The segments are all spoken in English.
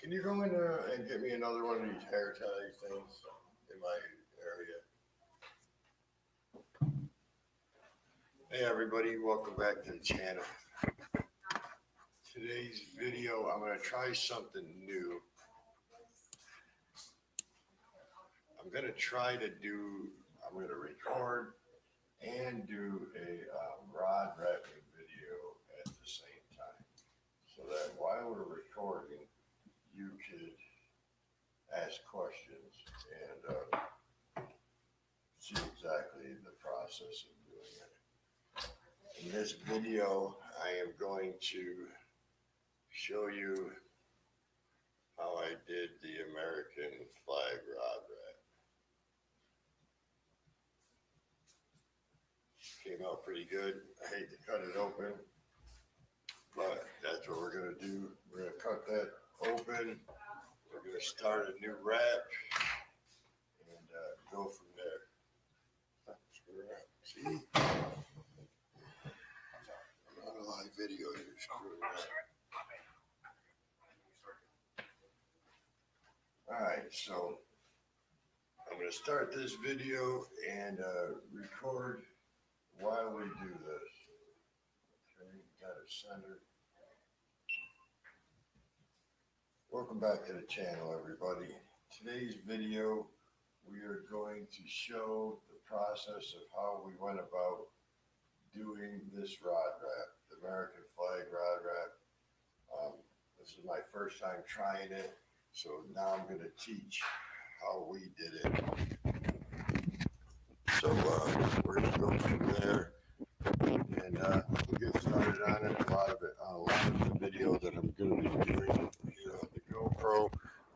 Can you go in there and get me another one of these hair tie things in my area? Hey everybody, welcome back to the channel. Today's video, I'm going to try something new. I'm going to record and do a rod wrapping video at the same time. So that while we're recording, you could ask questions and see exactly the process of doing it. In this video, I am going to show you how I did the American flag rod wrap. Came out pretty good. I hate to cut it open, but that's what we're going to do. We're going to cut that open. We're going to start a new wrap and go from there. See? I'm on a live video here. Alright, so I'm going to start this video and record while we do this. Okay, got it centered. Welcome back to the channel, everybody. Today's video, we are going to show the process of how we went about doing this rod wrap, the American flag rod wrap. This is my first time trying it, so now I'm going to teach how we did it. So we're going to go from there and we'll get started on it. A lot of the video that I'm going to be doing here on the GoPro,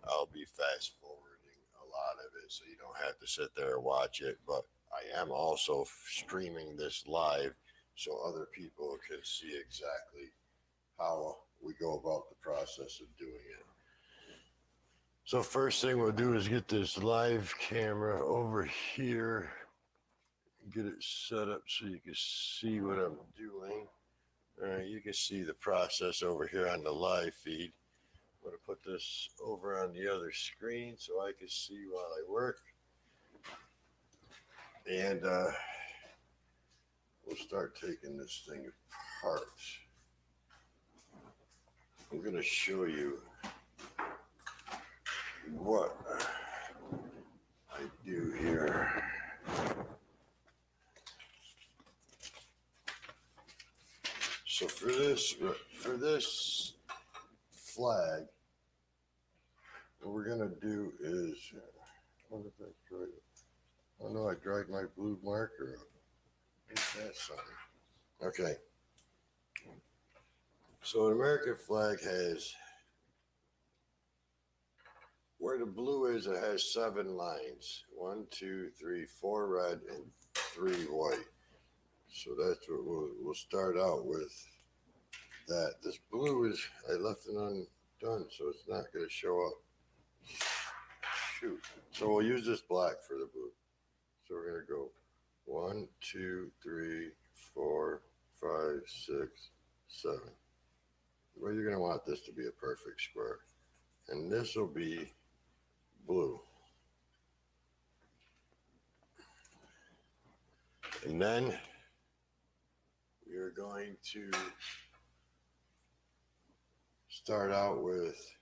I'll be fast forwarding a lot of it, so you don't have to sit there and watch it. But I am also streaming this live so other people can see exactly how we go about the process of doing it. So first thing we'll do is get this live camera over here, get it set up so you can see what I'm doing. All right, you can see the process over here on the live feed. I'm going to put this over on the other screen so I can see while I work. And we'll start taking this thing apart. I'm going to show you what I do here. So for this flag, what we're going to do is, oh no, I dragged my blue marker up. What's that something? Okay. So an American flag has, where the blue is, it has 7 lines. 1, 2, 3, 4 red and 3 white. So that's what we'll start out with. That this blue is, I left it undone, so it's not going to show up. Shoot. So we'll use this black for the blue. So we're going to go 1, 2, 3, 4, 5, 6, 7. Well, you're going to want this to be a perfect square. And this will be blue. And then we are going to start out with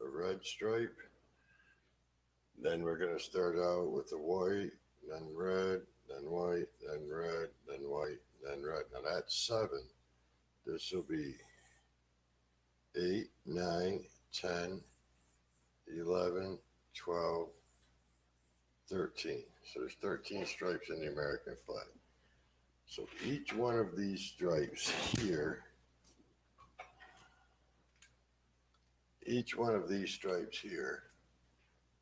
a red stripe. Then we're going to start out with the white, then red, then white, then red, then white, then red. Now that's 7. This will be 8, 9, 10, 11, 12, 13. So there's 13 stripes in the American flag. So each one of these stripes here,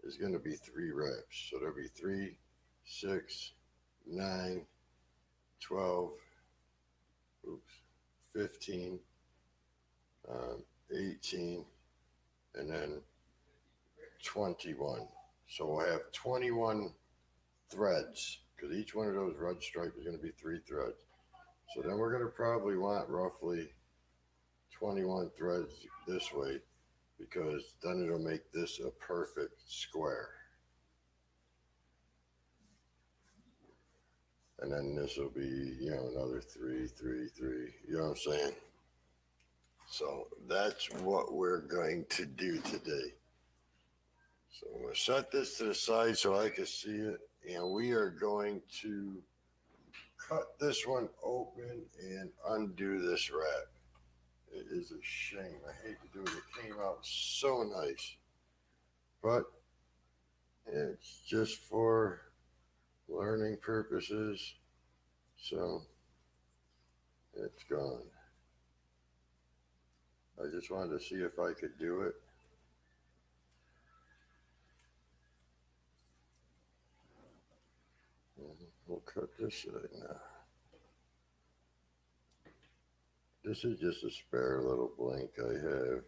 is going to be 3 wraps. So there'll be 3, 6, 9, 12, 15, 18, and then 21. So we'll have 21 threads, because each one of those red stripes is going to be 3 threads. So then we're going to probably want roughly 21 threads this way because then it'll make this a perfect square. And then this will be, another 3, 3, 3. You know what I'm saying? So that's what we're going to do today. So I'm going to set this to the side so I can see it. And we are going to cut this one open and undo this wrap. It is a shame. I hate to do it. It came out so nice. But it's just for learning purposes. So it's gone. I just wanted to see if I could do it. We'll cut this side now. This is just a spare little blank I have.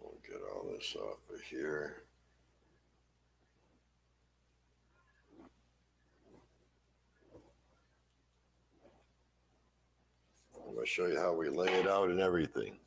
We'll get all this off of here. I'm going to show you how we lay it out and everything.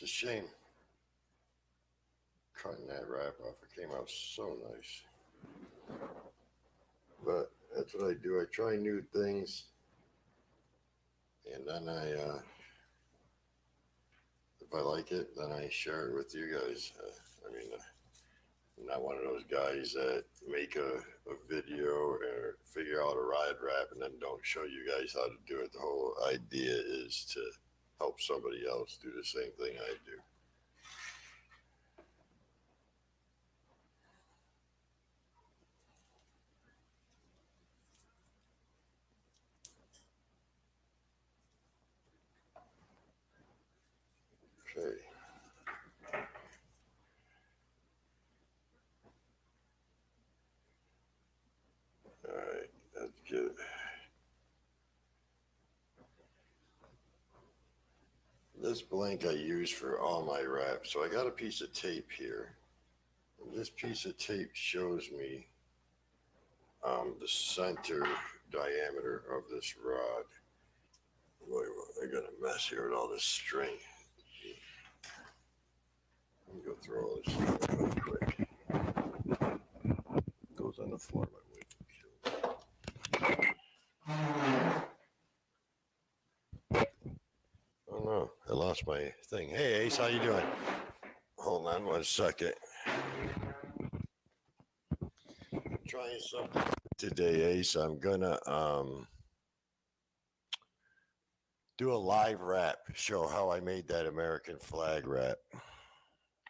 It's a shame cutting that wrap off. It came out so nice. But that's what I do. I try new things. And then if I like it, then I share it with you guys. I'm not one of those guys that make a video or figure out a ride wrap and then don't show you guys how to do it. The whole idea is to help somebody else do the same thing I do. Okay. All right, that's good. This blank I use for all my wraps. So I got a piece of tape here. And this piece of tape shows me the center diameter of this rod. Boy, I got a mess here with all this string. Let me go through all this stuff real quick. It goes on the floor. My wife will kill. Oh no, I lost my thing. Hey Ace, how you doing? Hold on 1 second. Trying something today, Ace. I'm gonna do a live wrap, show how I made that American flag wrap.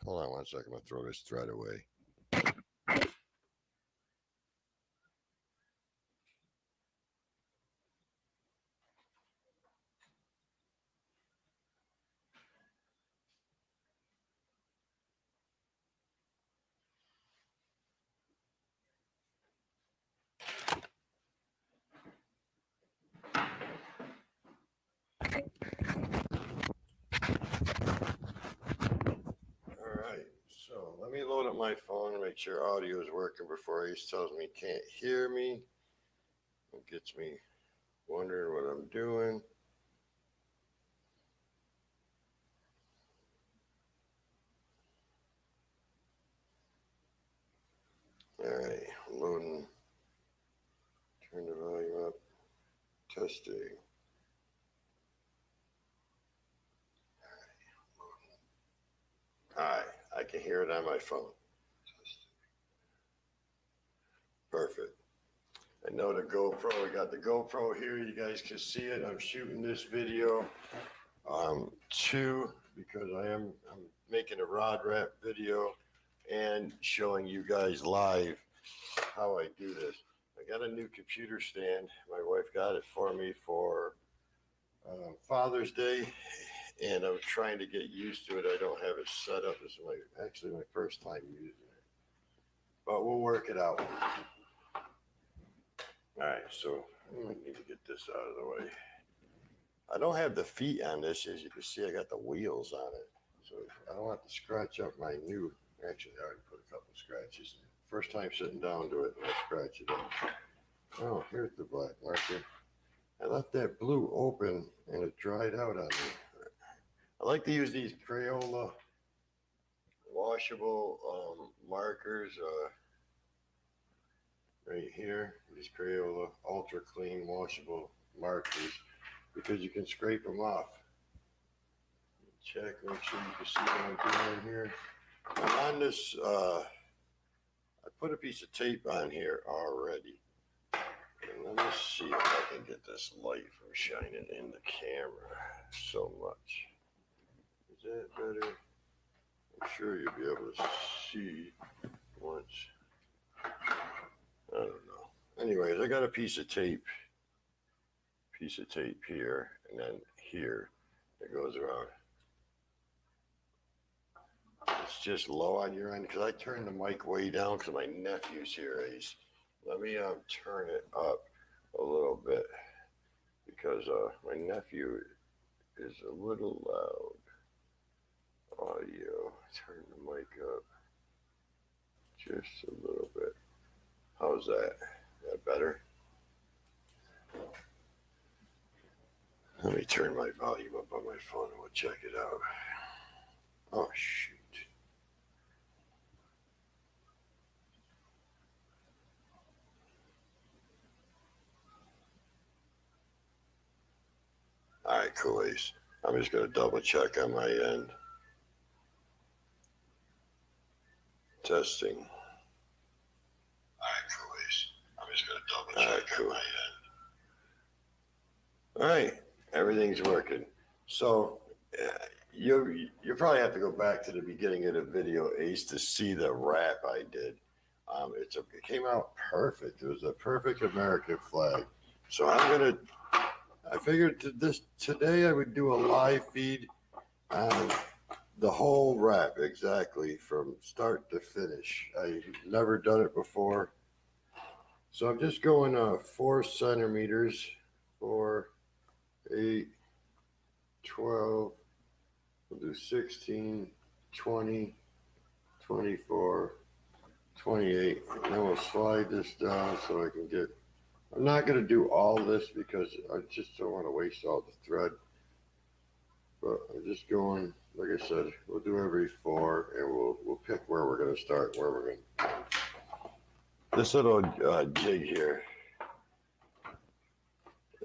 Hold on 1 second. I'm gonna throw this thread away. All right, so let me load up my phone and make sure audio is working before Ace tells me he can't hear me. It gets me wondering what I'm doing. All right, loading. Turn the volume up. Testing. All right, I can hear it on my phone. Perfect. I know the GoPro, I got the GoPro here. You guys can see it. I'm shooting this video too, because I'm making a rod wrap video and showing you guys live how I do this. I got a new computer stand. My wife got it for me for Father's Day, and I'm trying to get used to it. I don't have it set up. This is actually my first time using it, but we'll work it out. All right, so I need to get this out of the way. I don't have the feet on this. As you can see, I got the wheels on it, so I don't have to scratch up my new. Actually, I already put a couple scratches in. First time sitting down to it, and I scratch it up. Oh, here's the black marker. I left that blue open, and it dried out on me. I like to use these Crayola washable markers right here. These Crayola ultra clean washable markers, because you can scrape them off. Check, make sure you can see what I'm doing here. I'm on this, I put a piece of tape on here already. And let me see if I can get this light from shining in the camera so much. Is that better? I'm sure you'll be able to see once. I don't know. Anyways, I got a piece of tape here, and then here that goes around. It's just low on your end because I turned the mic way down because my nephew's here. Let me turn it up a little bit because my nephew is a little loud. Audio. Turn the mic up just a little bit. How's that? Is that better? Let me turn my volume up on my phone and we'll check it out. Oh, shoot. All right, cool, Ace. I'm just going to double check on my end. Testing. All right, cool, Ace. I'm just going to double check on my end. All right, everything's working. So you probably have to go back to the beginning of the video, Ace, to see the wrap I did. It came out perfect. It was a perfect American flag. So I figured today I would do a live feed on the whole wrap exactly from start to finish. I've never done it before. So I'm just going 4 centimeters, 4, 8, 12, we'll do 16, 20, 24, 28, and then we'll slide this down so I can get, I'm not going to do all this because I just don't want to waste all the thread, but I'm just going, like I said, we'll do every 4 and we'll pick where we're going to start, where we're going to. This little jig here.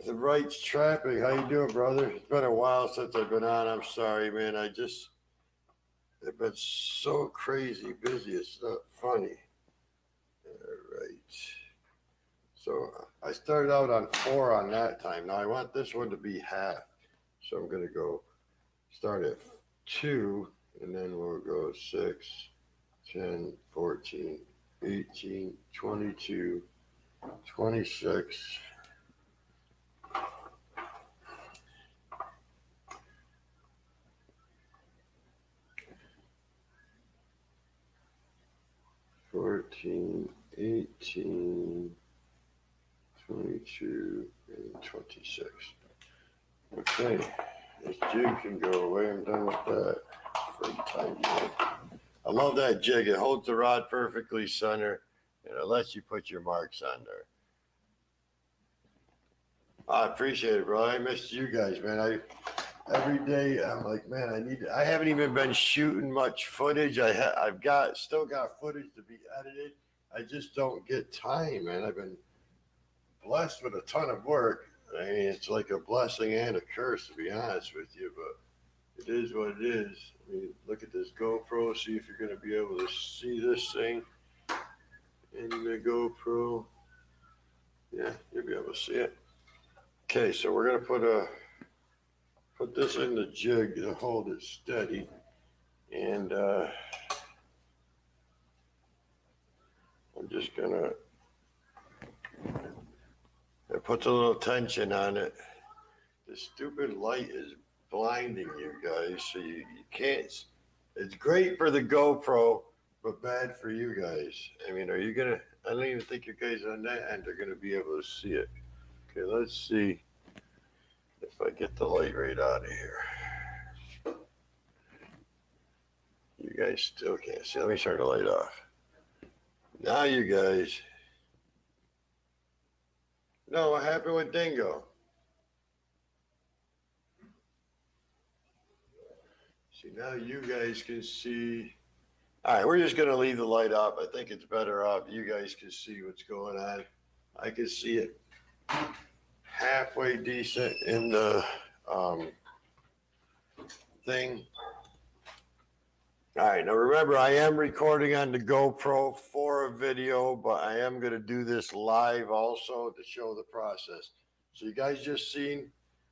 The right's trapping. How you doing, brother? It's been a while since I've been on. I'm sorry, man. I've been so crazy busy. It's not funny. All right. So I started out on 4 on that time. Now I want this one to be half. So I'm going to go start at 2, and then we'll go 6, 10, 14, 18, 22, 26, 14, 18, 22, and 26. Okay, this jig can go away. I'm done with that for the time being. I love that jig. It holds the rod perfectly center, and it lets you put your marks on there. I appreciate it, bro. I missed you guys, man. Every day I'm like, man, I haven't even been shooting much footage. I've still got footage to be edited. I just don't get time, man. I've been blessed with a ton of work. I mean, it's like a blessing and a curse, to be honest with you, but it is what it is. I mean, look at this GoPro, see if you're going to be able to see this thing. in the GoPro. Yeah, you'll be able to see it. Okay, so we're gonna put this in the jig to hold it steady, and I'm just gonna it puts a little tension on it. The stupid light is blinding you guys, so you can't. It's great for the GoPro, but bad for you guys. I mean, are you gonna? I don't even think you guys on that end are gonna be able to see it. Okay, let's see if I get the light right out of here. You guys still can't see. Let me turn the light off. Now you guys. No, what happened with Dingo? See, now you guys can see. All right, we're just going to leave the light off. I think it's better off. You guys can see what's going on. I can see it halfway decent in the thing. All right, now remember, I am recording on the GoPro for a video, but I am going to do this live also to show the process. So you guys just seen,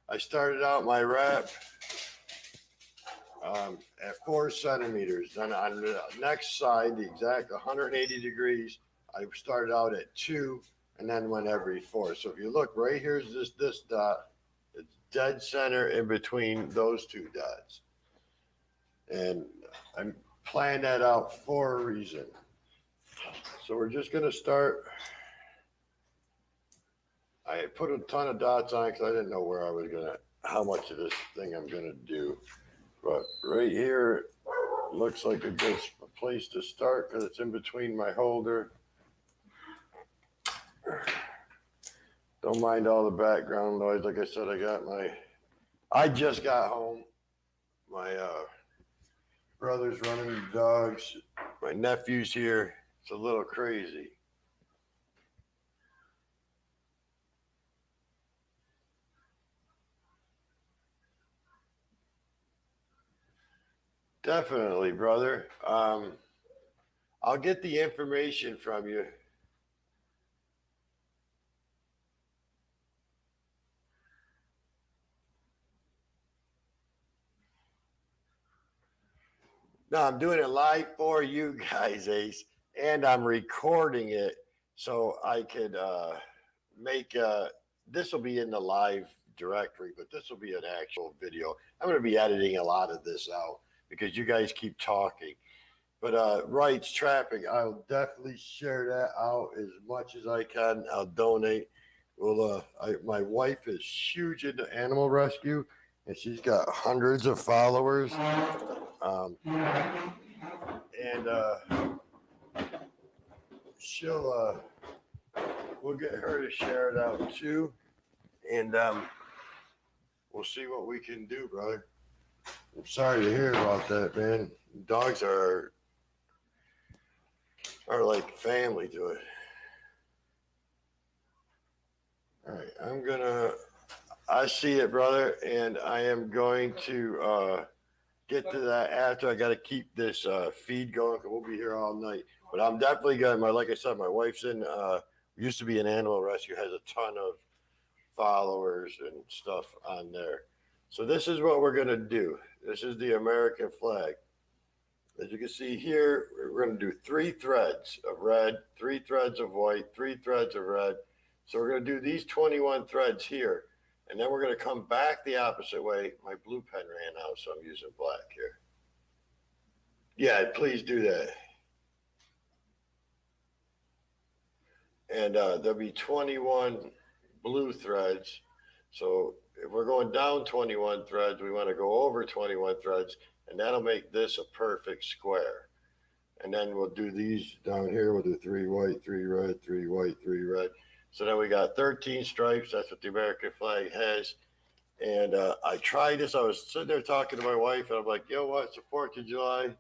I started out my wrap at 4 centimeters. Then on the next side, the exact 180 degrees, I started out at 2 and then went every 4. So if you look right here's this dot, it's dead center in between those 2 dots. And I'm planning that out for a reason. So we're just going to start. I put a ton of dots on because I didn't know where I was going to, how much of this thing I'm going to do. But right here looks like a good place to start because it's in between my holder. Don't mind all the background noise. Like I said, I just got home. My brother's running the dogs. My nephew's here. It's a little crazy. Definitely, brother. I'll get the information from you. No, I'm doing it live for you guys, Ace, and I'm recording it so I could make this will be in the live directory, but this will be an actual video. I'm going to be editing a lot of this out because you guys keep talking. But rights trapping, I'll definitely share that out as much as I can. I'll donate. Well, my wife is huge into animal rescue, and she's got hundreds of followers. And we'll get her to share it out too, and we'll see what we can do, brother. I'm sorry to hear about that, man. Dogs are like family to it. All right, I see it, brother, and I am going to get to that after. I got to keep this feed going because we'll be here all night. But I'm definitely going to, like I said, my wife's used to be an animal rescue, has a ton of followers and stuff on there. So this is what we're going to do. This is the American flag. As you can see here, we're going to do 3 threads of red, 3 threads of white, 3 threads of red. So we're going to do these 21 threads here. And then we're going to come back the opposite way. My blue pen ran out, so I'm using black here. Yeah, please do that. And there'll be 21 blue threads. So if we're going down 21 threads, we want to go over 21 threads, and that'll make this a perfect square. And then we'll do these down here. We'll do 3 white, 3 red, 3 white, 3 red. So then we got 13 stripes. That's what the American flag has. And I tried this. I was sitting there talking to my wife, and I'm like, you know what? It's the 4th of July.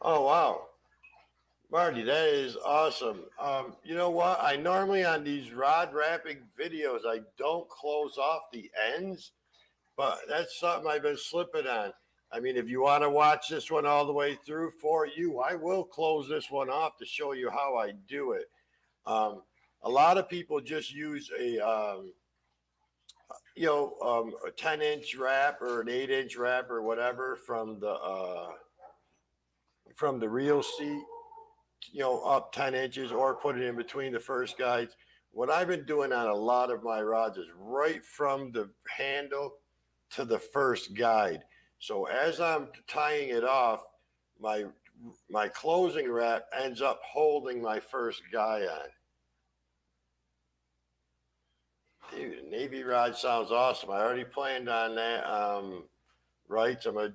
Oh, wow. Marty, that is awesome. You know what? I normally on these rod wrapping videos, I don't close off the ends but that's something I've been slipping on. I mean, if you want to watch this one all the way through for you, I will close this one off to show you how I do it. Um, a lot of people just use a 10-inch wrap or an 8-inch wrap or whatever from the reel seat, up 10 inches or put it in between the first guides. What I've been doing on a lot of my rods is right from the handle to the first guide. So as I'm tying it off, my my closing wrap ends up holding my first guy on. Dude, Navy rod sounds awesome. I already planned on that. Right, so I'm gonna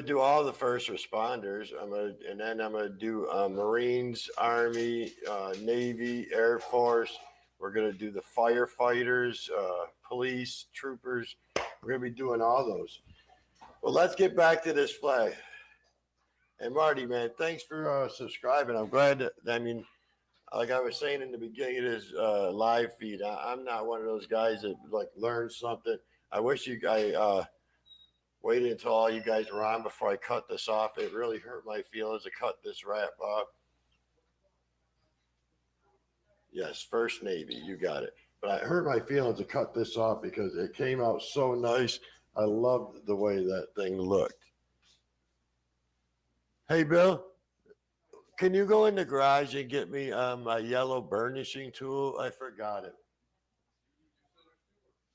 do all the first responders. And then I'm gonna do Marines, Army, Navy, Air Force. We're gonna do the firefighters, police, troopers. We're gonna be doing all those. Well, let's get back to this flag. And Marty, man, thanks for subscribing. I'm glad that, I mean, like I was saying in the beginning of this live feed, I'm not one of those guys that like learned something. I wish I waited until all you guys were on before I cut this off. It really hurt my feelings to cut this wrap off. Yes, First Navy, you got it. But it hurt my feelings to cut this off because it came out so nice. I loved the way that thing looked. Hey, Bill, can you go in the garage and get me my yellow burnishing tool? I forgot it.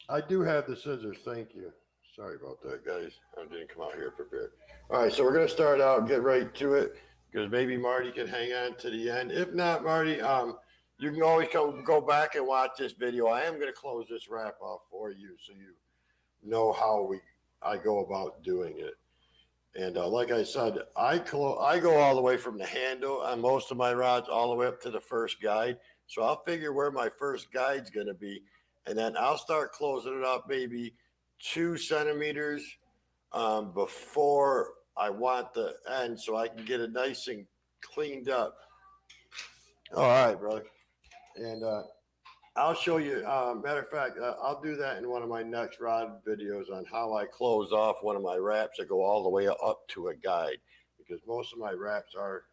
I do have the scissors. Thank you. Sorry about that, guys. I didn't come out here prepared. All right, so we're going to start out, get right to it, because maybe Marty can hang on to the end. If not, Marty, you can always go back and watch this video. I am going to close this wrap off for you so you know how I go about doing it. And like I said, I go all the way from the handle on most of my rods all the way up to the first guide. So I'll figure where my first guide's going to be. And then I'll start closing it up maybe 2 centimeters before I want the end so I can get it nice and cleaned up. All right, brother. And I'll show you. Matter of fact, I'll do that in one of my next rod videos on how I close off one of my wraps that go all the way up to a guide, because most of my wraps are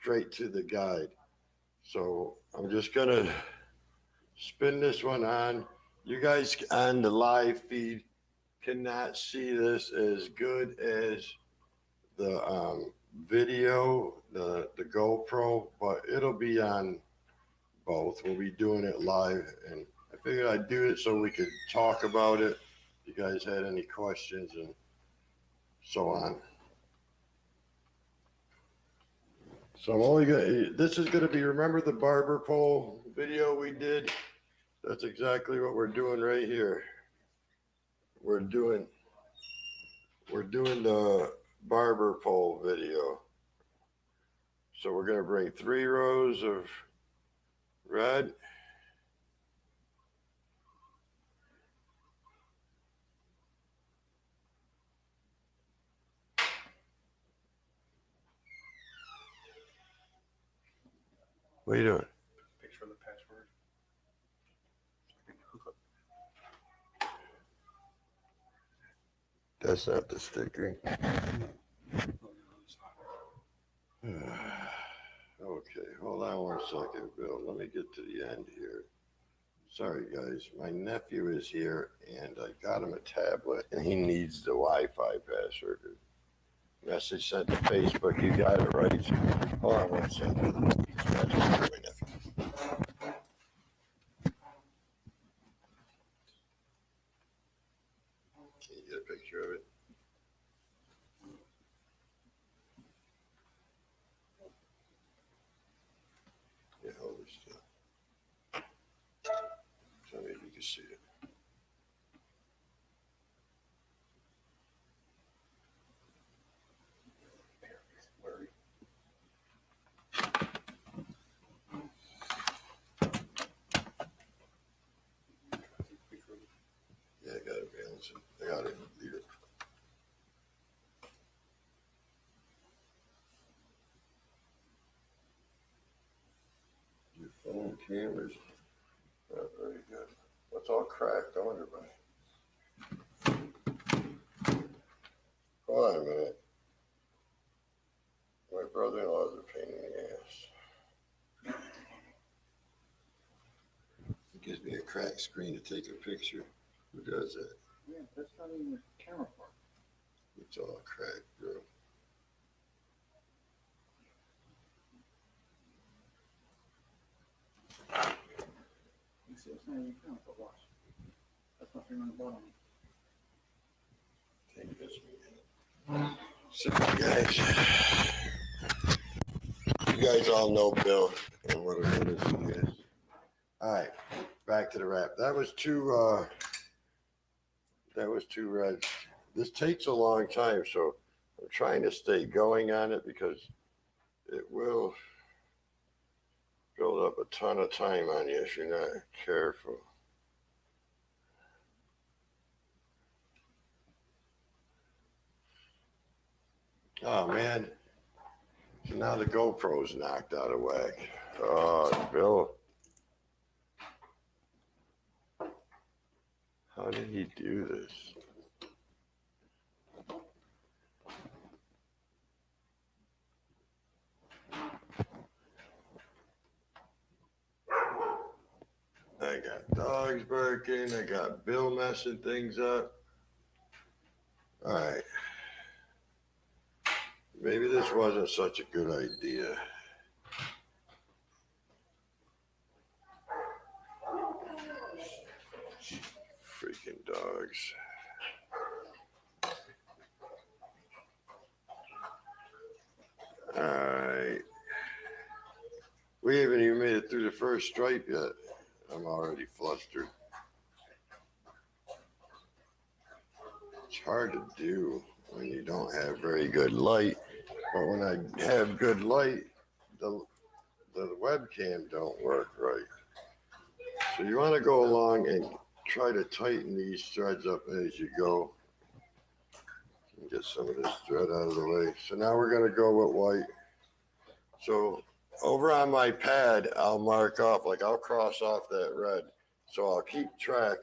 straight to the guide. So I'm just gonna spin this one on. You guys on the live feed cannot see this as good as the video, the GoPro, but it'll be on both. We'll be doing it live, and I figured I'd do it so we could talk about it. If you guys had any questions and so on. So I'm only gonna. This is gonna be. Remember the barber pole video we did? That's exactly what we're doing right here. We're doing the barber pole video. So we're gonna bring 3 rows of red. What are you doing? Picture of the password. That's not the sticker. Okay, hold on one second, Bill. Let me get to the end here. Sorry, guys. My nephew is here, and I got him a tablet, and he needs the Wi-Fi password. Message sent to Facebook. You got it right. Hold on one second. Can you get a picture of it? Yeah, hold it still. So maybe you can see it. Yeah, I got to balance it. I got to leave it. Your phone camera's not very good. What's all cracked? I wonder why. Hold on a minute. My brother-in-law's a pain in the ass. He gives me a cracked screen to take a picture. Who does that? Yeah, that's not even the camera part. It's all cracked, bro. You see, it's not even camera part. Watch. That's nothing on the bottom. Take this one. So you guys all know Bill and what a menace he is. All right, back to the wrap. That was two reds. This takes a long time, so I'm trying to stay going on it because it will build up a ton of time on you if you're not careful. Oh man, so now the GoPro's knocked out of whack. Oh, Bill. How did he do this? I got dogs barking. I got Bill messing things up. All right. Maybe this wasn't such a good idea. Freaking dogs. All right. We haven't even made it through the first stripe yet. I'm already flustered. It's hard to do when you don't have very good light. But when I have good light, the webcam don't work right. So you want to go along and try to tighten these threads up as you go. Get some of this thread out of the way. So now we're going to go with white. So over on my pad, I'll mark off, like I'll cross off that red. So I'll keep track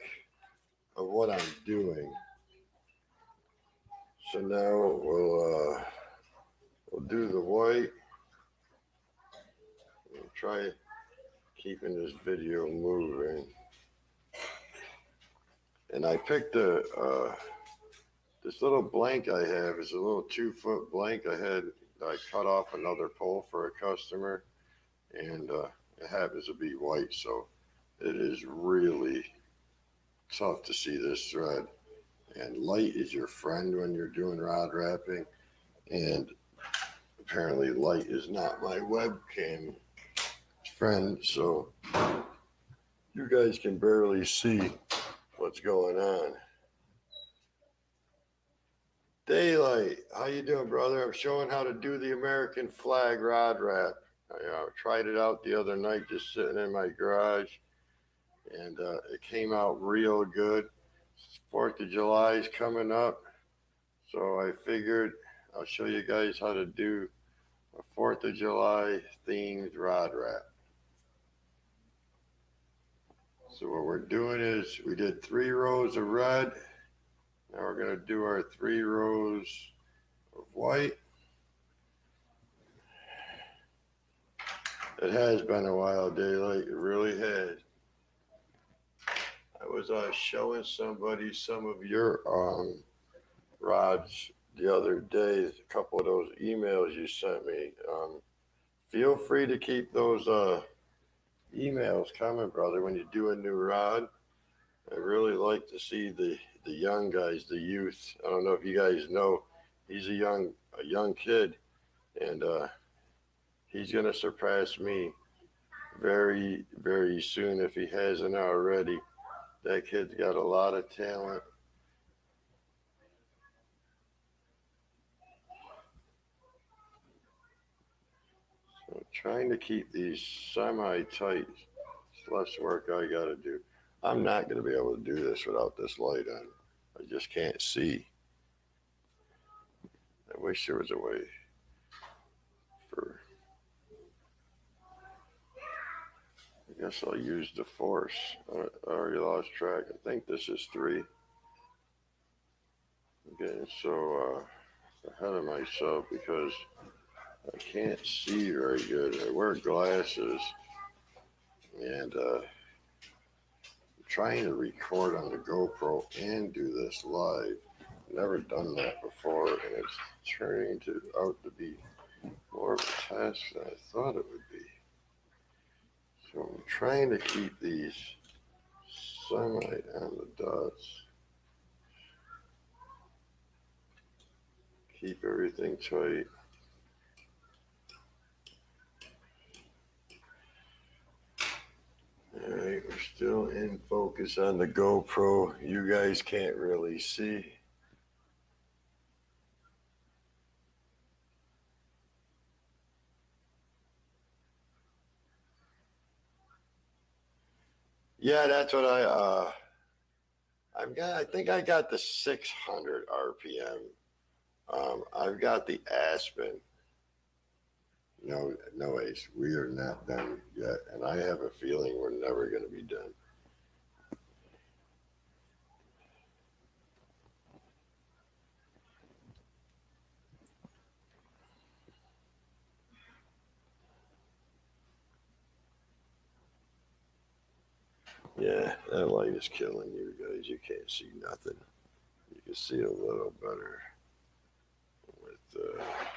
of what I'm doing. So now we'll do the white. We'll try keeping this video moving. And I picked this little blank I have is a little 2-foot blank. I cut off another pole for a customer, and it happens to be white, so it is really tough to see this thread. And light is your friend when you're doing rod wrapping, and apparently light is not my webcam friend, so you guys can barely see what's going on. Daylight, how you doing, brother? I'm showing how to do the American flag rod wrap. I tried it out the other night just sitting in my garage, and it came out real good. 4th of July is coming up, so I figured I'll show you guys how to do a 4th of July themed rod wrap. So what we're doing is we did 3 rows of red. Now we're going to do our 3 rows of white. It has been a while, Daylight. It really has. I was showing somebody some of your rods the other day, a couple of those emails you sent me. Feel free to keep those emails coming, brother, when you do a new rod. I really like to see the young guys, the youth. I don't know if you guys know, he's a young kid, and he's going to surpass me very, very soon if he hasn't already. That kid's got a lot of talent. So trying to keep these semi-tight. It's less work I got to do. I'm not going to be able to do this without this light on. I just can't see. I wish there was a way for... I guess I'll use the force. I already lost track. I think this is 3. Okay, so ahead of myself because I can't see very good. I wear glasses and I'm trying to record on the GoPro and do this live. Never done that before, and it's turning out to be more of a task than I thought it would be. So I'm trying to keep these semi on the dots. Keep everything tight. Alright, we're still in focus on the GoPro. You guys can't really see. Yeah, that's what I think I got the 600 RPM. I've got the Aspen. No, Ace, we are not done yet, and I have a feeling we're never going to be done. Yeah, that light is killing you guys. You can't see nothing. You can see a little better with it off.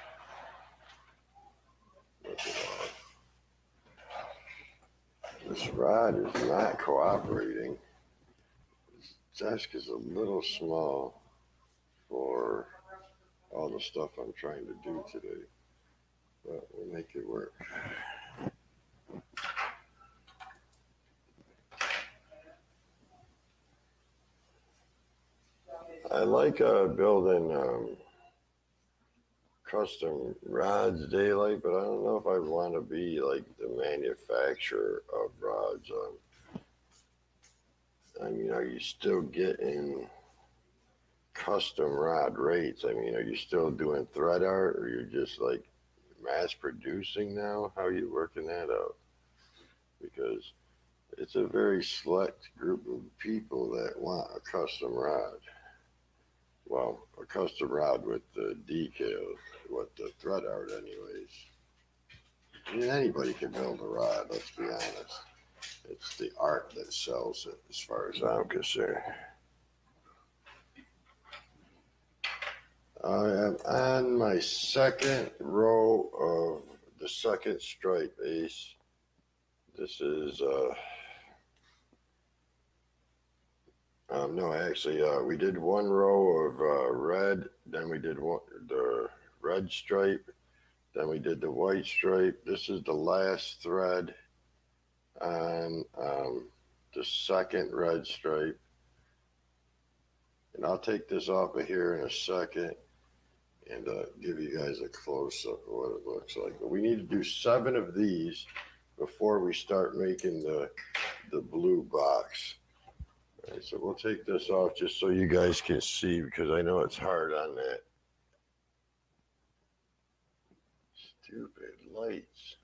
This rod is not cooperating. This desk is a little small for all the stuff I'm trying to do today, but we'll make it work. I like building custom rods daylight, but I don't know if I want to be like the manufacturer of rods. I mean, are you still getting custom rod rates? I mean, are you still doing thread art, or you're just like mass producing now? How are you working that out? Because it's a very select group of people that want a custom rod. Well, a custom rod with the decals, with the thread art, anyways. I mean, anybody can build a rod, let's be honest. It's the art that sells it, as far as I'm concerned. I am on my second row of the second stripe, Ace. This is, no, actually, we did one row of red, then we did the red stripe, then we did the white stripe. This is the last thread on the second red stripe. And I'll take this off of here in a second and give you guys a close-up of what it looks like. But we need to do 7 of these before we start making the blue box. All right, so we'll take this off just so you guys can see, because I know it's hard on that. Stupid lights.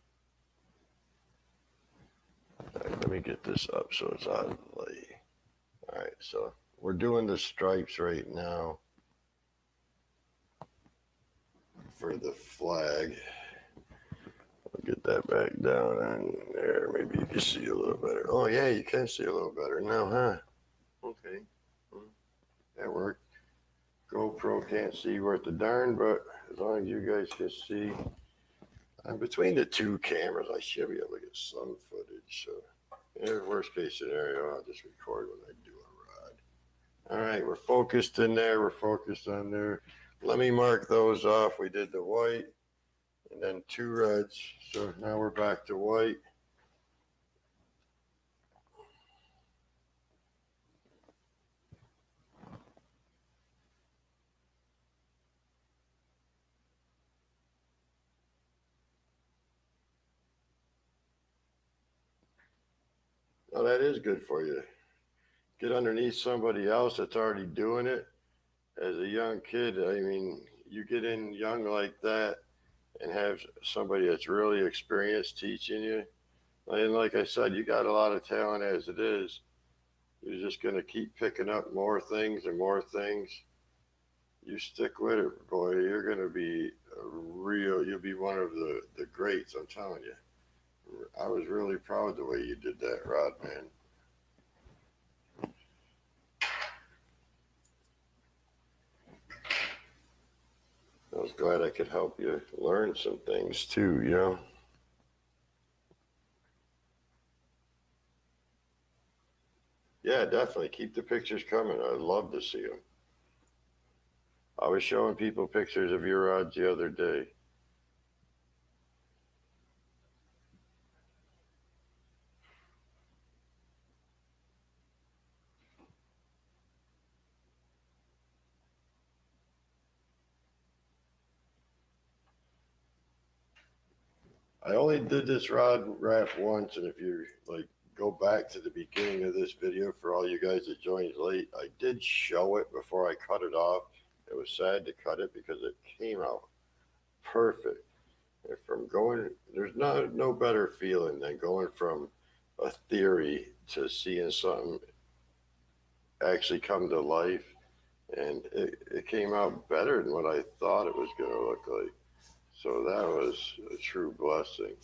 All right, let me get this up so it's out of the light. All right, so we're doing the stripes right now for the flag. I'll get that back down on there. Maybe you can see a little better. Oh yeah, you can see a little better now, huh? Okay, that worked. GoPro can't see worth a darn, but as long as you guys can see, between the two cameras, I should be able to get some footage. So, worst case scenario, I'll just record when I do a rod. All right, we're focused in there. We're focused on there. Let me mark those off. We did the white and then 2 reds. So now we're back to white. Oh, that is good for you. Get underneath somebody else that's already doing it. As a young kid, I mean, you get in young like that and have somebody that's really experienced teaching you. And like I said, you got a lot of talent as it is. You're just going to keep picking up more things and more things. you stick with it, boy, you're going to be you'll be one of the greats, I'm telling you. I was really proud the way you did that, Rod, man. I was glad I could help you learn some things too, you know? Yeah, definitely. Keep the pictures coming. I'd love to see them. I was showing people pictures of your rods the other day. I only did this rod wrap once, and if you like go back to the beginning of this video for all you guys that joined late, I did show it before I cut it off. It was sad to cut it because it came out perfect. And from going, there's no better feeling than going from a theory to seeing something actually come to life, and it came out better than what I thought it was going to look like. So that was a true blessing.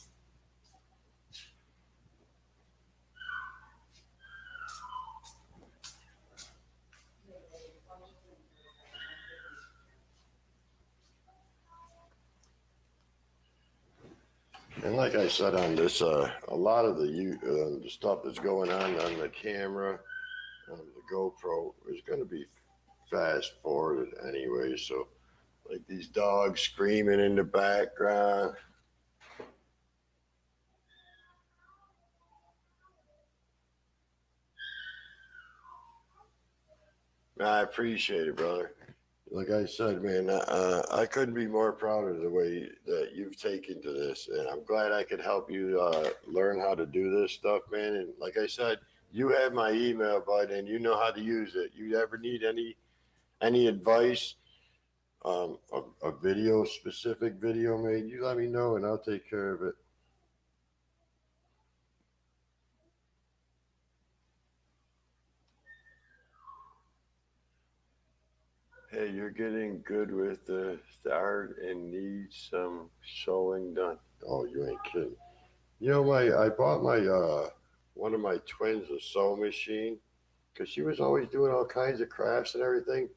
And like I said on this, a lot of the stuff that's going on the camera, the GoPro is going to be fast forwarded anyway. So like these dogs screaming in the background. I appreciate it, brother. Like I said, man, I couldn't be more proud of the way that you've taken to this, and I'm glad I could help you learn how to do this stuff, man. And like I said, you have my email, bud, and you know how to use it. You ever need any advice, a video specific video made, you let me know, and I'll take care of it. Hey, you're getting good with the start and need some sewing done. Oh, you ain't kidding. You know, I bought my one of my twins a sewing machine because she was always doing all kinds of crafts and everything.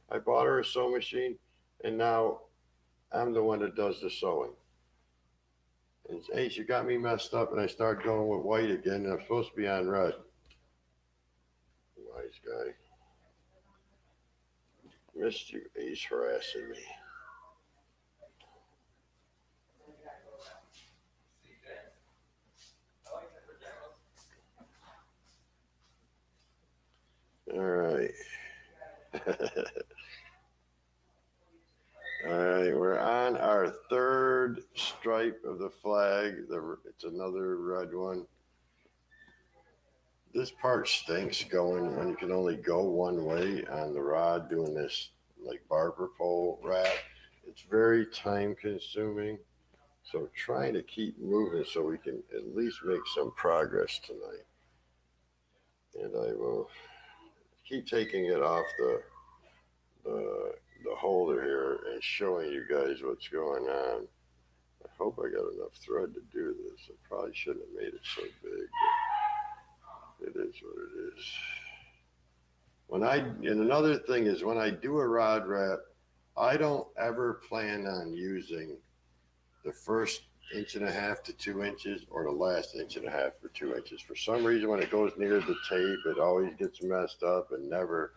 I bought her a sewing machine, and now I'm the one that does the sewing. And hey, she got me messed up, and I started going with white again, and I'm supposed to be on red. Nice guy. Missed you. He's harassing me. All right. All right, we're on our third stripe of the flag. It's another red one. This part stinks going when you can only go one way on the rod doing this like barber pole wrap. It's very time consuming. So trying to keep moving so we can at least make some progress tonight. And I will keep taking it off the holder here and showing you guys what's going on. I hope I got enough thread to do this. I probably shouldn't have made it so big, but it is what it is. And another thing is when I do a rod wrap, I don't ever plan on using the first inch and a half to 2 inches or the last inch and a half or 2 inches. For some reason, when it goes near the tape, it always gets messed up and never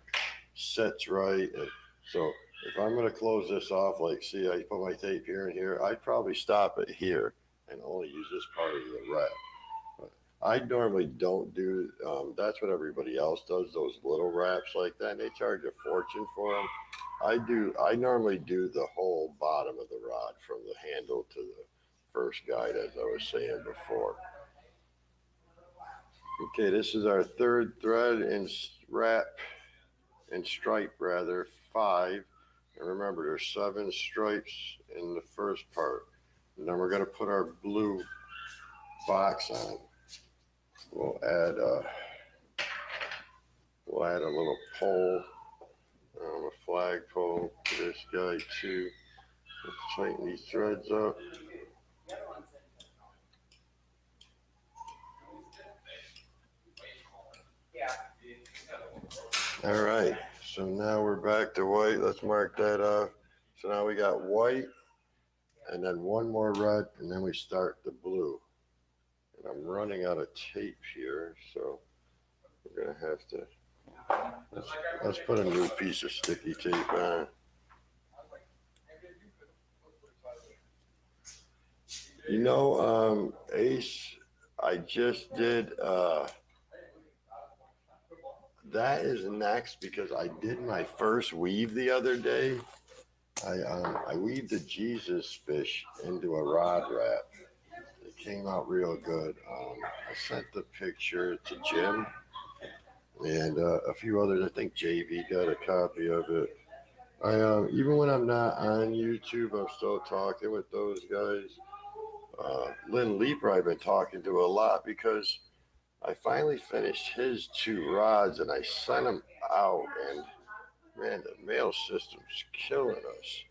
sets right. And so if I'm going to close this off, like see, I put my tape here and here, I'd probably stop it here and only use this part of the wrap. I normally don't do, that's what everybody else does, those little wraps like that, and they charge a fortune for them. I normally do the whole bottom of the rod from the handle to the first guide, as I was saying before. Okay, this is our third thread and wrap and stripe rather, 5. And remember, there's 7 stripes in the first part. And then we're going to put our blue box on. We'll add a little pole A flagpole for this guy too. Let's tighten these threads up. All right, so now we're back to white. Let's mark that off. So now we got white and then one more red and then we start the blue. And I'm running out of tape here, so we're gonna have to, let's put a new piece of sticky tape on. You know, Ace, I just did, that is next because I did my first weave the other day. I weaved a Jesus fish into a rod wrap. It came out real good. I sent the picture to Jim and a few others. I think JV got a copy of it. I even when I'm not on YouTube, I'm still talking with those guys. Lynn Leeper, I've been talking to a lot because I finally finished his two rods and I sent them out. And man, the mail system's killing us.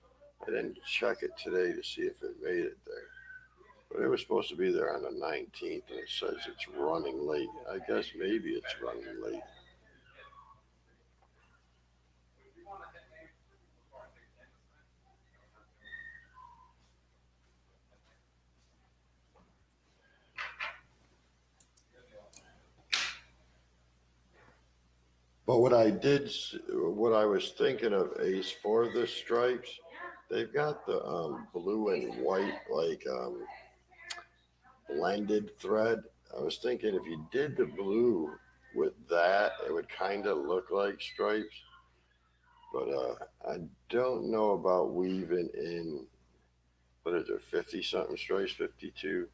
I didn't check it today to see if it made it there. But it was supposed to be there on the 19th, and it says it's running late. I guess maybe it's running late. But what I was thinking of, Ace, for the stripes, they've got the blue and white, like blended thread. I was thinking if you did the blue with that, it would kind of look like stripes. But I don't know about weaving in, what is there, 50 something stripes, 52?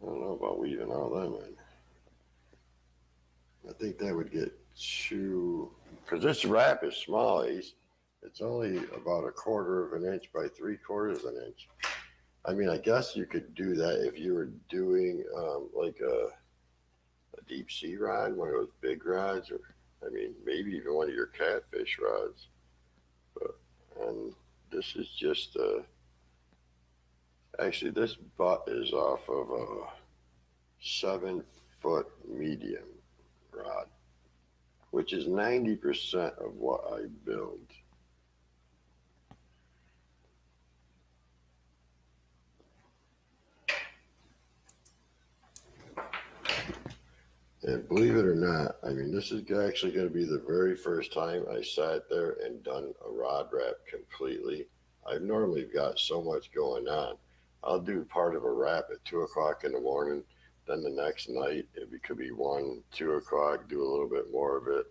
I don't know about weaving all them in. I think that would get too, because this wrap is small, Ace. It's only about a quarter of an inch by 3/4 of an inch. I mean, I guess you could do that if you were doing like a deep sea rod, one of those big rods, or I mean, maybe even one of your catfish rods. But and this is just actually this butt is off of a 7-foot medium rod, which is 90% of what I build. And believe it or not, I mean, this is actually going to be the very first time I sat there and done a rod wrap completely. I've normally got so much going on. I'll do part of a wrap at 2 o'clock in the morning. Then the next night, it could be 1, 2 o'clock, do a little bit more of it.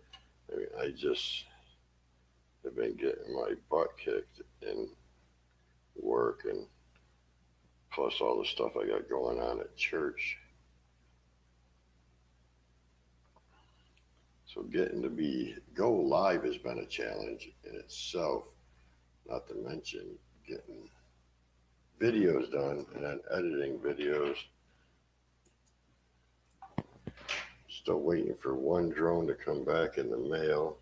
I mean, I just have been getting my butt kicked in work and plus all the stuff I got going on at church. So getting to go live has been a challenge in itself, not to mention getting videos done and then editing videos. Still waiting for one drone to come back in the mail.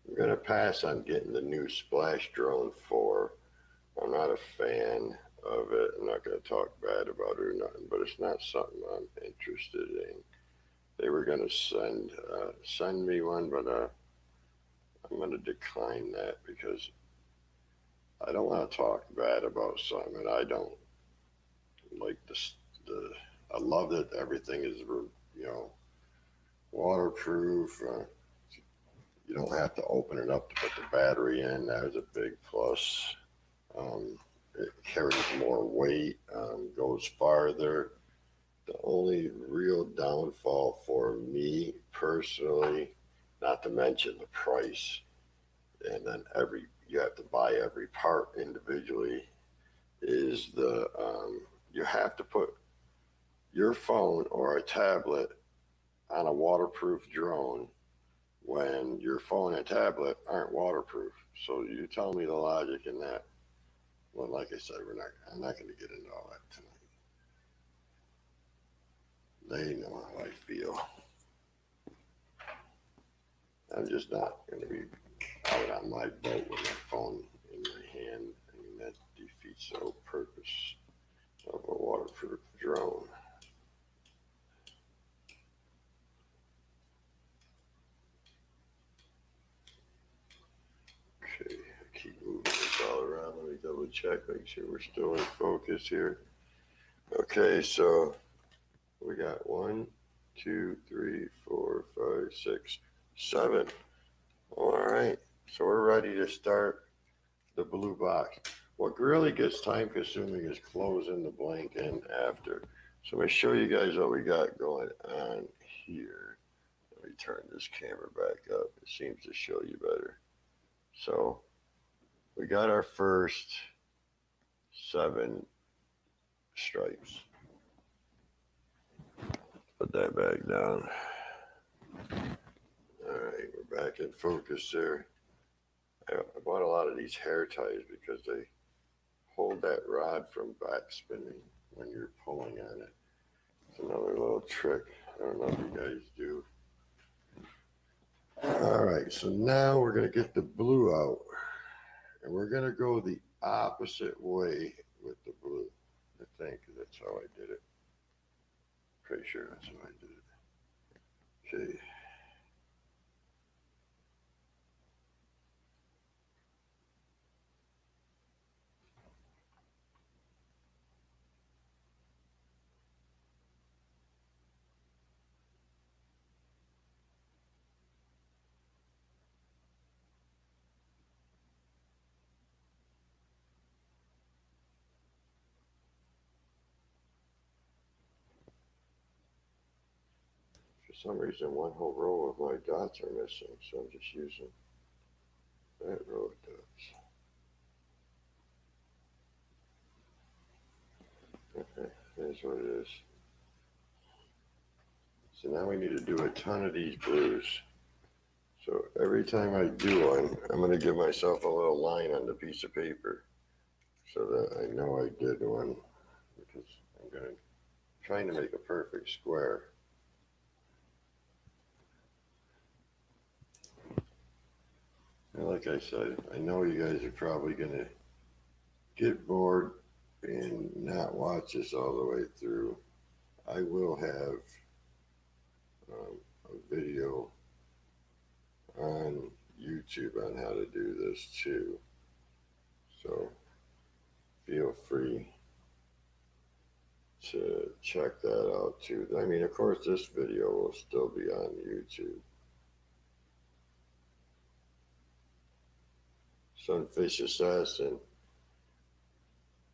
I'm going to pass on getting the new Splash Drone 4. I'm not a fan of it. I'm not going to talk bad about it or nothing, but it's not something I'm interested in. They were going to send me one, but I'm going to decline that because I don't want to talk bad about something I don't like. I love that everything is waterproof. You don't have to open it up to put the battery in. That is a big plus. It carries more weight, goes farther. The only real downfall for me personally, not to mention the price, and then you have to buy every part individually, is you have to put your phone or a tablet on a waterproof drone when your phone and tablet aren't waterproof. So you tell me the logic in that. Well, like I said, I'm not going to get into all that tonight. They know how I feel. I'm just not going to be out on my boat with my phone in my hand. I mean, that defeats the whole purpose of a waterproof drone. Okay, I keep moving this all around. Let me double check, make sure we're still in focus here. Okay, so we got 1, 2, 3, 4, 5, 6, 7. All right, so we're ready to start the blue box. What really gets time consuming is closing the blank end after. So let me show you guys what we got going on here. Let me turn this camera back up. It seems to show you better. So we got our first 7 stripes. Put that back down. All right, we're back in focus there. I bought a lot of these hair ties because they hold that rod from back spinning when you're pulling on it. It's another little trick. I don't know if you guys do. All right, so now we're going to get the blue out. And we're going to go the opposite way with the blue. I think that's how I did it. Pretty sure that's how I did it. Okay. For some reason, one whole row of my dots are missing, so I'm just using that row of dots. Okay, here's what it is. So now we need to do a ton of these blues. So every time I do one, I'm going to give myself a little line on the piece of paper so that I know I did one, because I'm trying to make a perfect square. And like I said, I know you guys are probably going to get bored and not watch this all the way through. I will have a video on YouTube on how to do this too. So feel free to check that out too. I mean, of course, this video will still be on YouTube. Sunfish Assassin,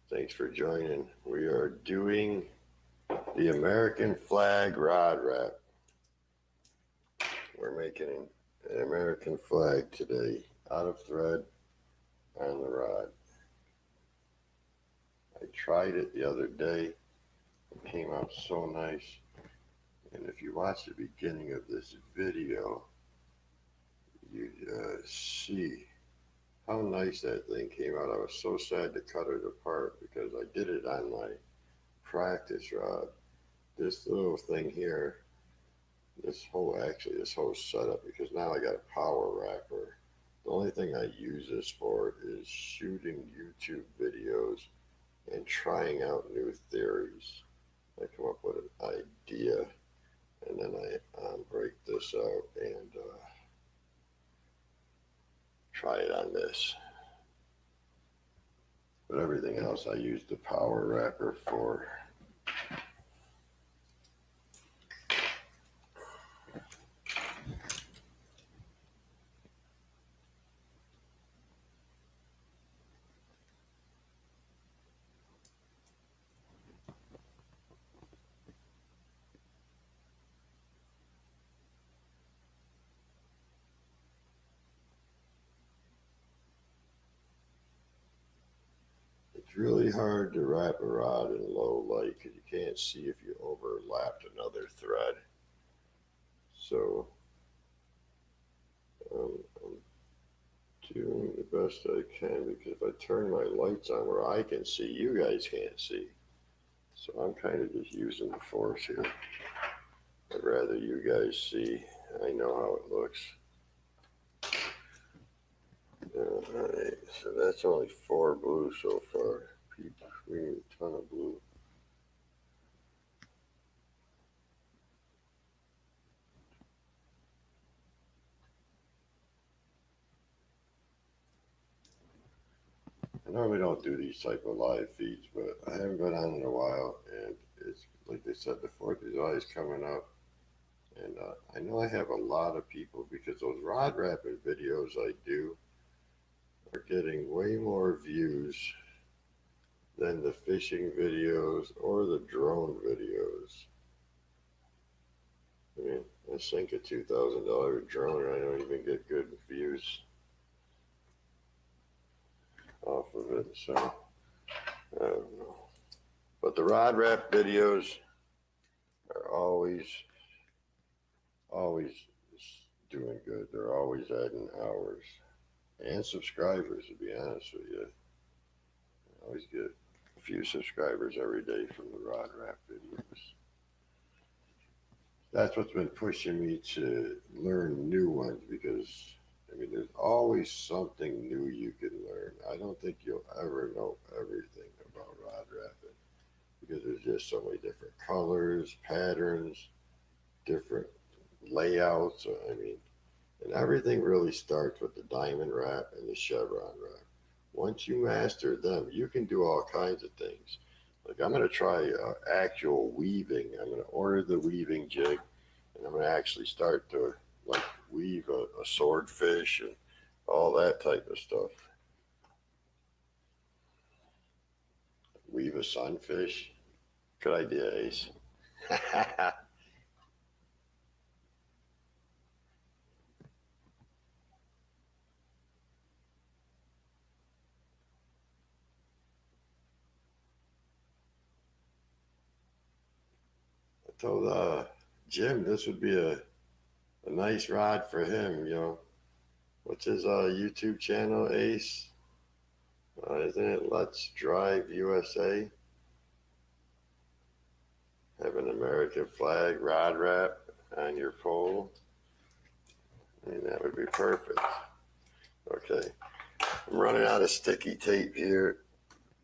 thanks for joining. We are doing the American flag rod wrap. We're making an American flag today out of thread on the rod. I tried it the other day. It came out so nice. And if you watch the beginning of this video, you see how nice that thing came out. I was so sad to cut it apart because I did it on my practice rod. This little thing here, this whole setup, because now I got a power wrapper. The only thing I use this for is shooting YouTube videos and trying out new theories. I come up with an idea and then I break this out and try it on this. But everything else I use the power wrapper for. It's really hard to wrap a rod in low light because you can't see if you overlapped another thread. So I'm doing the best I can, because if I turn my lights on where I can see, you guys can't see. So I'm kind of just using the force here. I'd rather you guys see. I know how it looks. Alright, so that's only 4 blue so far. We need a ton of blue. I normally don't do these type of live feeds, but I haven't been on in a while, and it's like they said, the 4th of July is coming up, and I know I have a lot of people because those rod wrapping videos I do are getting way more views than the fishing videos or the drone videos. I mean, I sink a $2,000 drone and I don't even get good views off of it, so I don't know. But the rod wrap videos are always doing good. They're always adding hours and subscribers, to be honest with you. I always get a few subscribers every day from the rod wrap videos. That's what's been pushing me to learn new ones because, I mean, there's always something new you can learn. I don't think you'll ever know everything about rod wrapping because there's just so many different colors, patterns, different layouts. I mean, and everything really starts with the diamond wrap and the chevron wrap. Once you master them, you can do all kinds of things. Like I'm going to try actual weaving. I'm going to order the weaving jig, and I'm going to actually start to like weave a swordfish and all that type of stuff. Weave a sunfish. Good idea, Ace. I told Jim this would be a nice rod for him, you know. What's his YouTube channel, Ace? Isn't it Let's Drive USA? Have an American flag rod wrap on your pole. I mean, that would be perfect. Okay, I'm running out of sticky tape here.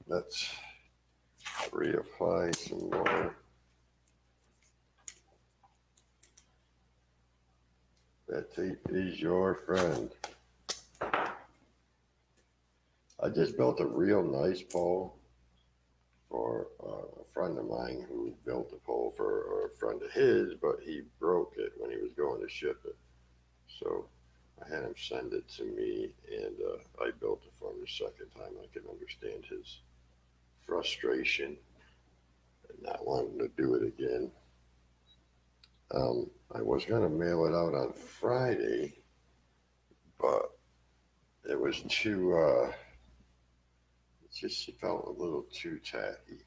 Let's reapply some more. That tape is your friend. I just built a real nice pole for a friend of mine who built a pole for a friend of his, but he broke it when he was going to ship it. So I had him send it to me, and I built it for him the second time. I can understand his frustration and not wanting to do it again. I was going to mail it out on Friday, but it was too, it just felt a little too tacky.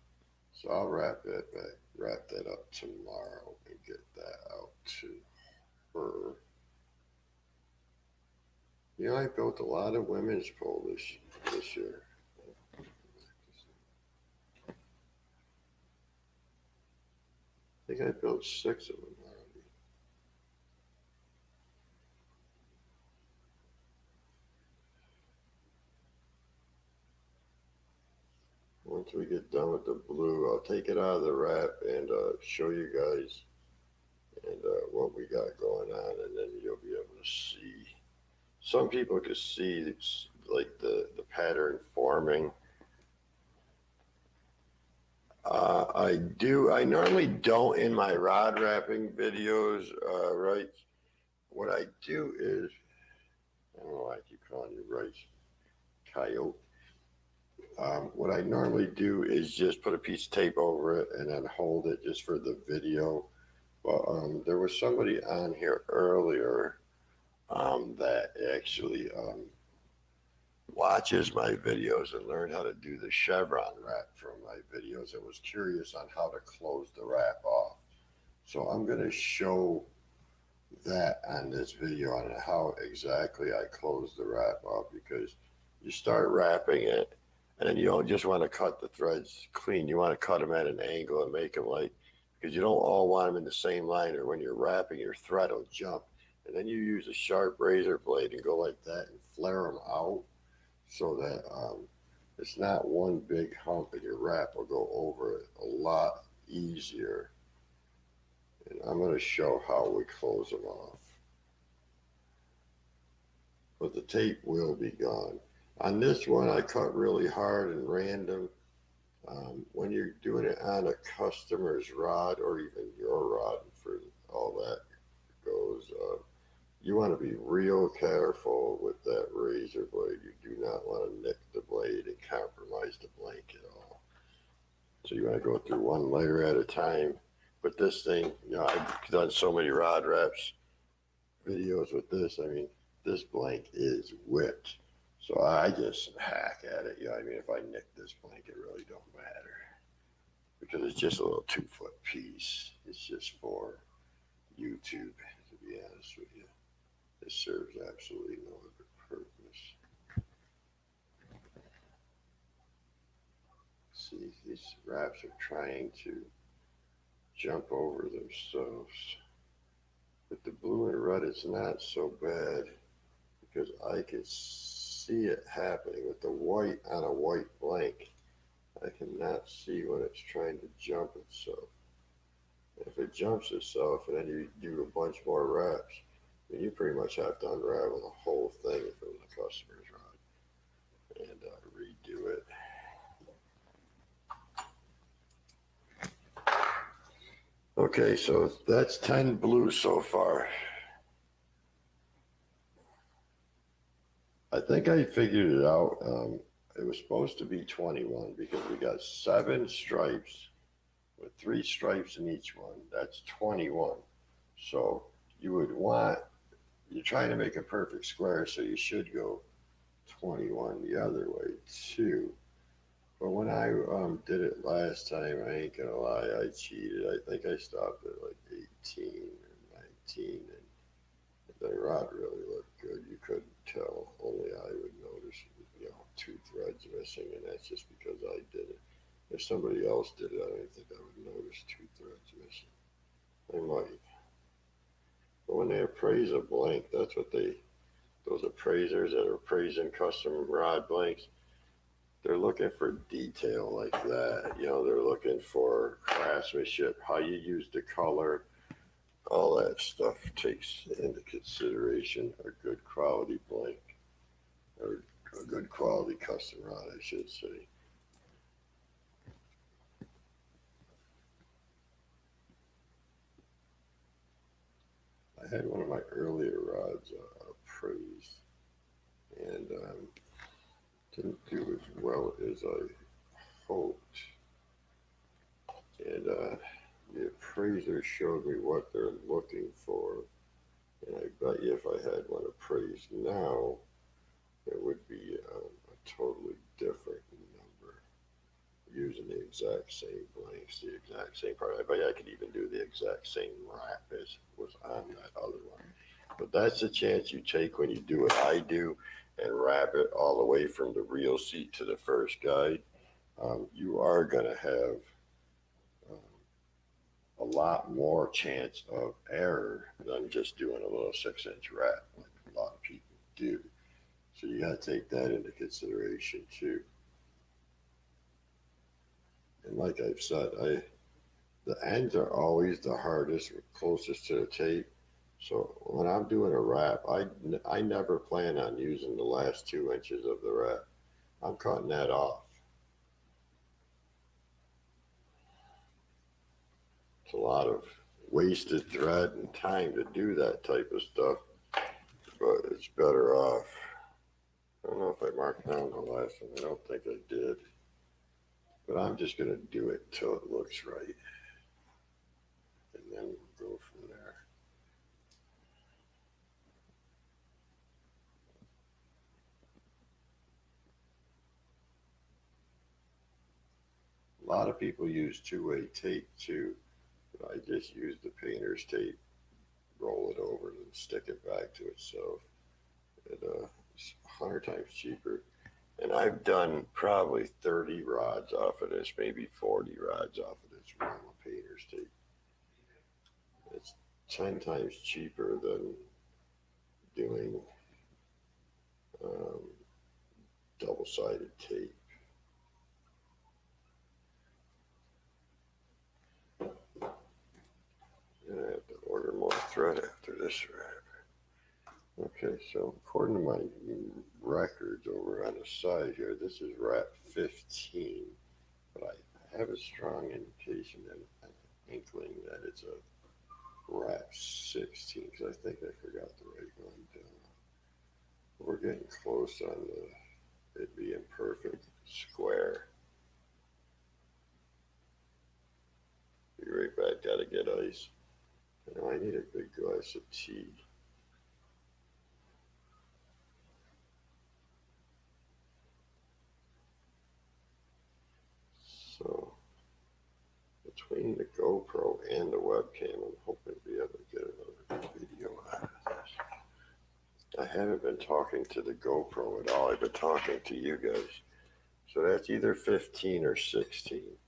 So I'll wrap that up tomorrow and get that out to her. You know, I built a lot of women's pole this year. I think I built 6 of them already. Once we get done with the blue, I'll take it out of the wrap and show you guys and what we got going on, and then you'll be able to see. Some people can see like the pattern forming. I do. I normally don't in my rod wrapping videos, right? What I do is, I don't know why I keep calling you Rice Coyote. What I normally do is just put a piece of tape over it and then hold it just for the video. But there was somebody on here earlier that actually watches my videos and learned how to do the chevron wrap from my videos and was curious on how to close the wrap off. So I'm going to show that on this video on how exactly I close the wrap off, because you start wrapping it and then you don't just want to cut the threads clean. You want to cut them at an angle and make them like because you don't all want them in the same line, or when you're wrapping, your thread will jump. And then you use a sharp razor blade and go like that and flare them out so that it's not one big hump, and your wrap will go over it a lot easier. And I'm going to show how we close them off. But the tape will be gone. On this one, I cut really hard and random. When you're doing it on a customer's rod, or even your rod, for all that goes, you want to be real careful with that razor blade. You do not want to nick the blade and compromise the blank at all. So you want to go through one layer at a time. But this thing, I've done so many rod wraps videos with this. I mean, this blank is whipped. So I just hack at it. I mean, if I nick this blank, it really don't matter, because it's just a little 2-foot piece. It's just for YouTube, to be honest with you. It serves absolutely no other purpose. See, these wraps are trying to jump over themselves. But the blue and red is not so bad, because I can see it happening. With the white on a white blank, I cannot see when it's trying to jump itself. If it jumps itself and then you do a bunch more wraps, then you pretty much have to unravel the whole thing if it was a customer's rod and redo it. Okay, so that's 10 blue so far. I think I figured it out. It was supposed to be 21 because we got 7 stripes with 3 stripes in each one. That's 21. So you would want, you're trying to make a perfect square, so you should go 21 the other way too. But when I did it last time, I ain't gonna lie, I cheated. I think I stopped at like 18 or 19, and the rod really looked good. You couldn't tell. Only I would notice, 2 threads missing, and that's just because I did it. If somebody else did it, I don't think I would notice 2 threads missing. They might. But when they appraise a blank, that's what those appraisers that are appraising custom rod blanks, they're looking for detail like that. They're looking for craftsmanship, how you use the color, all that stuff takes into consideration a good quality blank, or a good quality custom rod, I should say. I had one of my earlier rods appraised, and didn't do as well as I hoped. And the appraiser showed me what they're looking for, and I bet you if I had one appraised now, it would be a totally different number, using the exact same blanks, the exact same part. I bet you I could even do the exact same wrap as was on that other one. But that's the chance you take when you do what I do and wrap it all the way from the reel seat to the first guide. You are going to have a lot more chance of error than just doing a little 6-inch wrap like a lot of people do. So you got to take that into consideration too. And like I've said, the ends are always the hardest, closest to the tape. So when I'm doing a wrap, I never plan on using the last 2 inches of the wrap. I'm cutting that off. It's a lot of wasted thread and time to do that type of stuff, but it's better off. I don't know if I marked down the last one. I don't think I did. But I'm just going to do it until it looks right. And then we'll go from there. A lot of people use 2-way tape too, but I just use the painter's tape, roll it over and stick it back to itself. It's 100 times cheaper. And I've done probably 30 rods off of this, maybe 40 rods off of this roll of painter's tape. It's 10 times cheaper than doing um, double-sided tape. And I have to order more thread after this wrap. Okay, so according to my records over on the side here, this is wrap 15, but I have a strong indication and an inkling that it's a wrap 16 because I think I forgot the right one down. We're getting close on it being perfect square. Be right back, gotta get ice. I need a big glass of tea. So between the GoPro and the webcam, I'm hoping to be able to get another video out of this. I haven't been talking to the GoPro at all. I've been talking to you guys. So that's either 15 or 16.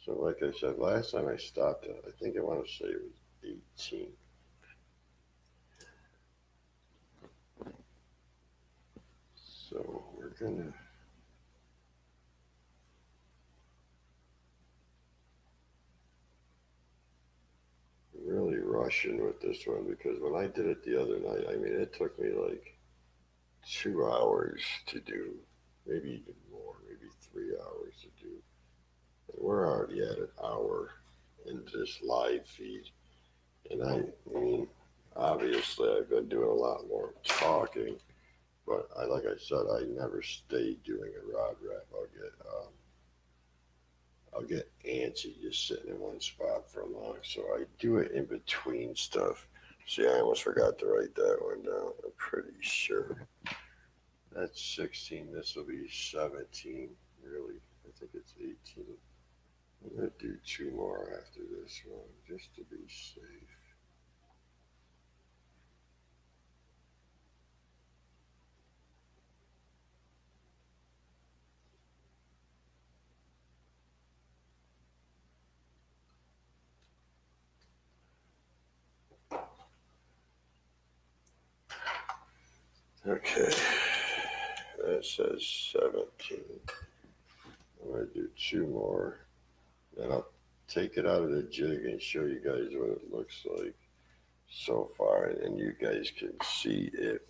So like I said, last time I stopped it, I think I want to say it was 18. So we're gonna really rushing with this one because when I did it the other night, I mean, it took me like 2 hours to do, maybe even more, maybe 3 hours to do. And we're already at an hour in this live feed. And I mean, obviously I've been doing a lot more talking, but like I said, I never stay doing a rod wrap. I'll get antsy just sitting in one spot for long. So I do it in between stuff. See, I almost forgot to write that one down. I'm pretty sure. That's 16. This will be 17. Really, I think it's 18. I'm going to do 2 more after this one just to be safe. Okay, that says 17. I'm going to do 2 more. Then I'll take it out of the jig and show you guys what it looks like so far. And you guys can see if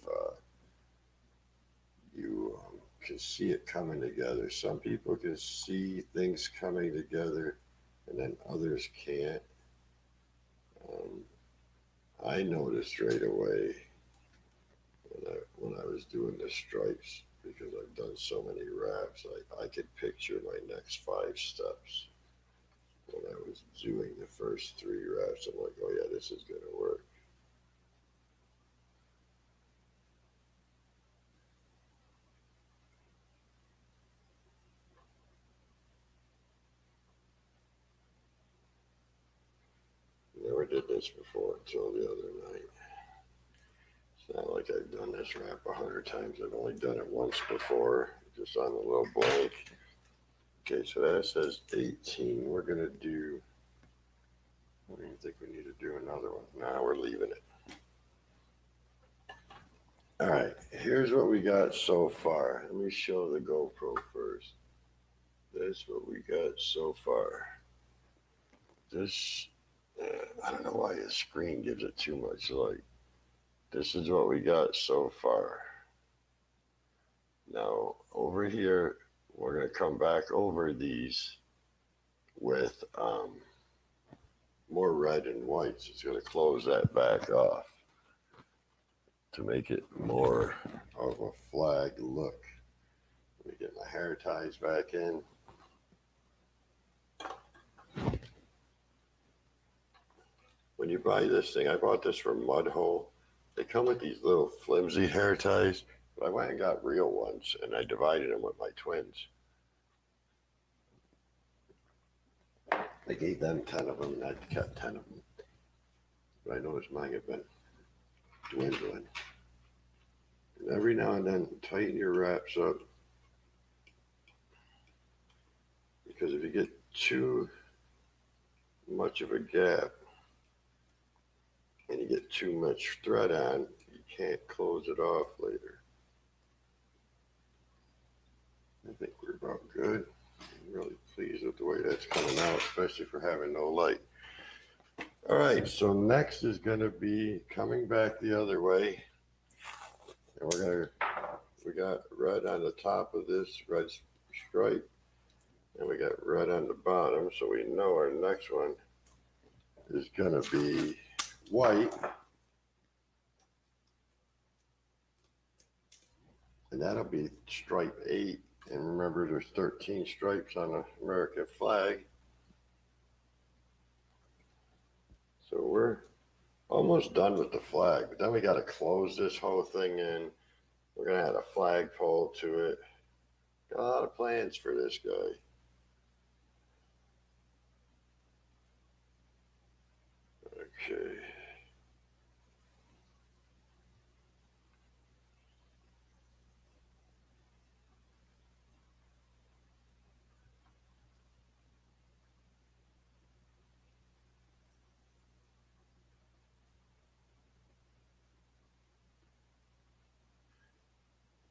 you can see it coming together. Some people can see things coming together and then others can't. I noticed right away when I was doing the stripes, because I've done so many wraps, I could picture my next 5 steps. When I was doing the first 3 wraps, I'm like, oh yeah, this is going to work. Never did this before until the other night. It's not like I've done this wrap 100 times. I've only done it once before, just on the little blank. Okay, so that says 18. We're going to do, I don't even think we need to do another one. Nah, we're leaving it. All right, here's what we got so far. Let me show the GoPro first. That's what we got so far. This, I don't know why the screen gives it too much light. This is what we got so far. Now, over here, we're going to come back over these with more red and white. So it's going to close that back off to make it more of a flag look. Let me get my hair ties back in. When you buy this thing, I bought this from Mud Hole. They come with these little flimsy hair ties, but I went and got real ones, and I divided them with my twins. I gave them 10 of them, and I kept 10 of them. But I noticed mine have been dwindling. And every now and then, tighten your wraps up, because if you get too much of a gap, and you get too much thread on, you can't close it off later. I think we're about good. I'm really pleased with the way that's coming out, especially for having no light. All right, so next is going to be coming back the other way, and we got red on the top of this red stripe, and we got red on the bottom, so we know our next one is going to be white, and that'll be stripe 8. And remember, there's 13 stripes on the American flag. So we're almost done with the flag, but then we got to close this whole thing in. We're going to add a flagpole to it. Got a lot of plans for this guy. Okay.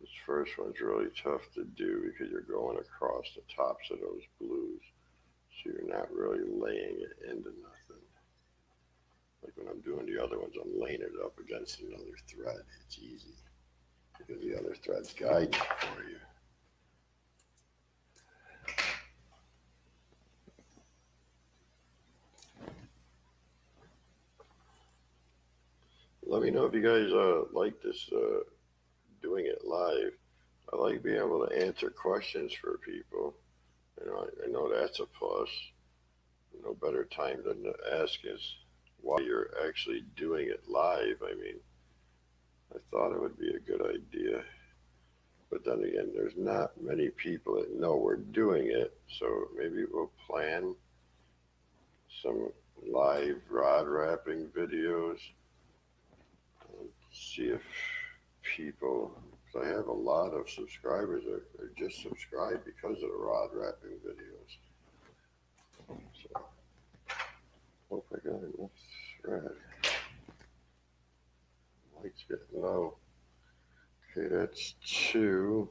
This first one's really tough to do because you're going across the tops of those blues. So you're not really laying it into nothing. Like when I'm doing the other ones, I'm laying it up against another thread. It's easy because the other thread's guiding for you. Let me know if you guys like this doing it live. I like being able to answer questions for people. I know that's a plus. No better time than to ask is why you're actually doing it live. I mean, I thought it would be a good idea. But then again, there's not many people that know we're doing it. So maybe we'll plan some live rod wrapping videos and see if people, because I have a lot of subscribers that are just subscribed because of the rod wrapping videos. So, hope I got enough thread. Light's getting low. Okay, that's 2.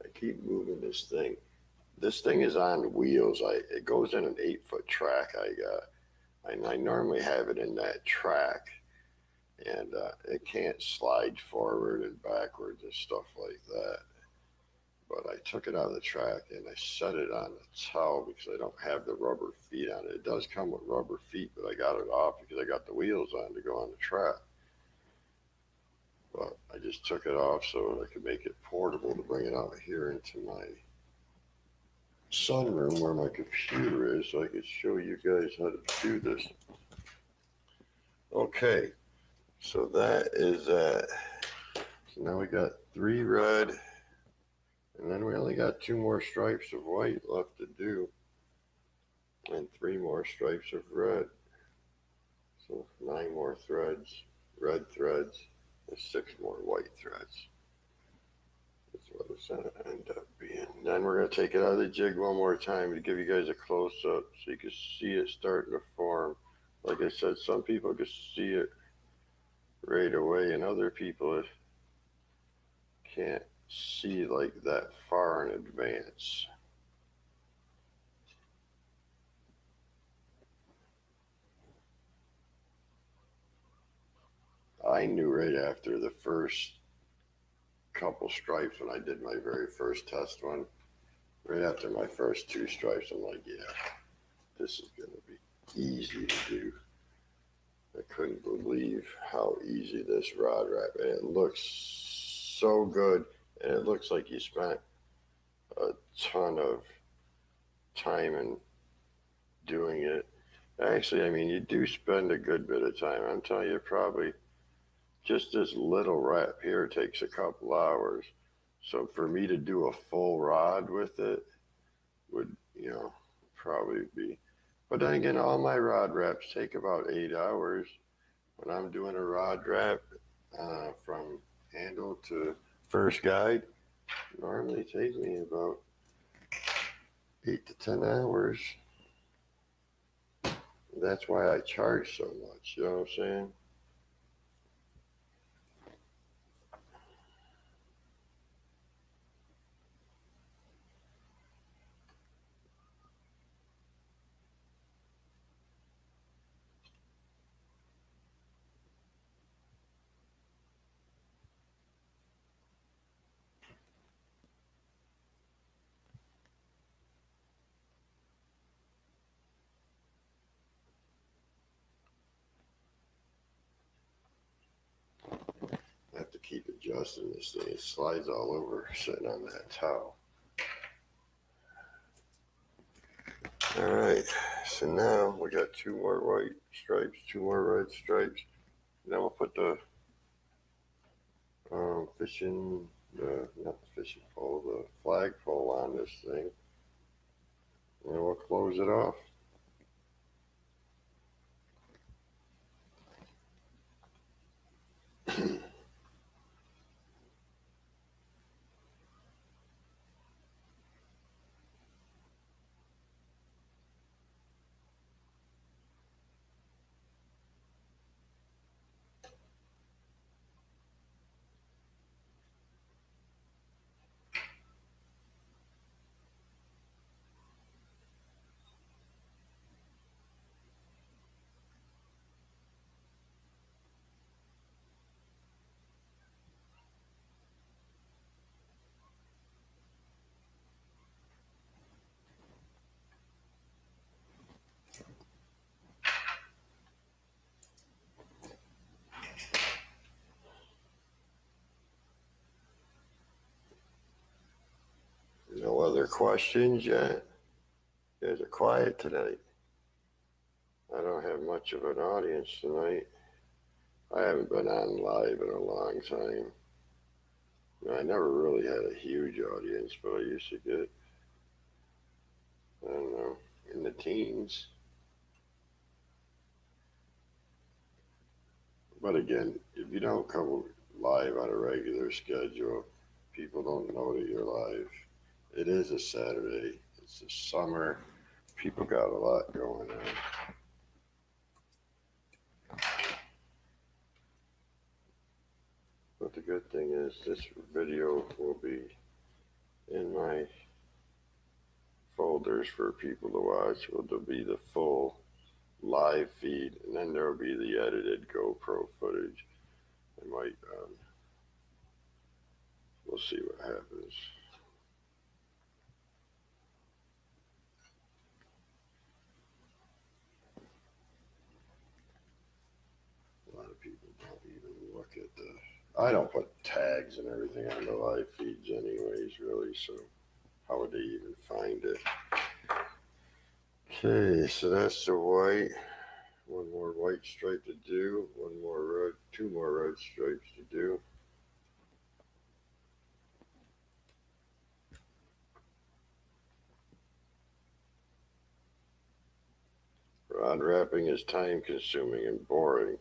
I keep moving this thing. This thing is on wheels. It goes in an 8-foot track I got. And I normally have it in that track, and it can't slide forward and backwards and stuff like that. But I took it out of the track and I set it on the towel because I don't have the rubber feet on it. It does come with rubber feet, but I got it off because I got the wheels on to go on the track. But I just took it off so I could make it portable to bring it out here into my sunroom where my computer is, so I could show you guys how to do this. Okay, so that is that. So now we got 3 red, and then we only got 2 more stripes of white left to do, and 3 more stripes of red. So 9 more threads, red threads, and 6 more white threads. That's what it's going to end up being. Then we're going to take it out of the jig one more time to give you guys a close-up so you can see it starting to form. Like I said, some people can see it right away, and other people can't see like that far in advance. I knew right after the first couple stripes when I did my very first test one, right after my first 2 stripes, I'm like, yeah, this is going to be easy to do. I couldn't believe how easy this rod wrap, and it looks so good, and it looks like you spent a ton of time in doing it. Actually, I mean, you do spend a good bit of time. I'm telling you, probably just this little wrap here takes a couple hours. So for me to do a full rod with it would, probably be. But then again, all my rod wraps take about 8 hours. When I'm doing a rod wrap from handle to first guide normally takes me about 8 to 10 hours. That's why I charge so much, you know what I'm saying? I have to keep adjusting this thing. It slides all over sitting on that towel. All right, so now we got 2 more white stripes, 2 more red stripes. Then we'll put the fishing, not the fishing pole, the flagpole on this thing. And we'll close it off. No other questions yet? You guys are quiet tonight. I don't have much of an audience tonight. I haven't been on live in a long time. I never really had a huge audience, but I used to get, I don't know, in the teens. But again, if you don't come live on a regular schedule, people don't know that you're live. It is a Saturday. It's the summer. People got a lot going on. But the good thing is this video will be in my folders for people to watch. There'll be the full live feed, and then there'll be the edited GoPro footage. I might, we'll see what happens. A lot of people don't even look at the, I don't put tags and everything on the live feeds anyways, really, so how would they even find it? Okay, so that's the white. 1 more white stripe to do, 1 more red, 2 more red stripes to do. Rod wrapping is time consuming and boring.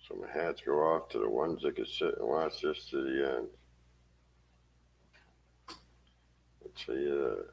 So my hats go off to the ones that can sit and watch this to the end. I'll tell you that.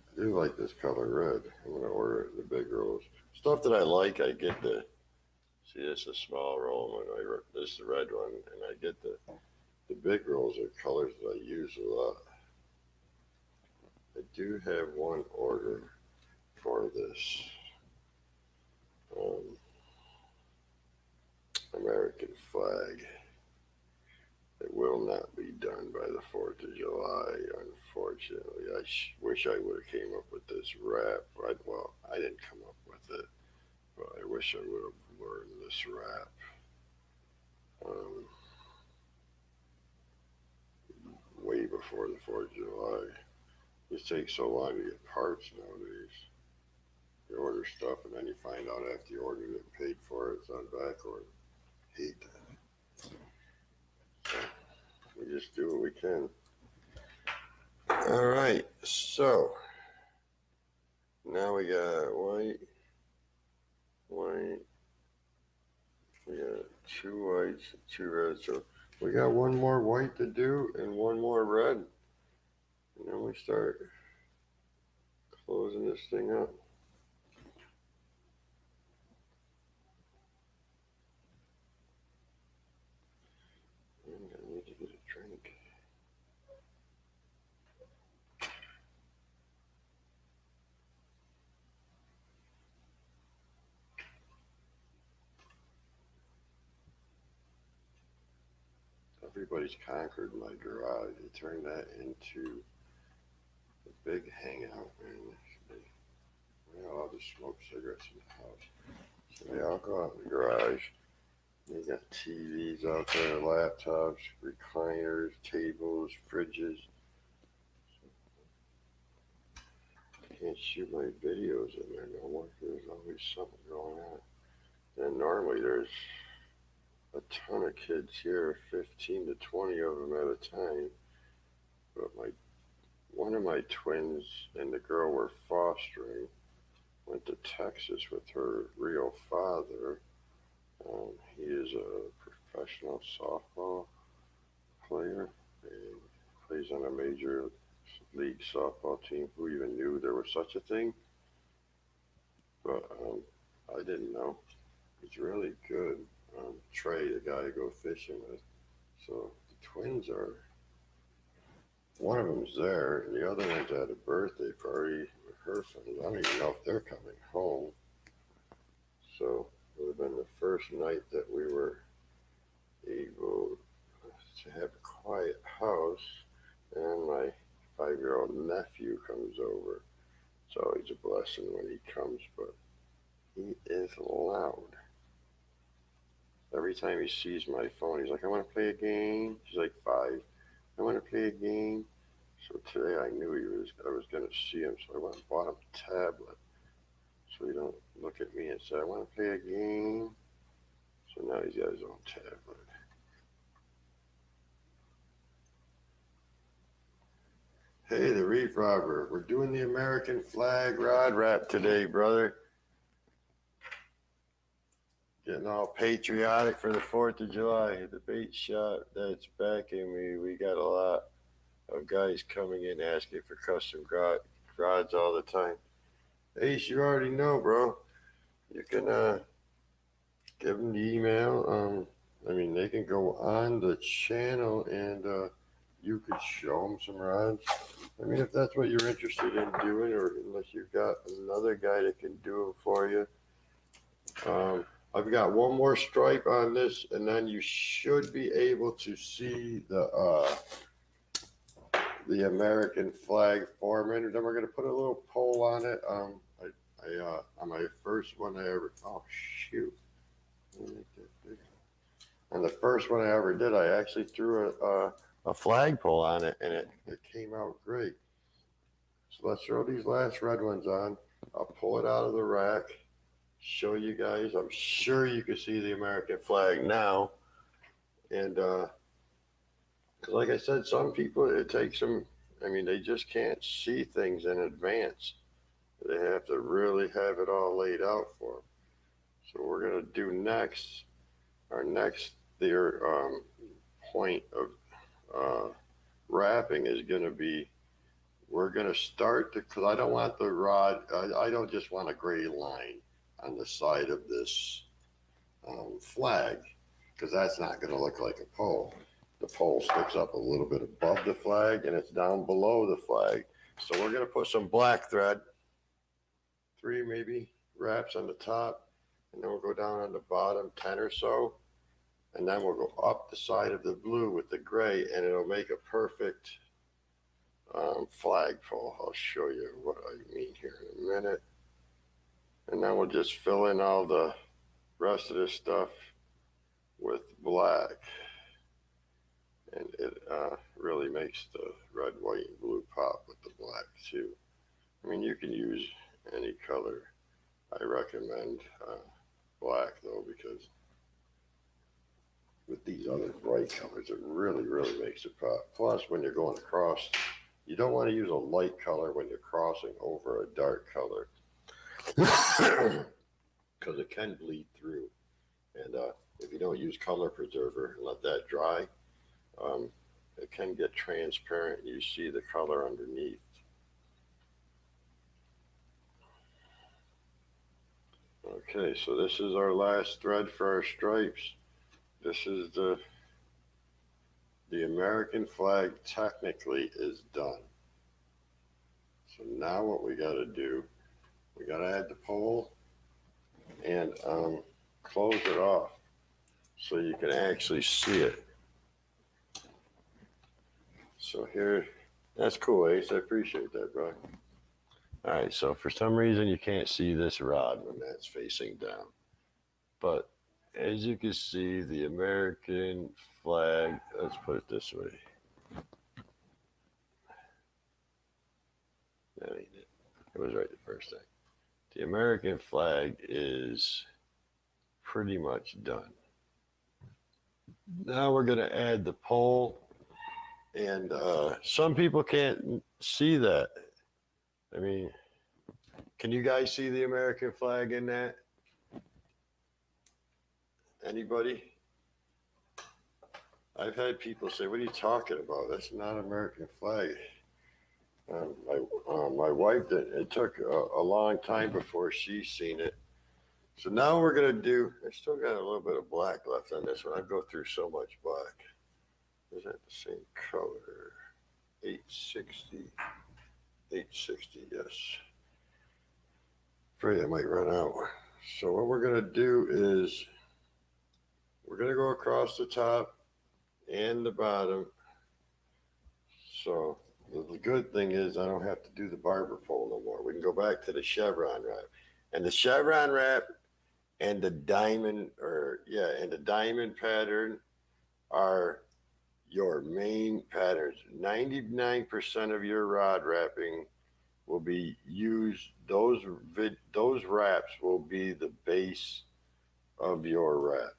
I do like this color red. I'm gonna order it in the big rolls. Stuff that I like, I get the, see this is a small roll, and this is the red one, and I get the The big rolls are colors that I use a lot. I do have one order for this American flag. It will not be done by the 4th of July, unfortunately. I wish I would have came up with this wrap. Well, I didn't come up with it, but I wish I would have learned this wrap. Um, Way before the 4th of July. It takes so long to get parts nowadays. You order stuff and then you find out after you ordered it and paid for it, it's on back order. Hate that. So we just do what we can. All right, so now we got white. We got 2 whites, 2 reds. So we got one more white to do and one more red. And then we start closing this thing up. I'm gonna need to get a drink. Everybody's conquered my garage. They turned that into a big hangout, and we're not allowed to smoke cigarettes in the house. So they all go out in the garage. They got TVs out there, laptops, recliners, tables, fridges. I can't shoot my videos in there no more. There's always something going on. And normally there's a ton of kids here, 15 to 20 of them at a time. But one of my twins and the girl we're fostering went to Texas with her real father. He is a professional softball player and plays on a major league softball team. Who even knew there was such a thing? But I didn't know. He's really good. Trey, the guy I go fishing with. So the twins are. One of them's there, and the other one's at a birthday party with her friends. I don't even know if they're coming home. So it would have been the first night that we were able to have a quiet house, and my 5-year-old nephew comes over. It's always a blessing when he comes, but he is loud. Every time he sees my phone, he's like, I want to play a game. He's like 5. I want to play a game. So today I knew I was going to see him, so I went and bought him a tablet. So he don't look at me and say, I want to play a game. So now he's got his own tablet. Hey, the Reef Robber. We're doing the American flag rod wrap today, brother. Getting all patriotic for the 4th of July. The bait shop that's backing me. We got a lot of guys coming in asking for custom rods all the time. Ace, you already know, bro. You can give them the email. They can go on the channel and you could show them some rods. If that's what you're interested in doing, or unless you've got another guy that can do them for you. I've got one more stripe on this, and then you should be able to see the American flag form. And then we're gonna put a little pole on it. On my first one I ever. Oh shoot! On the first one I ever did, I actually threw a flagpole on it, and it came out great. So let's throw these last red ones on. I'll pull it out of the rack, show you guys. I'm sure you can see the American flag now. And because like I said, some people, it takes them, they just can't see things in advance. They have to really have it all laid out for them. So we're going to do next, our next point of wrapping is going to be, we're going to start, because I don't want the rod, I don't just want a gray line on the side of this flag, because that's not going to look like a pole. the pole sticks up a little bit above the flag and it's down below the flag. So we're going to put some black thread, 3 maybe wraps on the top, and then we'll go down on the bottom 10 or so, and then we'll go up the side of the blue with the gray, and it'll make a perfect flagpole. I'll show you what I mean here in a minute. And then we'll just fill in all the rest of this stuff with black. And it really makes the red, white, and blue pop with the black too. I mean, you can use any color. I recommend black though, because with these other bright colors, it really makes it pop. Plus, when you're going across, you don't want to use a light color when you're crossing over a dark color, because it can bleed through. And if you don't use color preserver and let that dry, it can get transparent and you see the color underneath. Okay, so this is our last thread for our stripes. This is the American flag technically is done. So now what we got to do, we got to add the pole and close it off so you can actually see it. So here, that's cool, Ace. I appreciate that, bro. All right, so for some reason you can't see this rod when that's facing down. But as you can see, the American flag, let's put it this way. That ain't it. It was right the first time. The American flag is pretty much done. Now we're going to add the pole. And some people can't see that. I mean, can you guys see the American flag in that? Anybody? I've had people say, what are you talking about? That's not American flag. My wife did. It took a long time before she seen it. So now we're going to do, I still got a little bit of black left on this one. I go through so much black. Is that the same color? 860. 860, yes. Afraid I might run out. So what we're going to do is we're going to go across the top and the bottom. So the good thing is I don't have to do the barber pole no more. We can go back to the chevron wrap. And the chevron wrap and the diamond, and the diamond pattern are your main patterns. 99% of your rod wrapping will be used. Those wraps will be the base of your wrap.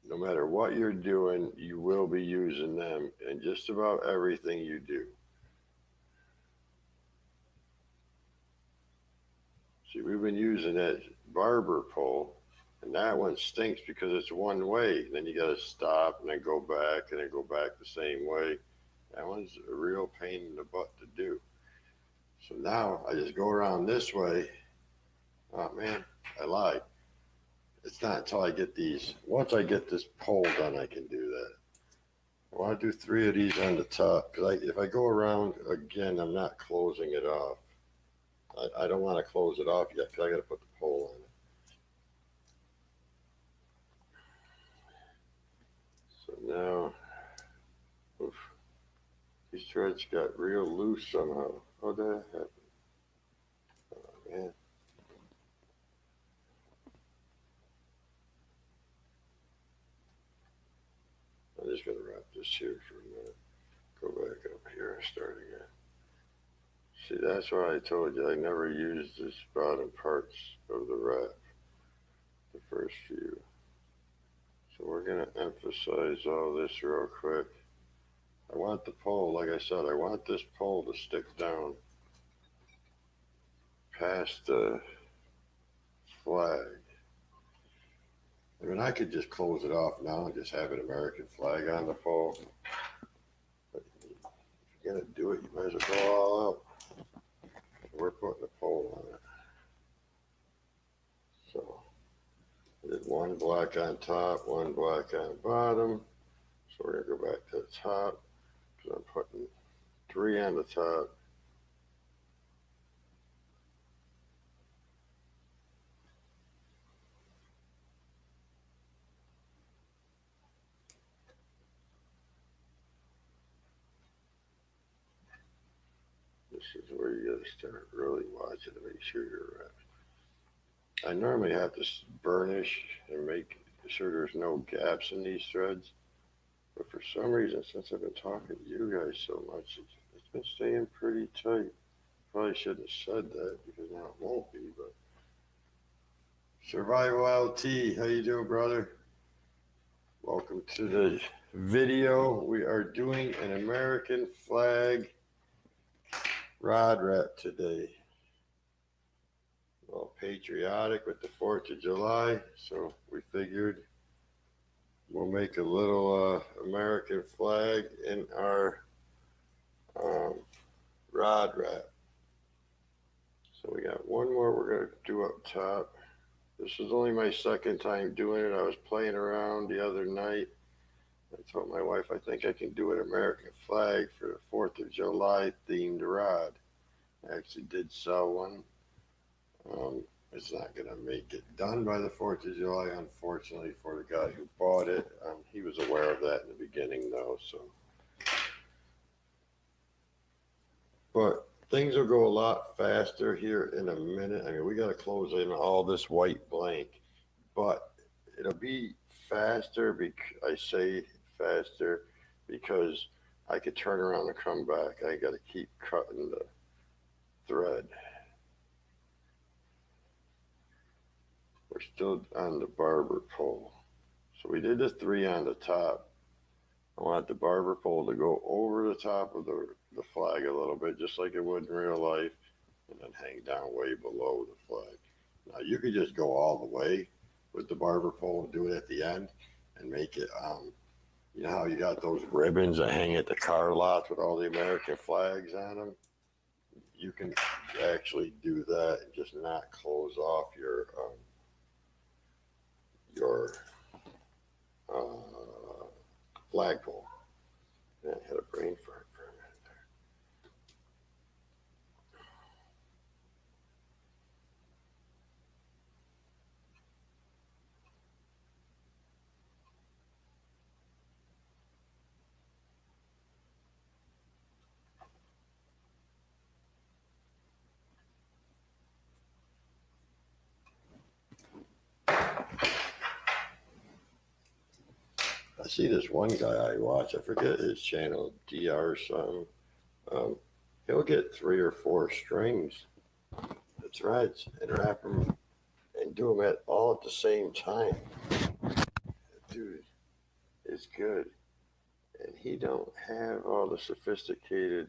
No matter what you're doing, you will be using them in just about everything you do. See, we've been using that barber pole, and that one stinks because it's one way. Then you got to stop and then go back and then go back the same way. That one's a real pain in the butt to do. So now I just go around this way. Oh man, I lied. It's not until I get these, once I get this pole done, I can do that. I want to do 3 of these on the top, because if I go around again, I'm not closing it off. I don't want to close it off yet, because I got to put the pole on it. So now, oof, these threads got real loose somehow. How did that happen? Oh man. I'm just going to wrap this here for a minute. Go back up here and start again. See, that's why I told you I never used this bottom parts of the wrap, the first few. So we're going to emphasize all this real quick. I want the pole, like I said, I want this pole to stick down past the flag. I mean, I could just close it off now and just have an American flag on the pole. But if you're going to do it, you might as well go all out. We're putting a pole on it. So I did one. one black on top, one black on bottom. So we're gonna go back to the top, because I'm putting 3 on the top. This is where you gotta start really watching to make sure you're right. I normally have to burnish and make sure there's no gaps in these threads, but for some reason, since I've been talking to you guys so much, it's been staying pretty tight. Probably shouldn't have said that, because now it won't be, but Survival LT, how you doing, brother? Welcome to the video. We are doing an American flag rod wrap today. Well, patriotic with the 4th of July, so we figured we'll make a little American flag in our rod wrap. So we got one more we're going to do up top. This is only my second time doing it. I was playing around the other night. I told my wife I think I can do an American flag for the 4th of July themed rod. I actually did sell one. It's not going to make it done by the 4th of July, unfortunately, for the guy who bought it. He was aware of that in the beginning, though. So, but things will go a lot faster here in a minute. I mean, we got to close in all this white blank, but it'll be faster. I say faster because I could turn around and come back. I got to keep cutting the thread. We're still on the barber pole. So we did the 3 on the top. I want the barber pole to go over the top of the flag a little bit, just like it would in real life, and then hang down way below the flag. Now you could just go all the way with the barber pole and do it at the end and make it, you know how you got those ribbons that hang at the car lots with all the American flags on them? You can actually do that and just not close off your flagpole. I had a brain fart for a minute there. I see this one guy I watch, I forget his channel, DR something. He'll get 3 or 4 strings, the threads, and wrap them and do them all at the same time. Dude, it's good. And he don't have all the sophisticated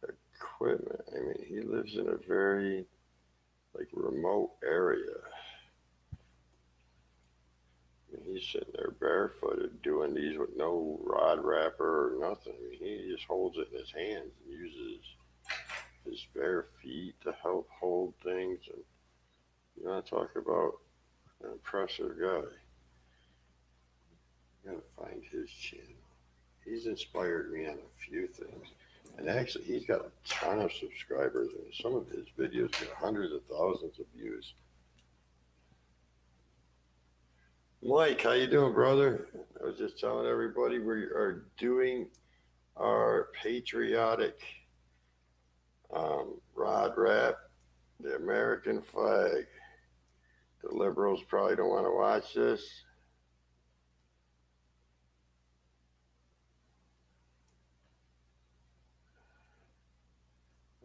equipment. I mean, he lives in a very remote area. He's sitting there barefooted doing these with no rod wrapper or nothing. I mean, he just holds it in his hands and uses his bare feet to help hold things. And you want to talk about an impressive guy. You gotta find his channel. He's inspired me on a few things. And actually, he's got a ton of subscribers, and some of his videos get hundreds of thousands of views. Mike, how you doing, brother? I was just telling everybody we are doing our patriotic rod wrap, the American flag. The liberals probably don't want to watch this.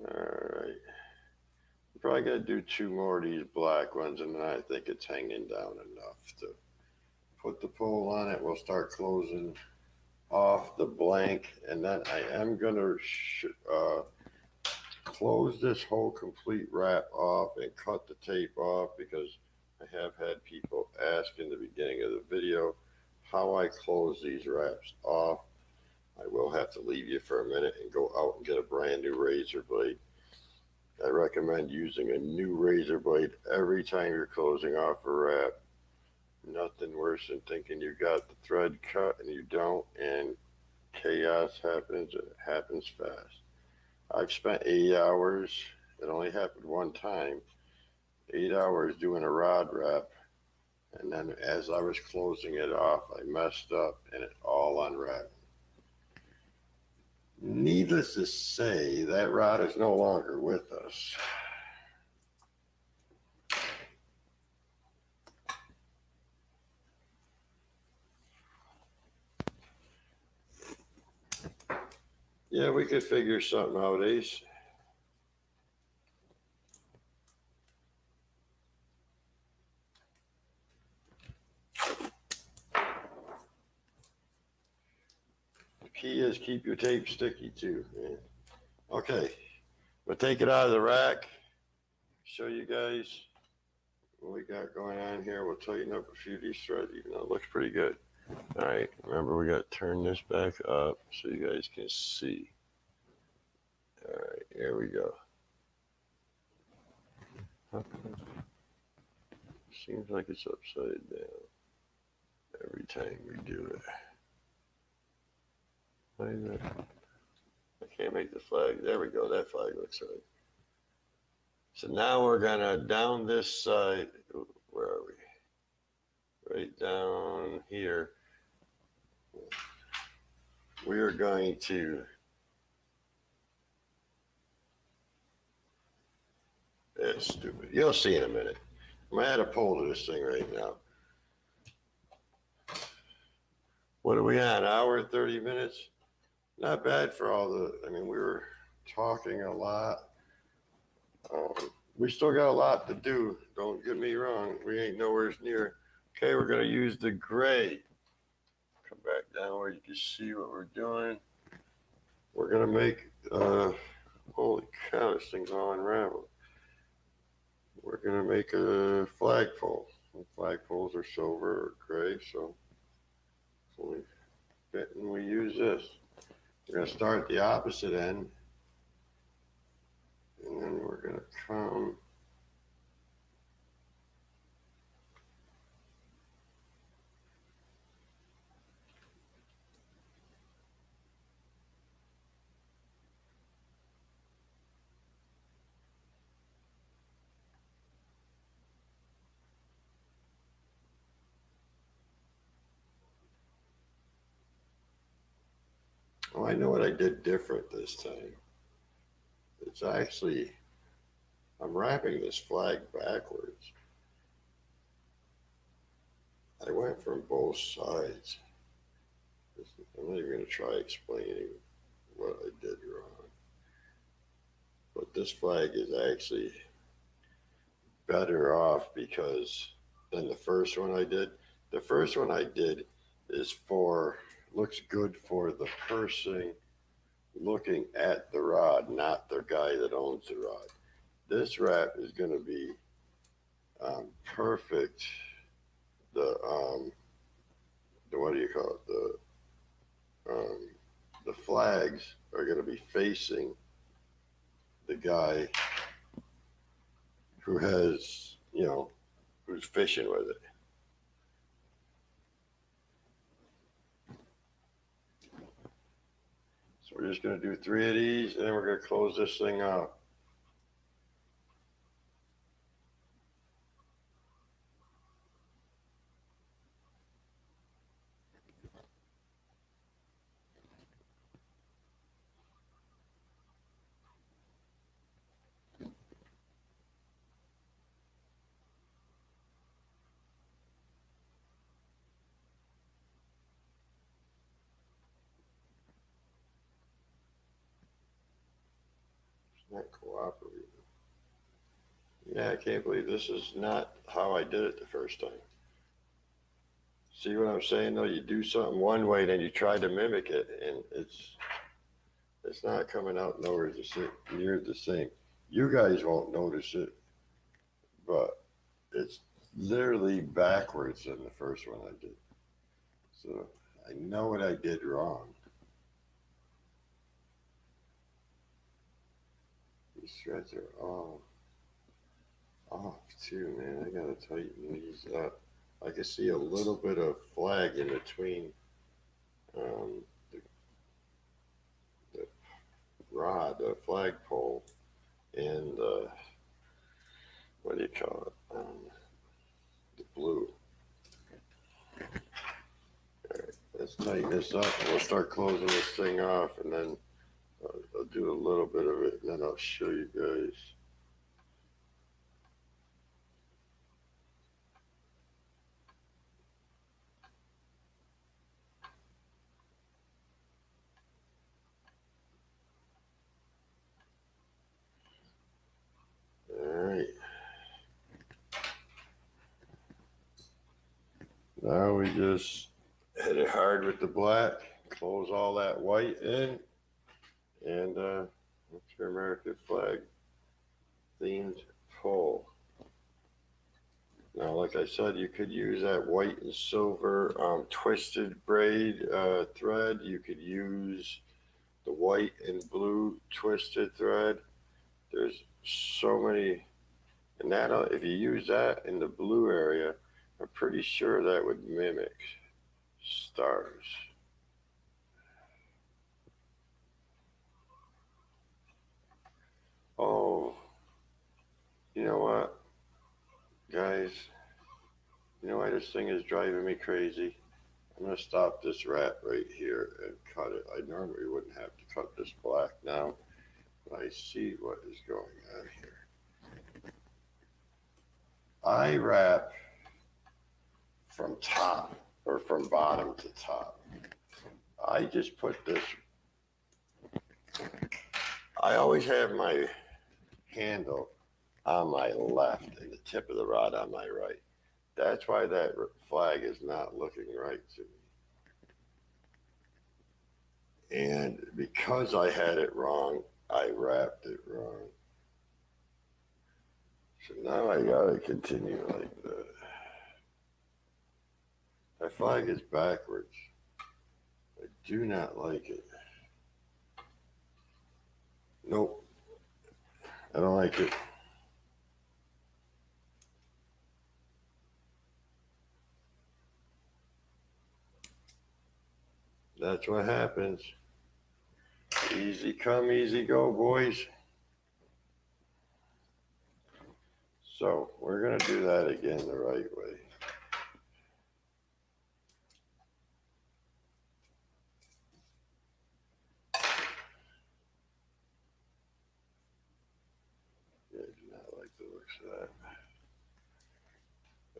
All right. I'm probably going to do 2 more of these black ones, and then I think it's hanging down enough to put the pole on it. We'll start closing off the blank, and then I am going to close this whole complete wrap off and cut the tape off, because I have had people ask in the beginning of the video how I close these wraps off. I will have to leave you for a minute and go out and get a brand new razor blade. I recommend using a new razor blade every time you're closing off a wrap. nothing worse than thinking you got the thread cut and you don't, and chaos happens. It happens fast. I've spent 8 hours. It only happened one time. 8 hours doing a rod wrap, and then as I was closing it off, I messed up and it all unwrapped. Needless to say, that rod is no longer with us. Yeah, we could figure something out, Ace. The key is keep your tape sticky too, man. Okay, we'll take it out of the rack, show you guys what we got going on here. We'll tighten up a few of these threads, even though it looks pretty good. All right, remember we got to turn this back up so you guys can see. All right, here we go. Seems like it's upside down every time we do it. Why is that? I can't make the flag. There we go. That flag looks right. So now we're gonna down this side. Where are we? Right down here. We are going to. That's stupid. You'll see in a minute. I'm gonna add a pole to this thing right now. What are we on? Hour, 30 minutes? Not bad for all the. I mean, we were talking a lot. We still got a lot to do. Don't get me wrong. We ain't nowhere near. Okay, we're going to use the gray. Come back down where you can see what we're doing. We're going to make, holy cow, this thing's all unraveled. We're going to make a flagpole. Flagpoles are silver or gray, so we use this. We're going to start at the opposite end. And then we're going to come. Oh, I know what I did different this time. It's actually, I'm wrapping this flag backwards. I went from both sides. I'm not even going to try explaining what I did wrong. But this flag is actually better off because than the first one I did. The first one I did is looks good for the person looking at the rod, not the guy that owns the rod. This wrap is going to be perfect. The what do you call it? The flags are going to be facing the guy who has, who's fishing with it. So we're just going to do 3 of these, and then we're going to close this thing out. Not cooperating. Yeah, I can't believe this is not how I did it the first time. See what I'm saying though? You do something one way, then you try to mimic it, and it's not coming out nowhere near the same. You guys won't notice it, but it's literally backwards than the first one I did. So I know what I did wrong. These threads are all off too, man. I gotta tighten these up. I can see a little bit of flag in between the rod, the flagpole, and what do you call it? The blue. All right, let's tighten this up. We'll start closing this thing off, and then I'll do a little bit of it, and then I'll show you guys. All right. Now we just hit it hard with the black, close all that white in, and that's your American flag themed pole. Now, like I said, you could use that white and silver twisted braid thread. You could use the white and blue twisted thread. There's so many, and that if you use that in the blue area, I'm pretty sure that would mimic stars. Oh, you know what, guys? You know why this thing is driving me crazy? I'm going to stop this wrap right here and cut it. I normally wouldn't have to cut this black now, but I see what is going on here. I wrap from top or from bottom to top. I just put this, I always have my handle on my left and the tip of the rod on my right. That's why that flag is not looking right to me. And because I had it wrong, I wrapped it wrong. So now I gotta continue like that. That flag is backwards. I do not like it. Nope, I don't like it. That's what happens. Easy come, easy go, boys. So we're gonna do that again the right way. Yeah, I do not like the looks of that.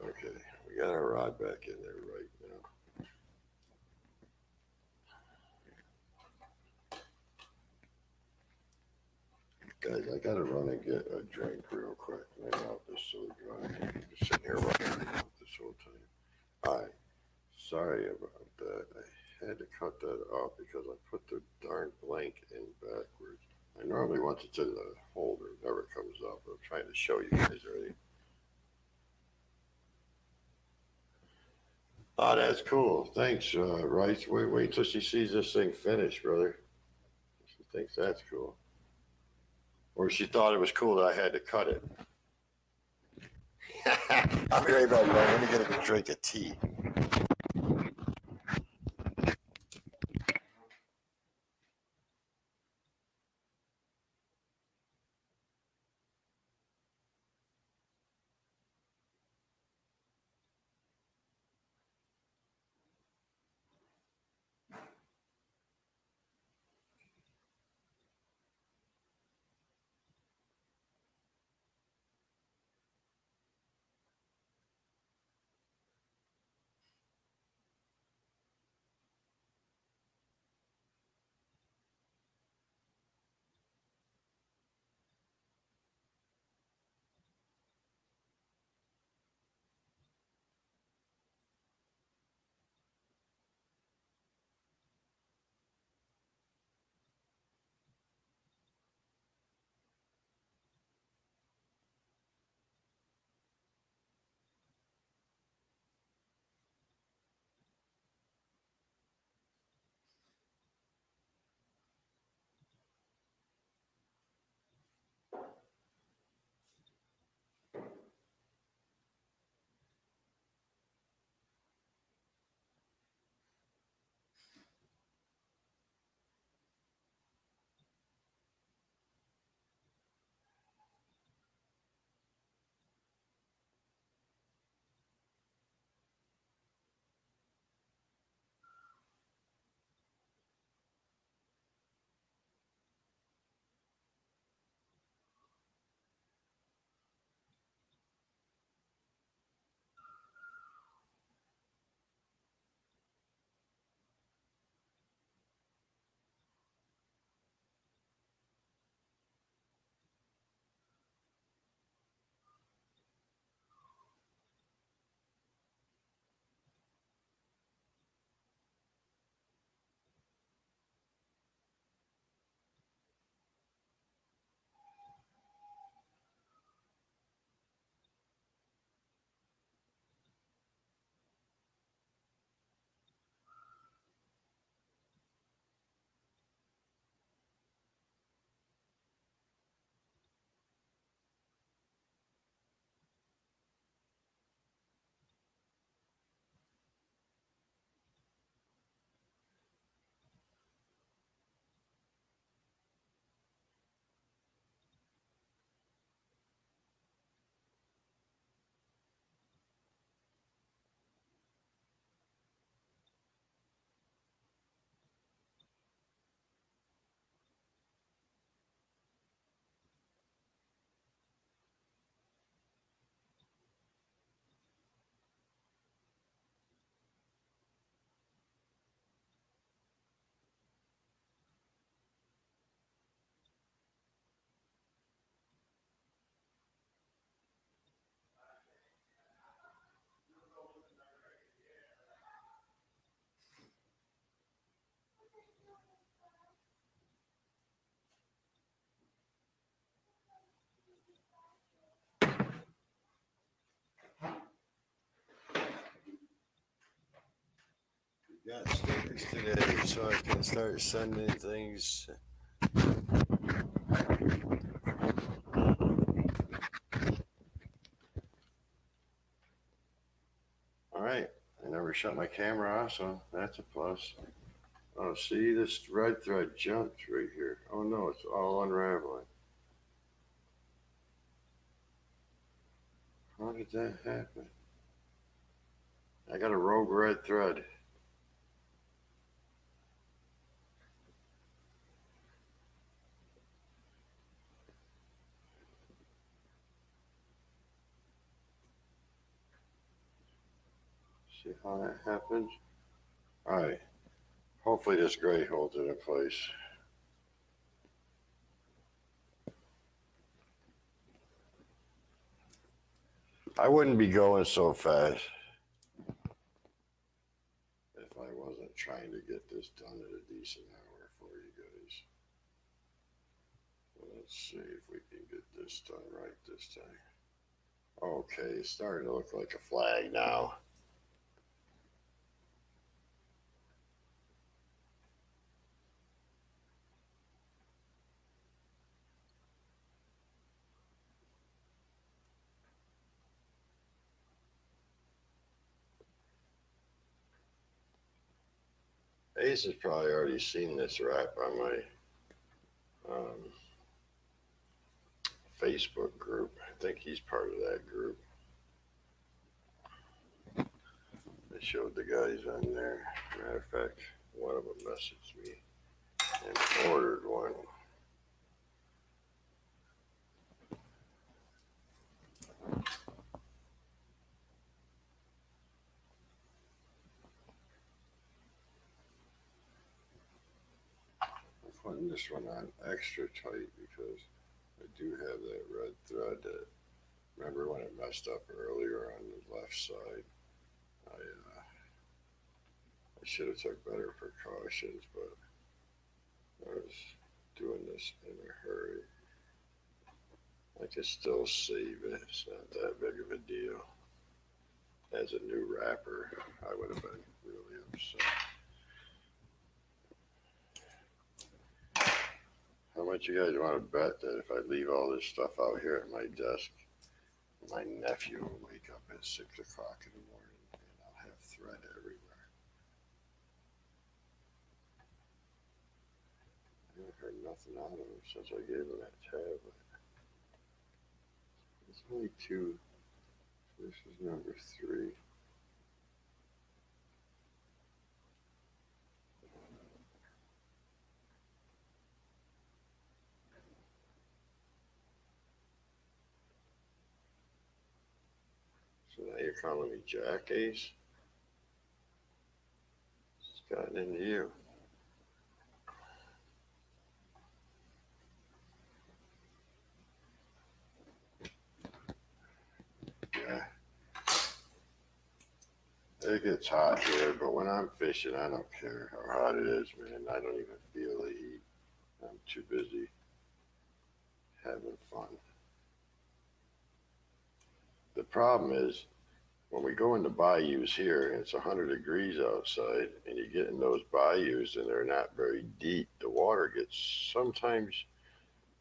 Okay, we got our rod back in there right now. Guys, I gotta run and get a drink real quick. My mouth is so dry. I'm just sitting here running my mouth this whole time. Alright, sorry about that. I had to cut that off because I put the darn blank in backwards. I normally, once it's in the holder, it never comes up. I'm trying to show you guys already. Oh, that's cool. Thanks, Rice. Wait till she sees this thing finished, brother. She thinks that's cool. Or she thought it was cool that I had to cut it. I'll be right back, man. Let me get a drink of tea. Got stickers today, so I can start sending things. All right, I never shut my camera off, so that's a plus. Oh, see, this red thread jumped right here. Oh no, it's all unraveling. How did that happen? I got a rogue red thread. See how that happens? All right, hopefully this gray holds it in place. I wouldn't be going so fast if I wasn't trying to get this done at a decent hour for you guys. Let's see if we can get this done right this time. Okay, it's starting to look like a flag now. Ace has probably already seen this wrap on my Facebook group. I think he's part of that group. I showed the guys on there. Matter of fact, one of them messaged me and ordered one. I'm putting this one on extra tight because I do have that red thread that, remember when it messed up earlier on the left side? I should have took better precautions, but I was doing this in a hurry. I can still save it. It's not that big of a deal. As a new rapper, I would have been really upset. How much you guys want to bet that if I leave all this stuff out here at my desk, my nephew will wake up at 6 o'clock in the morning and I'll have thread everywhere? I haven't heard nothing out of him since I gave him that tablet. It's only two. This is number 3. So now you're calling me Jack Ace? It's gotten into you. Yeah. It gets hot here, but when I'm fishing, I don't care how hot it is, man. I don't even feel the heat. I'm too busy having fun. The problem is when we go into bayous here and it's 100 degrees outside and you get in those bayous and they're not very deep, sometimes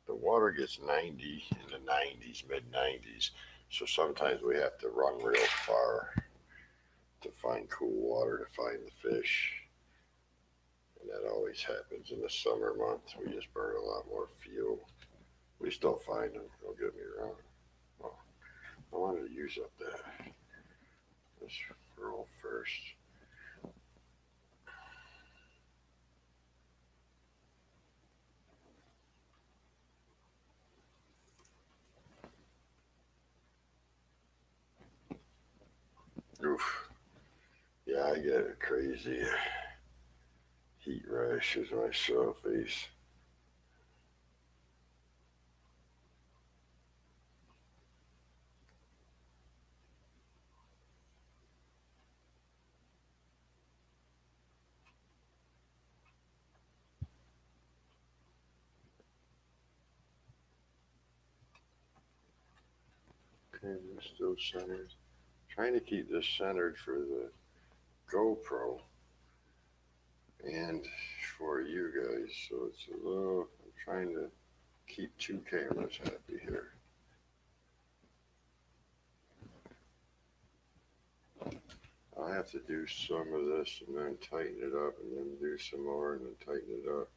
the water gets 90 in the 90s, mid 90s. So sometimes we have to run real far to find cool water to find the fish. And that always happens in the summer months. We just burn a lot more fuel. We still find them, don't get me wrong. Well, I wanted to use up this roll first. Oof. Yeah, I get a crazy heat rashes myself, Ace. Okay, we're still centered. Trying to keep this centered for the GoPro. and for you guys. So it's a little, I'm trying to keep two cameras happy here. I'll have to do some of this and then tighten it up and then do some more and then tighten it up.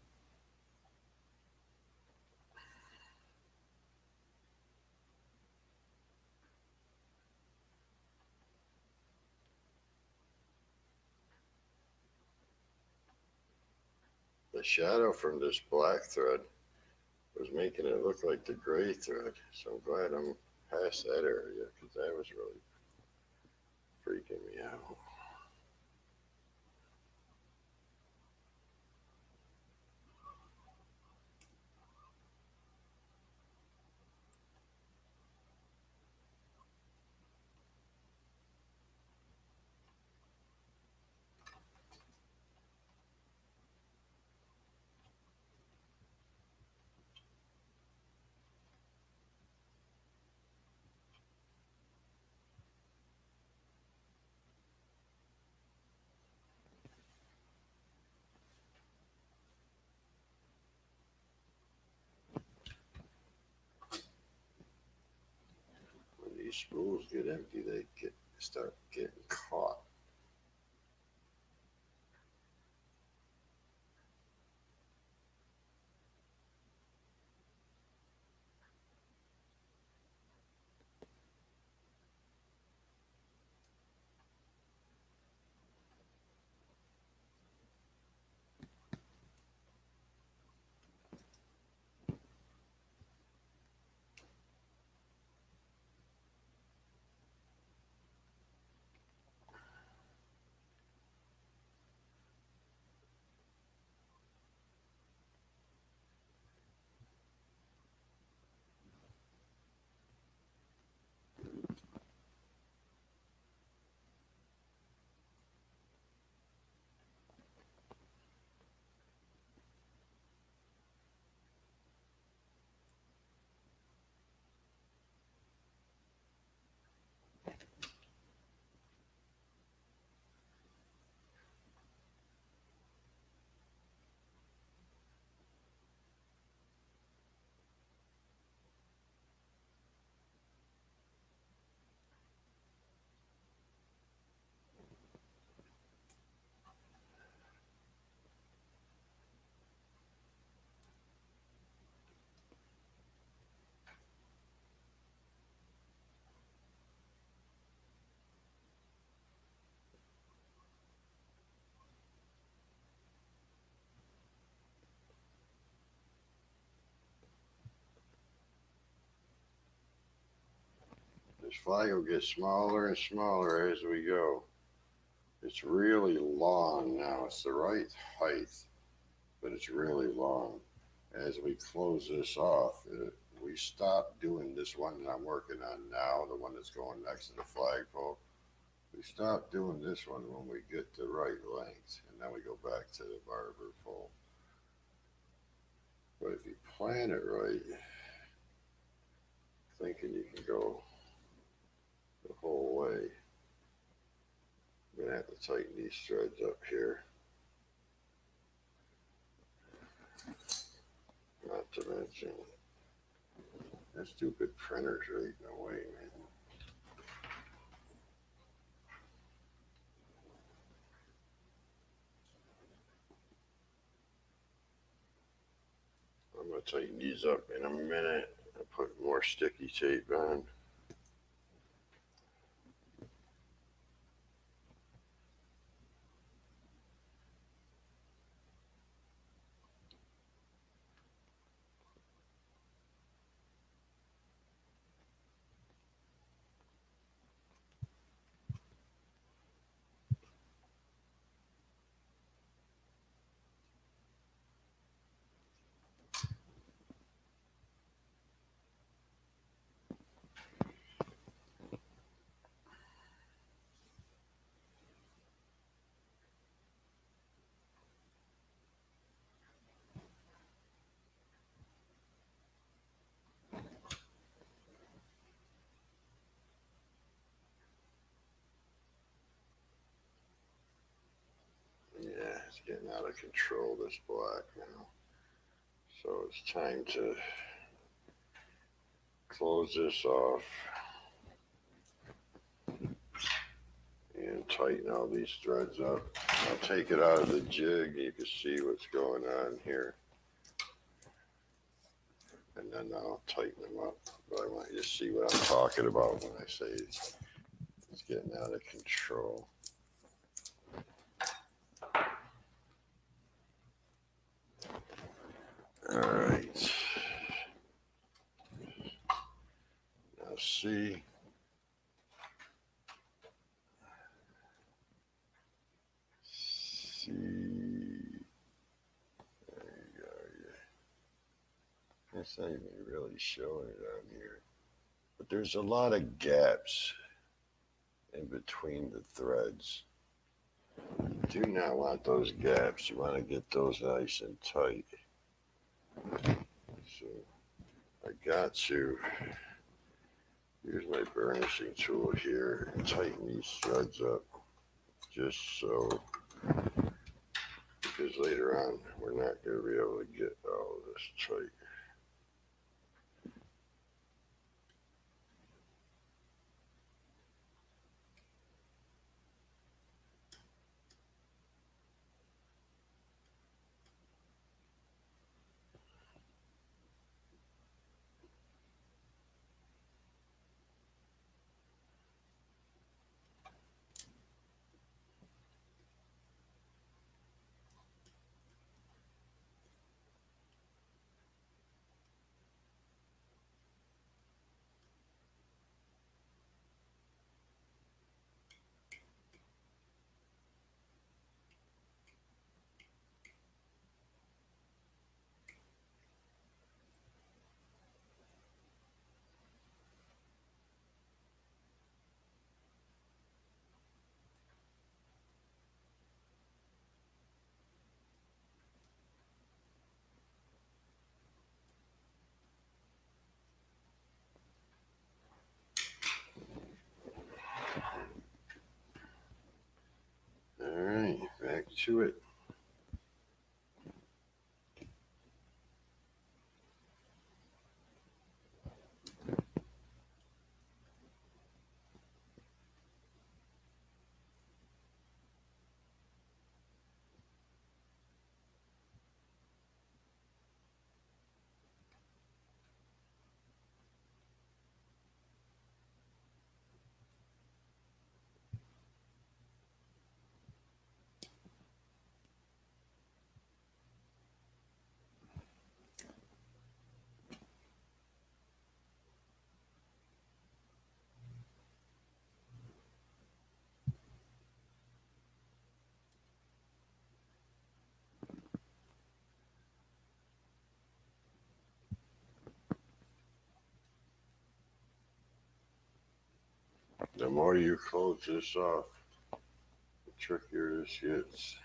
The shadow from this black thread was making it look like the gray thread. So I'm glad I'm past that area because that was really freaking me out. When these spools get empty, they start getting caught. This flag will get smaller and smaller as we go. It's really long now. It's the right height, but it's really long. As we close this off, we stop doing this one that I'm working on now, the one that's going next to the flagpole. We stop doing this one when we get the right length, and then we go back to the barber pole. But if you plan it right, thinking you can go the whole way, I'm gonna have to tighten these threads up here. Not to mention, that stupid printer's right in the way, man. I'm gonna tighten these up in a minute. I'll put more sticky tape on. getting out of control, this black now. So it's time to close this off and tighten all these threads up. I'll take it out of the jig. You can see what's going on here. And then I'll tighten them up. But I want you to see what I'm talking about when I say it's getting out of control. All right. Now see. See. There you go. Yeah. It's not even really showing it on here. But there's a lot of gaps in between the threads. You do not want those gaps. You want to get those nice and tight. So I got to use my burnishing tool here and tighten these threads up just so, because later on we're not going to be able to get all of this tight. All right, back to it. The more you close this off, the trickier this gets.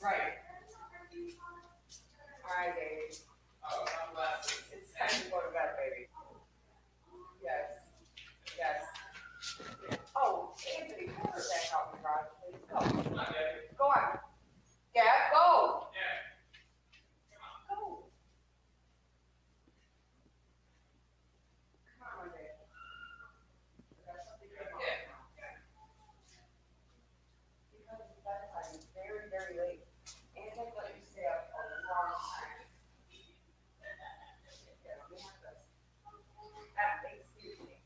Right. All right, baby. It's time to go to bed, baby. Yes. Yes. Oh, Anthony, put her back out in the garage, please. Go. Go on. Gab, go. Go. Come on, my baby. I got something to do. Because the bedtime is very, very late. And they let you stay up a long time. Yeah, we have this. Excuse me.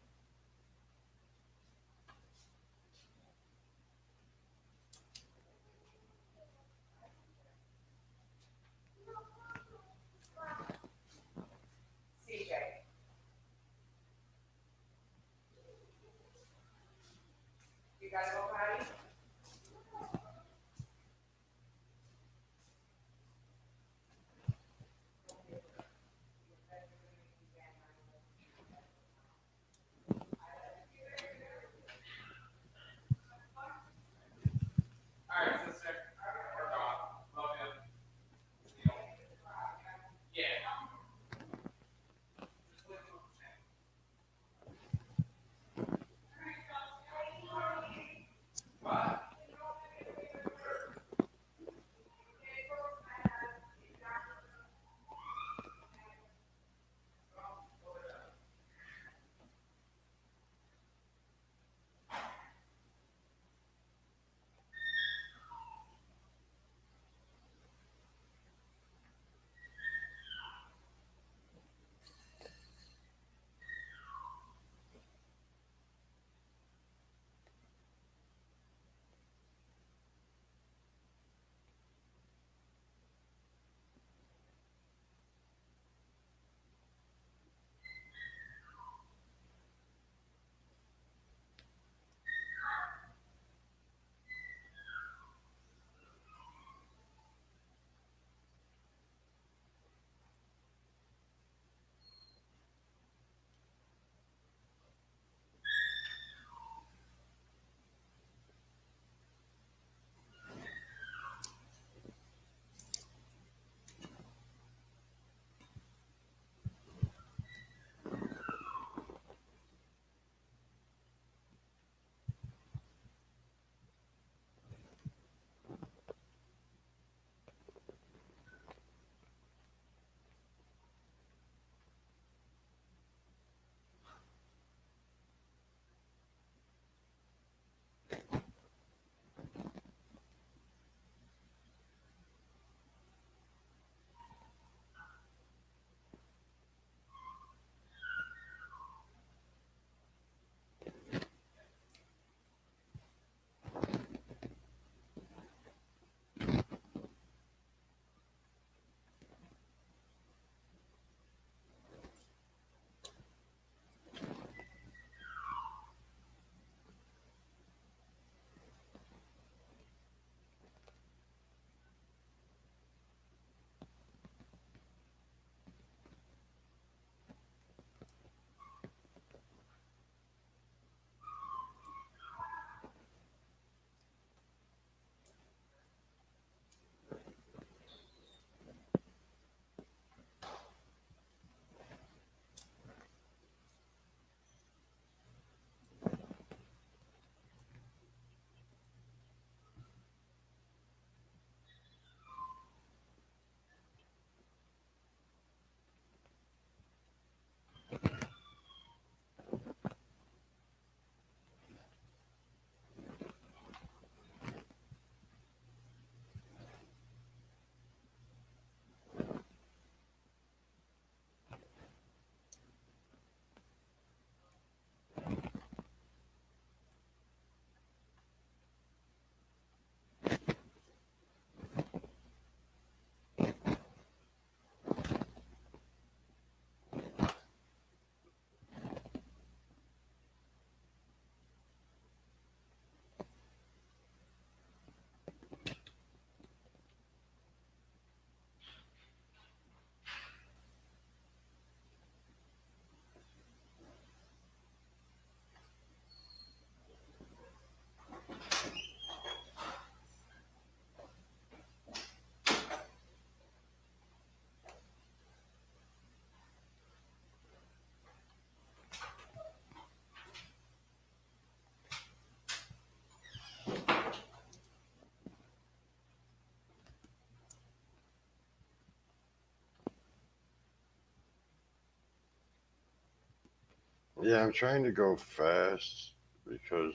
Yeah, I'm trying to go fast because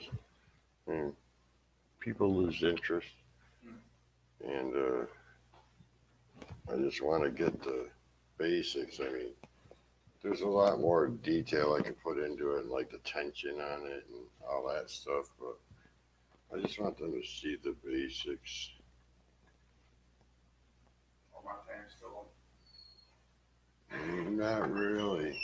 I mean, people lose interest, and I just want to get the basics. I mean, there's a lot more detail I can put into it, and like the tension on it and all that stuff, but I just want them to see the basics. Oh, my fan's still Not really.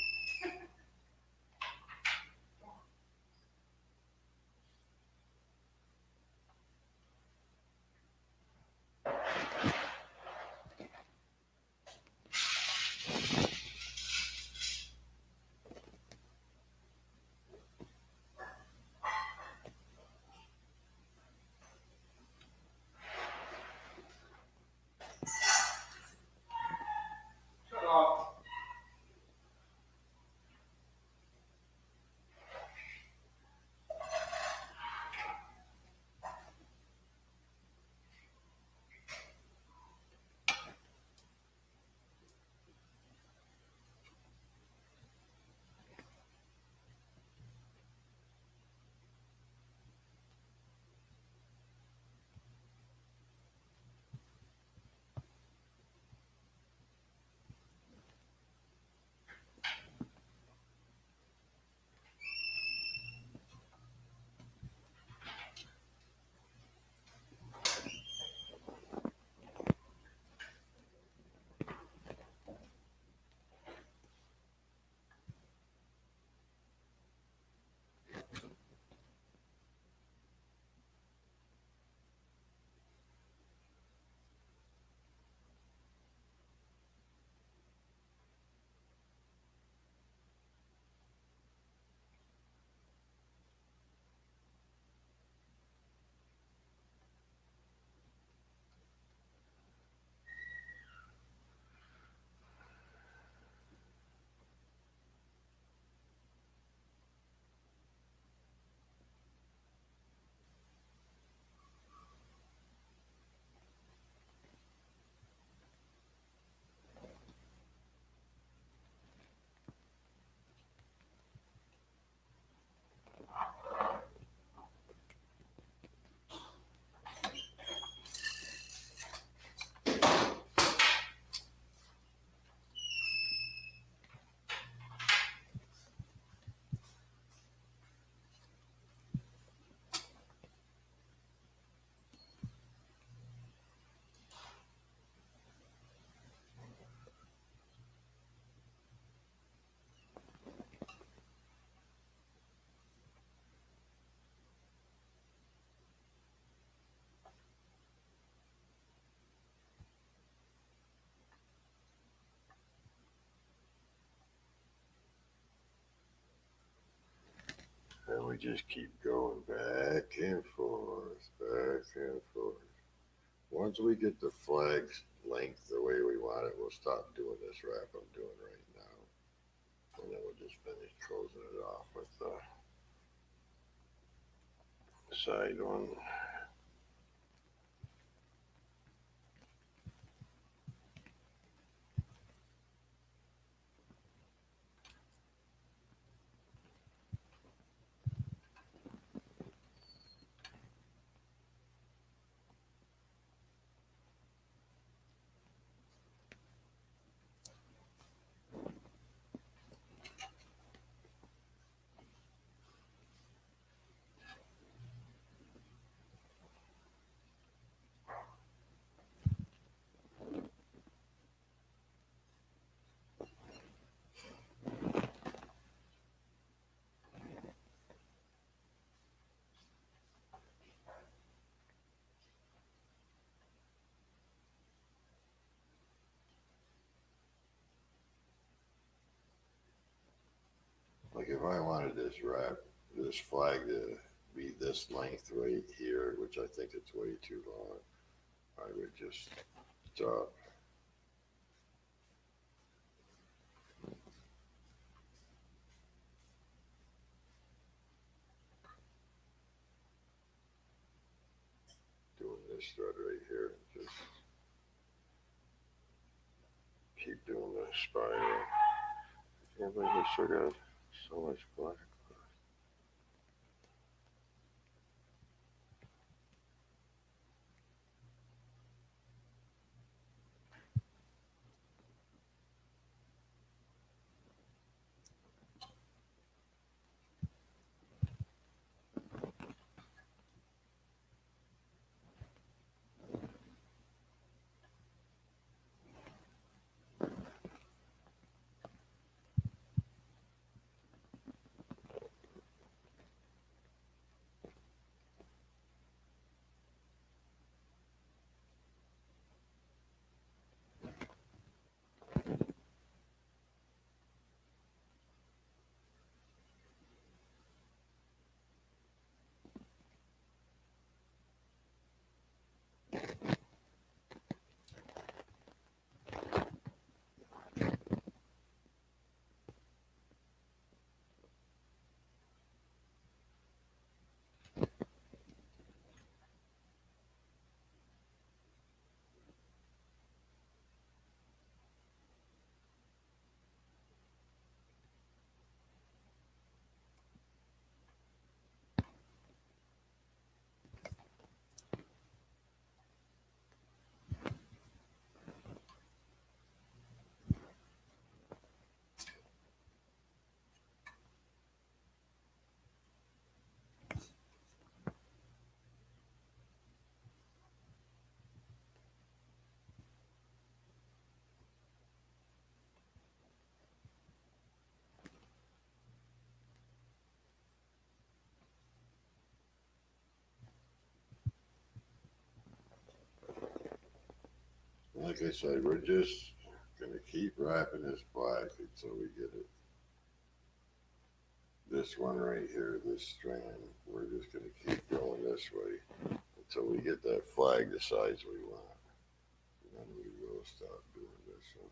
shut off. And we just keep going back and forth, back and forth. Once we get the flag's length the way we want it, we'll stop doing this wrap I'm doing right now. And then we'll just finish closing it off with the side one. Like if I wanted this flag to be this length right here, which I think it's way too long, I would just stop. Doing this thread right here and just keep doing the spiral. Yeah, but we still got So much black. Like I said, we're just gonna keep wrapping this black until we get it. This one right here, this strand, we're just gonna keep going this way until we get that flag the size we want. And then we will stop doing this one.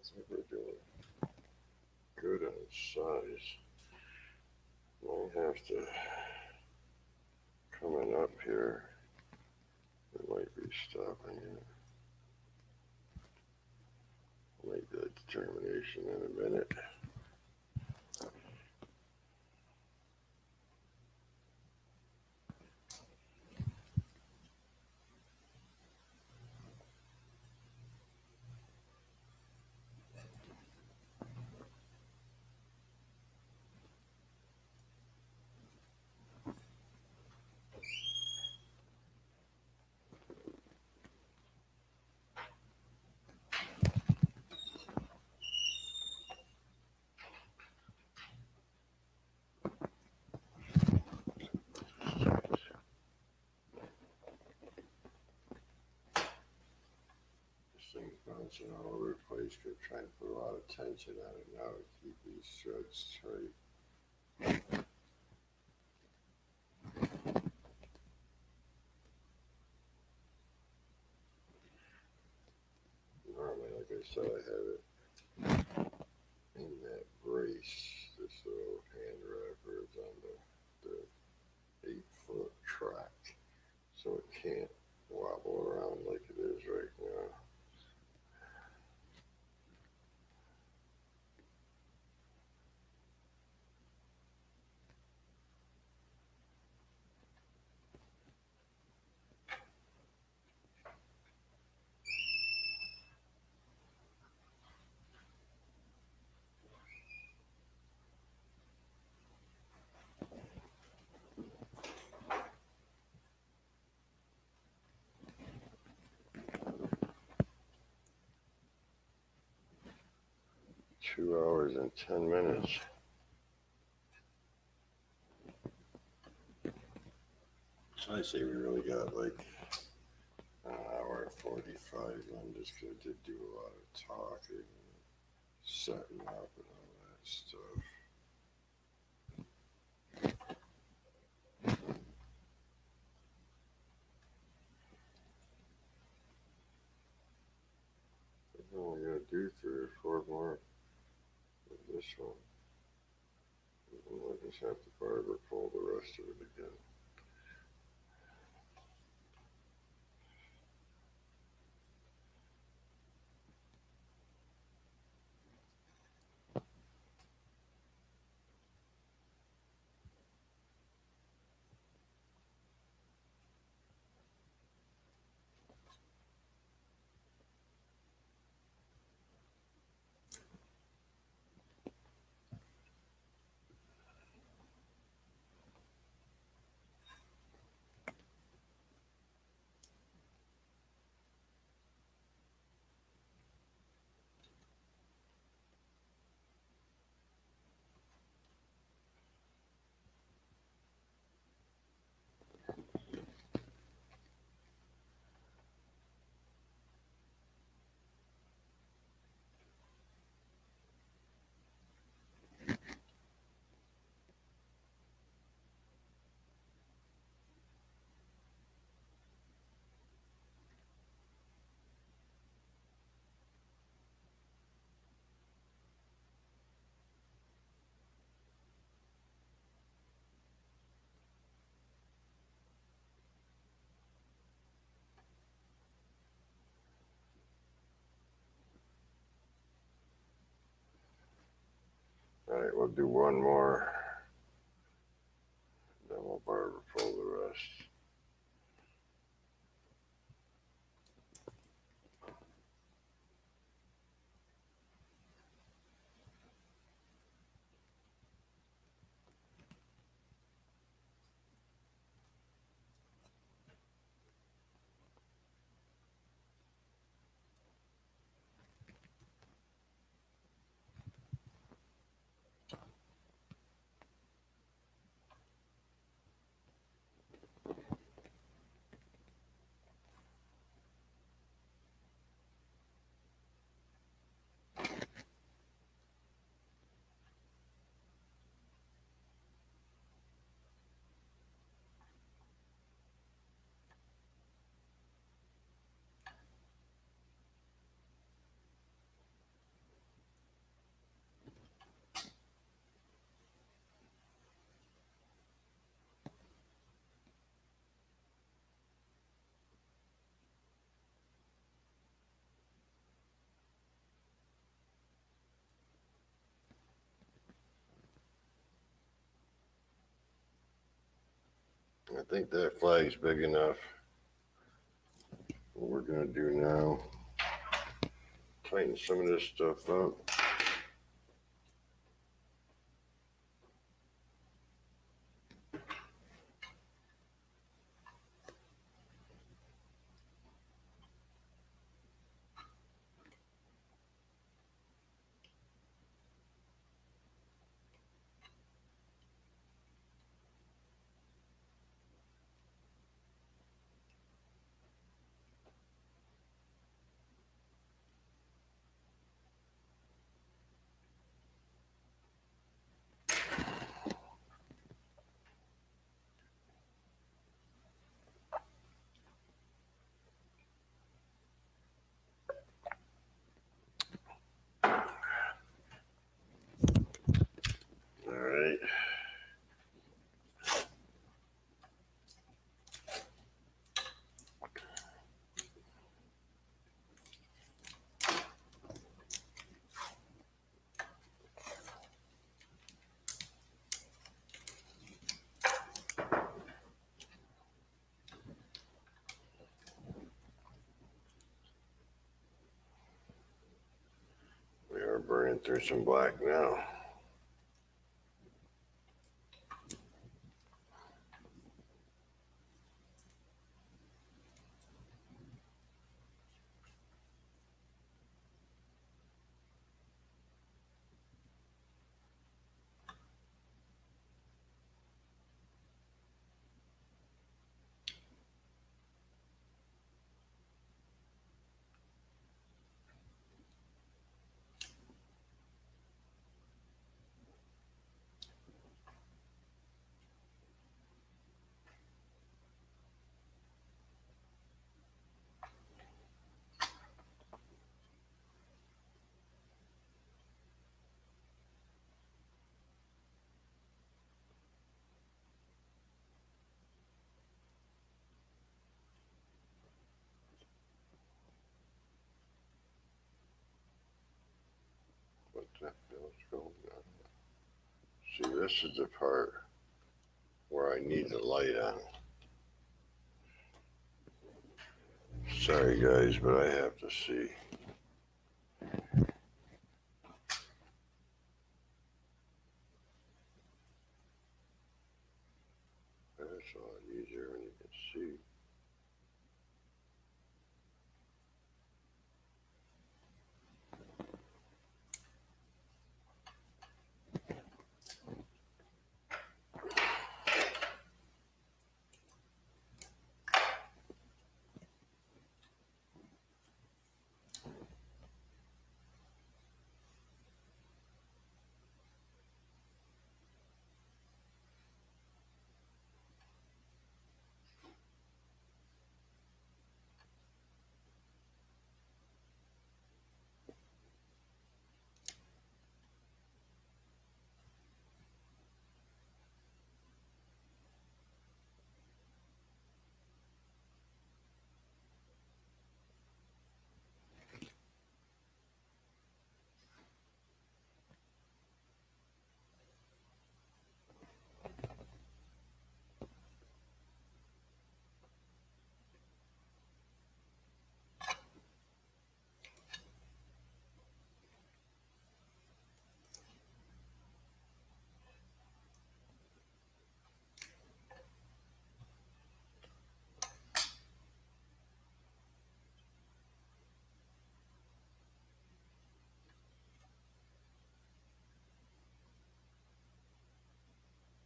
I think we're doing good on size. Might have to, coming up here, we might be stopping it. I'll make that determination in a minute. Things bouncing all over the place. Kept trying to put a lot of tension on it now to keep these threads tight. Normally, like I said, I have it in that brace. This little hand wrapper is on the 8-foot track, so it can't wobble around like it is right now. 2 hours and 10 minutes. So I say we really got like an hour and 45. I'm just going to do a lot of talking and setting up and all that stuff. I'm only going to do 3 or 4 more this one. We'll just have to barber pull the rest of it again. All right, we'll do one more, then we'll barber pull the rest. I think that flag's big enough. What we're gonna do now, tighten some of this stuff up. All right. We are burning through some black now. this is the part where I need the light on. Sorry guys, but I have to see. That's a lot easier when you can see.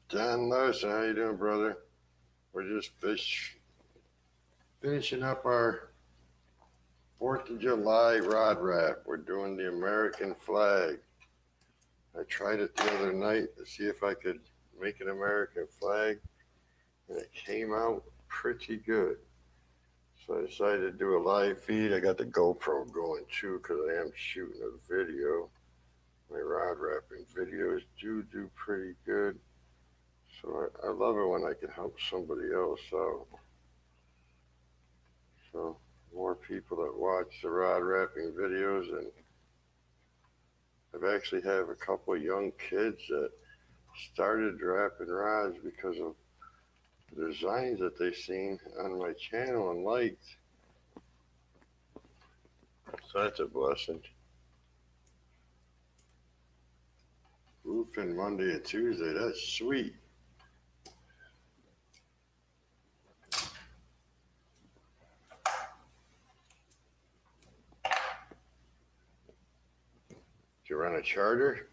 John Larson, how you doing, brother? We're just finishing up our 4th of July rod wrap. We're doing the American flag. I tried it the other night to see if I could make an American flag, and it came out pretty good. So I decided to do a live feed. I got the GoPro going too because I am shooting a video. My rod wrapping videos do pretty good. So I love it when I can help somebody else out. So more people that watch the rod wrapping videos, and I've actually have a couple of young kids that started wrapping rods because of the designs that they seen on my channel and liked. So that's a blessing. Roofing Monday and Tuesday, that's sweet. Did you run a charter?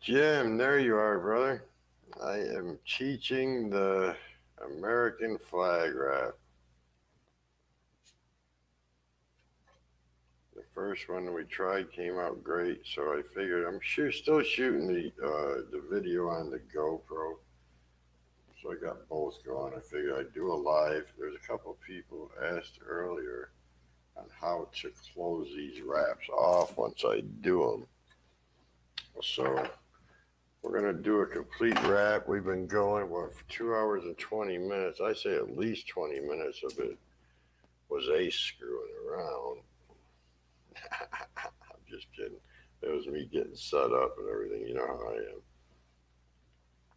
Jim, there you are, brother. I am teaching the American flag wrap. The first one we tried came out great, so I figured I'm still shooting the video on the GoPro. So I got both going. I figured I'd do a live. There's a couple people asked earlier on how to close these wraps off once I do them. So we're gonna do a complete wrap. We've been going for 2 hours and 20 minutes. I say at least 20 minutes of it was Ace screwing around. I'm just kidding. It was me getting set up and everything. You know how I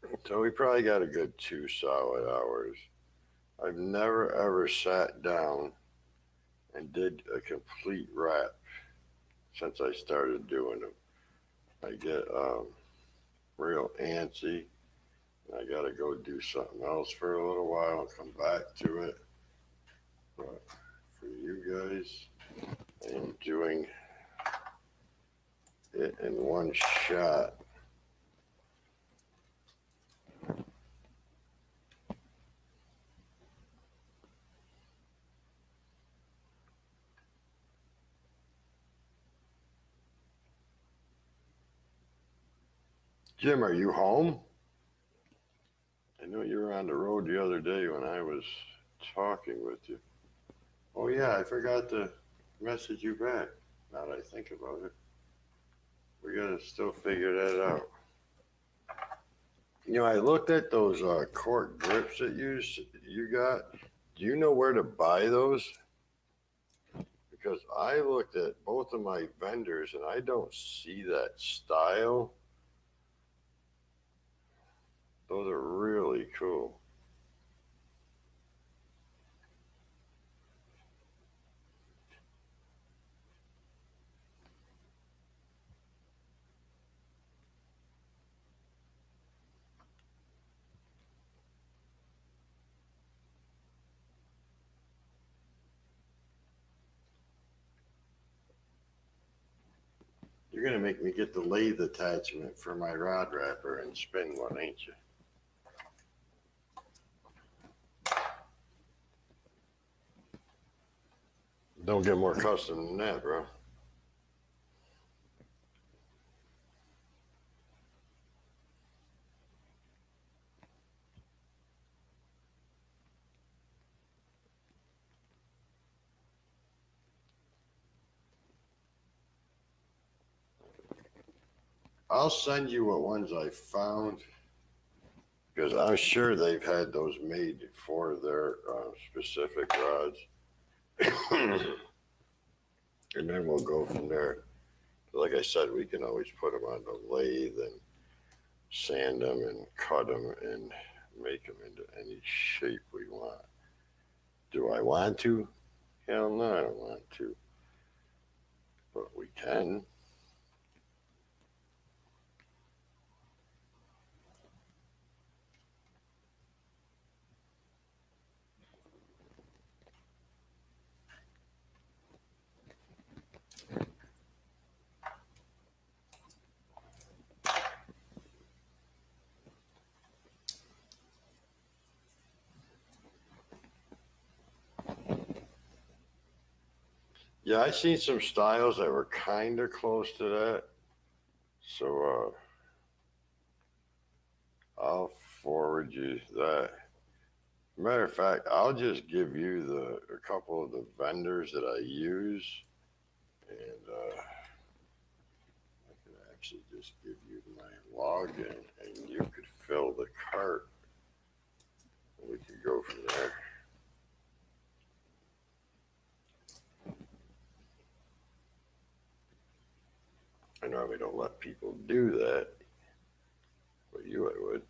am. So we probably got a good 2 solid hours. I've never ever sat down and did a complete wrap since I started doing them. I get real antsy, and I gotta go do something else for a little while and come back to it. But for you guys, I am doing it in one shot. Jim, are you home? I know you were on the road the other day when I was talking with you. Oh yeah, I forgot to message you back. Now that I think about it, we gotta still figure that out. You know, I looked at those cork grips that you got. Do you know where to buy those? Because I looked at both of my vendors and I don't see that style. Those are really cool. You're gonna make me get the lathe attachment for my rod wrapper and spin one, ain't you? Don't get more custom than that, bro. I'll send you what ones I found because I'm sure they've had those made for their specific rods. And then we'll go from there. Like I said, we can always put them on the lathe and sand them and cut them and make them into any shape we want. Do I want to? Hell no, I don't want to. But we can. Yeah, I seen some styles that were kind of close to that. So I'll forward you that. Matter of fact, I'll just give you a couple of the vendors that I use, and I can actually just give you my login, and you could fill the cart. We could go from there. I normally don't let people do that, but you I would.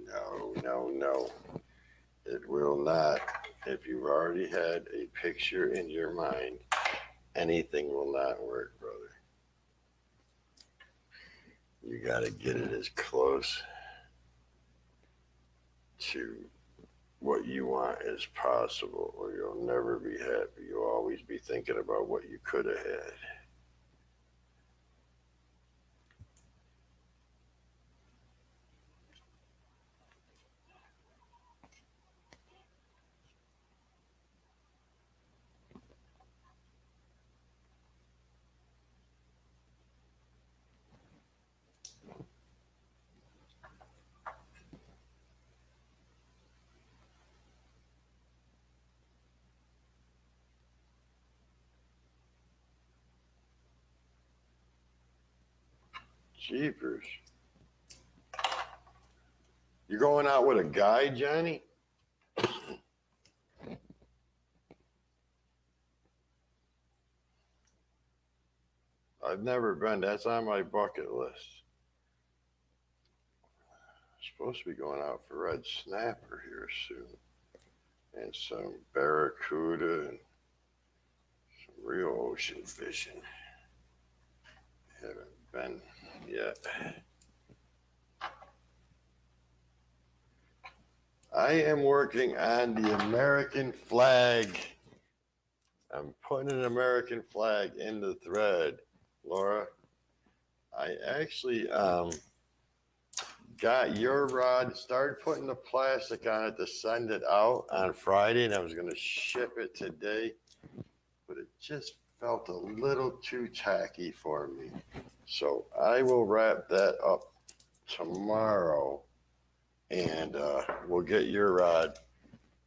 No, no, no. It will not. If you've already had a picture in your mind, anything will not work, brother. You got to get it as close to what you want as possible, or you'll never be happy. You'll always be thinking about what you could have had. Jeepers. You going out with a guy, Johnny? I've never been. That's on my bucket list. Supposed to be going out for red snapper here soon, and some barracuda and some real ocean fishing. Haven't been yet. I am working on the American flag. I'm putting an American flag in the thread, Laura. I actually got your rod, started putting the plastic on it to send it out on Friday, and I was going to ship it today, but it just felt a little too tacky for me. So I will wrap that up tomorrow, and we'll get your rod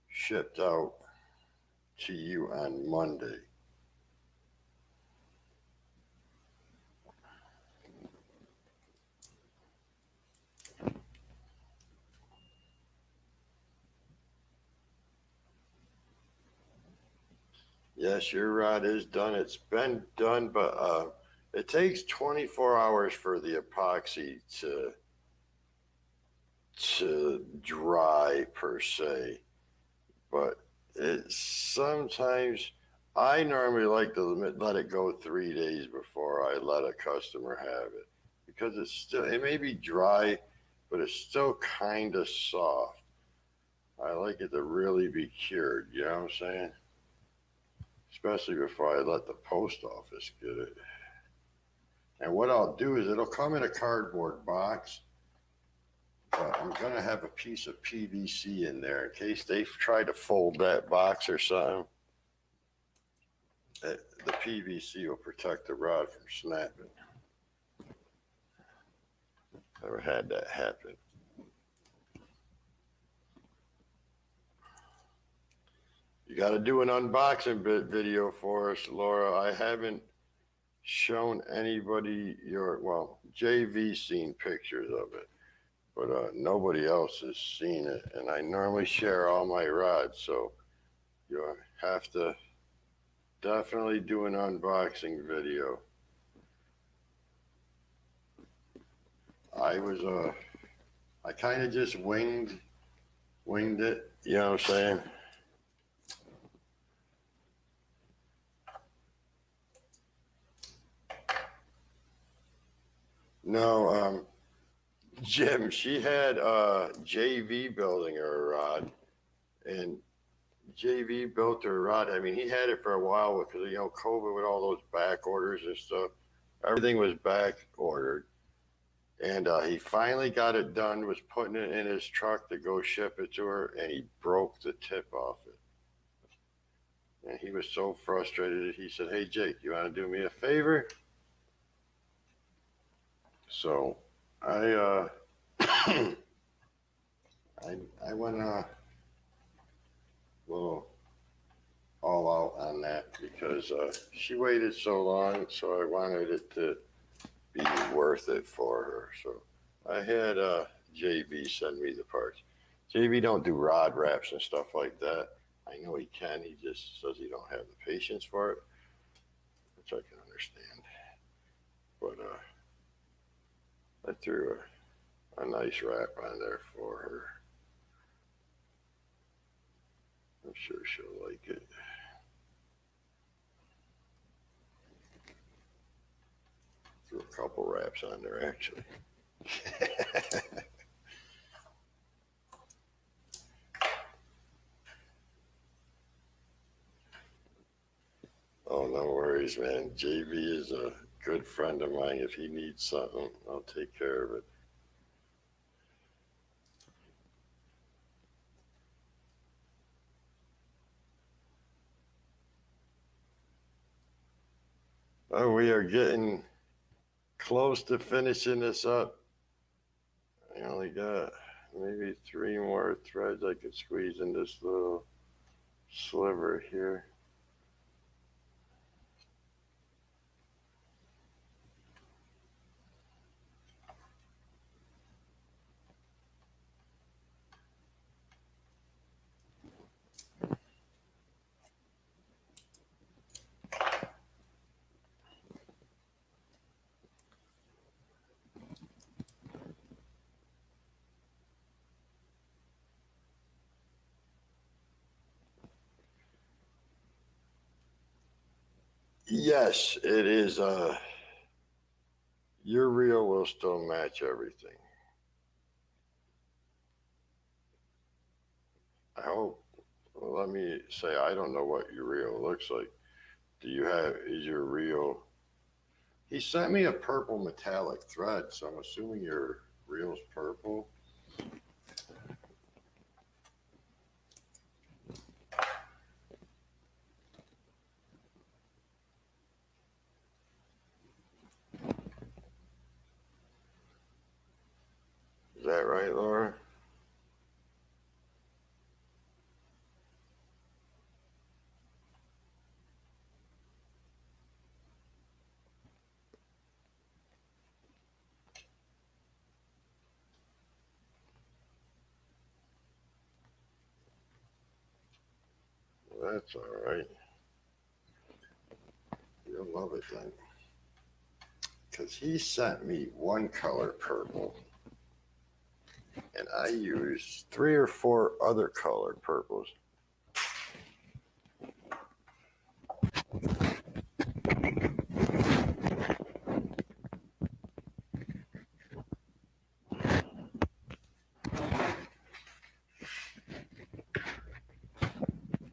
shipped out to you on Monday. Yes, your rod is done. It's been done, but it takes 24 hours for the epoxy to dry per se. But it sometimes I normally like to let it go 3 days before I let a customer have it, because it may be dry, but it's still kind of soft. I like it to really be cured, you know what I'm saying? Especially before I let the post office get it. And what I'll do is it'll come in a cardboard box, but I'm gonna have a piece of PVC in there in case they try to fold that box or something. The PVC will protect the rod from snapping. Never had that happen. You got to do an unboxing video for us, Laura. I haven't shown anybody JV seen pictures of it, but nobody else has seen it. And I normally share all my rods, so you have to definitely do an unboxing video. I kind of just winged it, you know what I'm saying? No, Jim, she had JV building her rod, and JV built her rod. I mean, he had it for a while because, you know, COVID with all those back orders and stuff. Everything was back ordered. And he finally got it done, was putting it in his truck to go ship it to her, and he broke the tip off it. And he was so frustrated. He said, "Hey, Jake, you want to do me a favor?" So I I went a little all out on that because she waited so long, so I wanted it to be worth it for her. So I had JV send me the parts. JV don't do rod wraps and stuff like that. I know he can. He just says he don't have the patience for it, which I can understand. But I threw a nice wrap on there for her. I'm sure she'll like it. Threw a couple wraps on there actually. Oh, no worries, man. JV is a good friend of mine. If he needs something, I'll take care of it. Oh, we are getting close to finishing this up. I only got maybe 3 more threads I could squeeze in this little sliver here. Yes, it is. Your reel will still match everything. I hope. Well, let me say, I don't know what your reel looks like. Is your reel? He sent me a purple metallic thread, so I'm assuming your reel's purple. that right, Laura? Well, that's all right. You'll love it then. Because he sent me one color purple, and I used 3 or 4 other colored purples.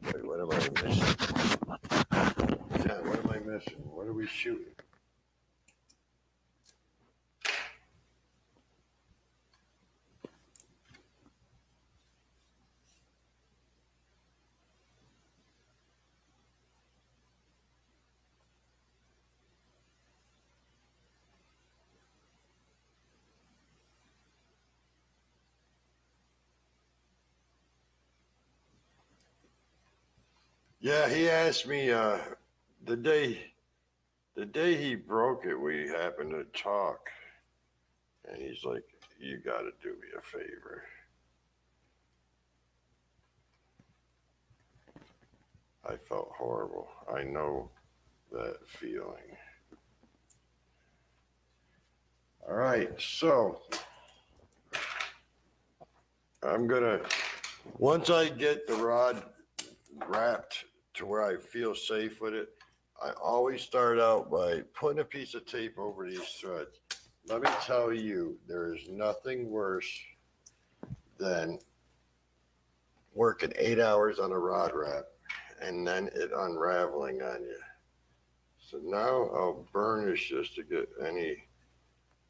Wait, what am I missing? Yeah, what am I missing? What are we shooting? Yeah, he asked me the day he broke it, we happened to talk, and he's like, "You got to do me a favor." I felt horrible. I know that feeling. All right, so I'm gonna, once I get the rod wrapped to where I feel safe with it, I always start out by putting a piece of tape over these threads. Let me tell you, there is nothing worse than working 8 hours on a rod wrap and then it unraveling on you. So now I'll burnish this to get any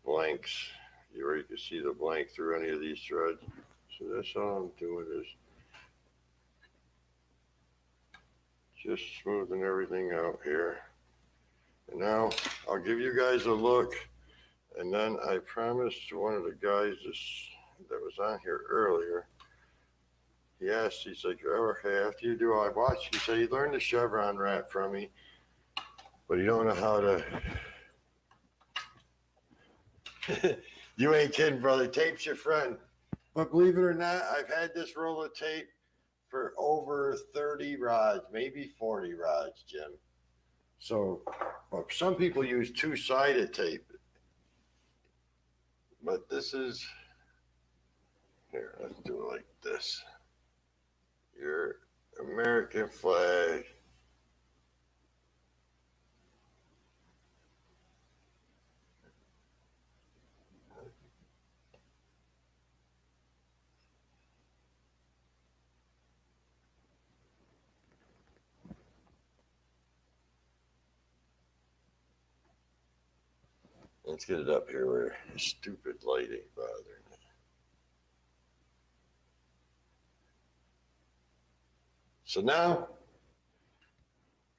blanks. You can see the blank through any of these threads. So that's all I'm doing is just smoothing everything out here. And now I'll give you guys a look. And then I promised one of the guys that was on here earlier, he asked, he's like, "Oh, okay, after you do all I watched," he said he learned the chevron wrap from me, but he don't know how to. You ain't kidding, brother. Tape's your friend. But believe it or not, I've had this roll of tape for over 30 rods, maybe 40 rods, Jim. So some people use 2-sided tape. But this is, here, let's do it like this. Your American flag. Let's get it up here where stupid light ain't bothering me. So now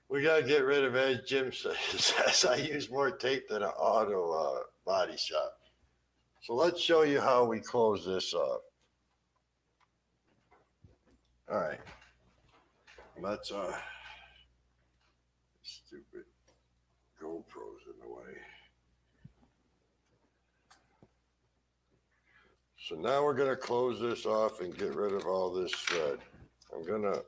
we got to get rid of, as Jim says, I use more tape than an auto body shop. So let's show you how we close this off. All right. Let's, stupid GoPro's in the way. So now we're going to close this off and get rid of all this thread. I'm going to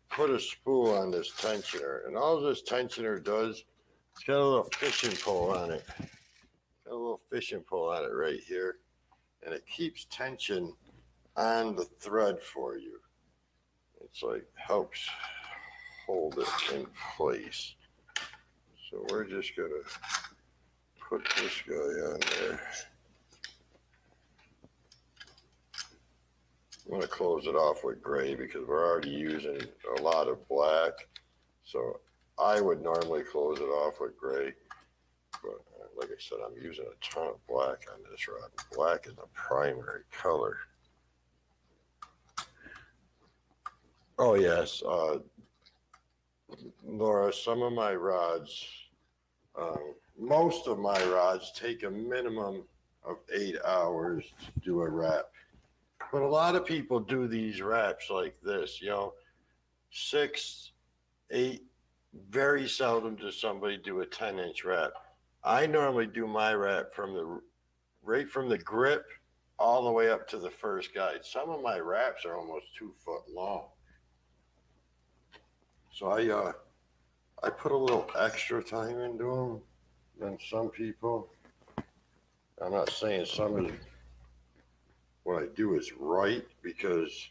put a spool on this tensioner, and all this tensioner does, it's got a little fishing pole on it. Got a little fishing pole on it right here, and it keeps tension on the thread for you. It's like helps hold it in place. So we're just going to put this guy on there. I'm going to close it off with gray because we're already using a lot of black. So I would normally close it off with gray. But like I said, I'm using a ton of black on this rod. Black is a primary color. Oh, yes. Laura, some of my rods, most of my rods take a minimum of 8 hours to do a wrap. But a lot of people do these wraps like this, 6, 8, very seldom does somebody do a 10-inch wrap. I normally do my wrap right from the grip all the way up to the first guide. Some of my wraps are almost 2 foot long. So I put a little extra time into them than some people. I'm not saying some of what I do is right, because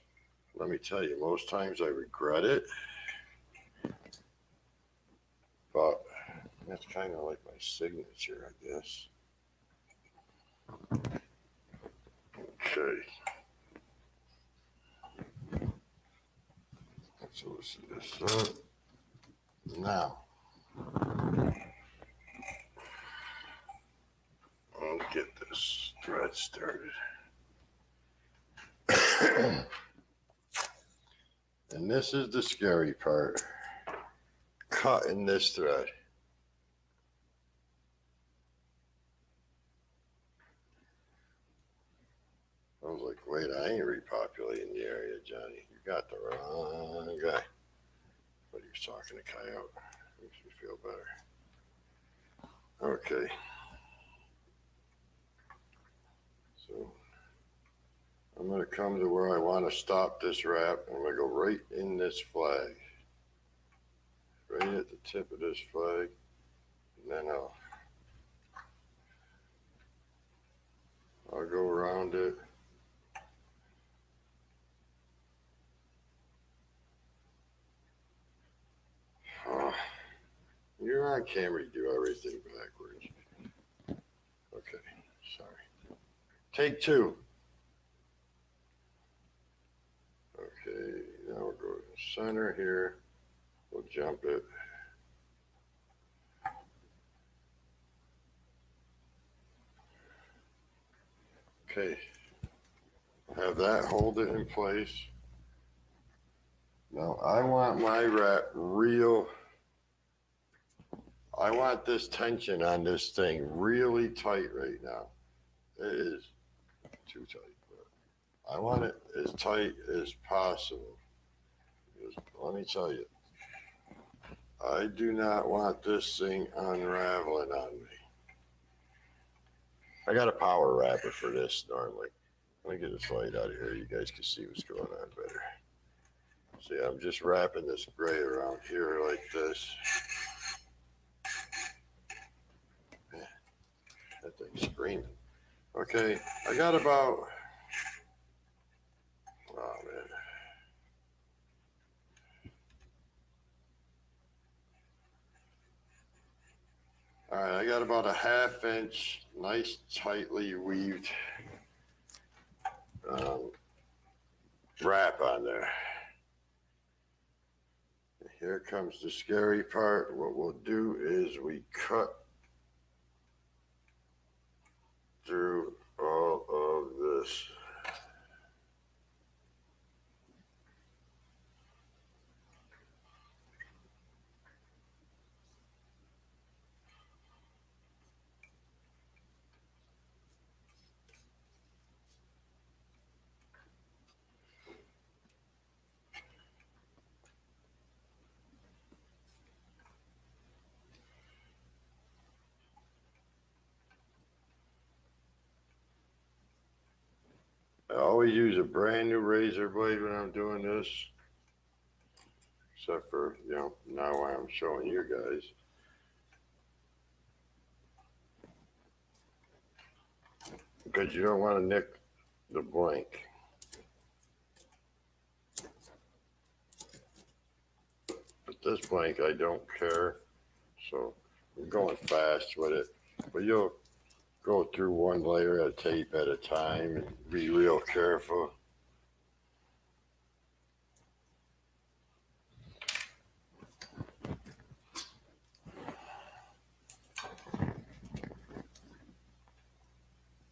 let me tell you, most times I regret it. But that's kind of like my signature, I guess. Okay. So let's see this up. Now, I'll get this thread started. And this is the scary part. Cutting this thread. I was like, wait, I ain't repopulating the area, Johnny. You got the wrong guy. But he was talking to Coyote. Makes me feel better. Okay. So I'm going to come to where I want to stop this wrap. I'm going to go right in this flag. Right at the tip of this flag. And then I'll go around it. You're on camera, you do everything backwards. Okay, sorry. Take 2. Okay, now we'll go to the center here. We'll jump it. Okay, have that, hold it in place. Now I want my wrap real. I want this tension on this thing really tight right now. It is too tight, but I want it as tight as possible. Because let me tell you, I do not want this thing unraveling on me. I got a power wrapper for this normally. Let me get this light out of here. You guys can see what's going on better. See, I'm just wrapping this gray around here like this. Man, that thing's screaming. Okay, I got about, oh man. All right, I got about a 1/2 inch, nice tightly weaved wrap on there. Here comes the scary part. What we'll do is we cut through all of this. I always use a brand new razor blade when I'm doing this, except for, now I'm showing you guys. Because you don't want to nick the blank. But this blank, I don't care. So I'm going fast with it. But you'll go through one layer of tape at a time and be real careful.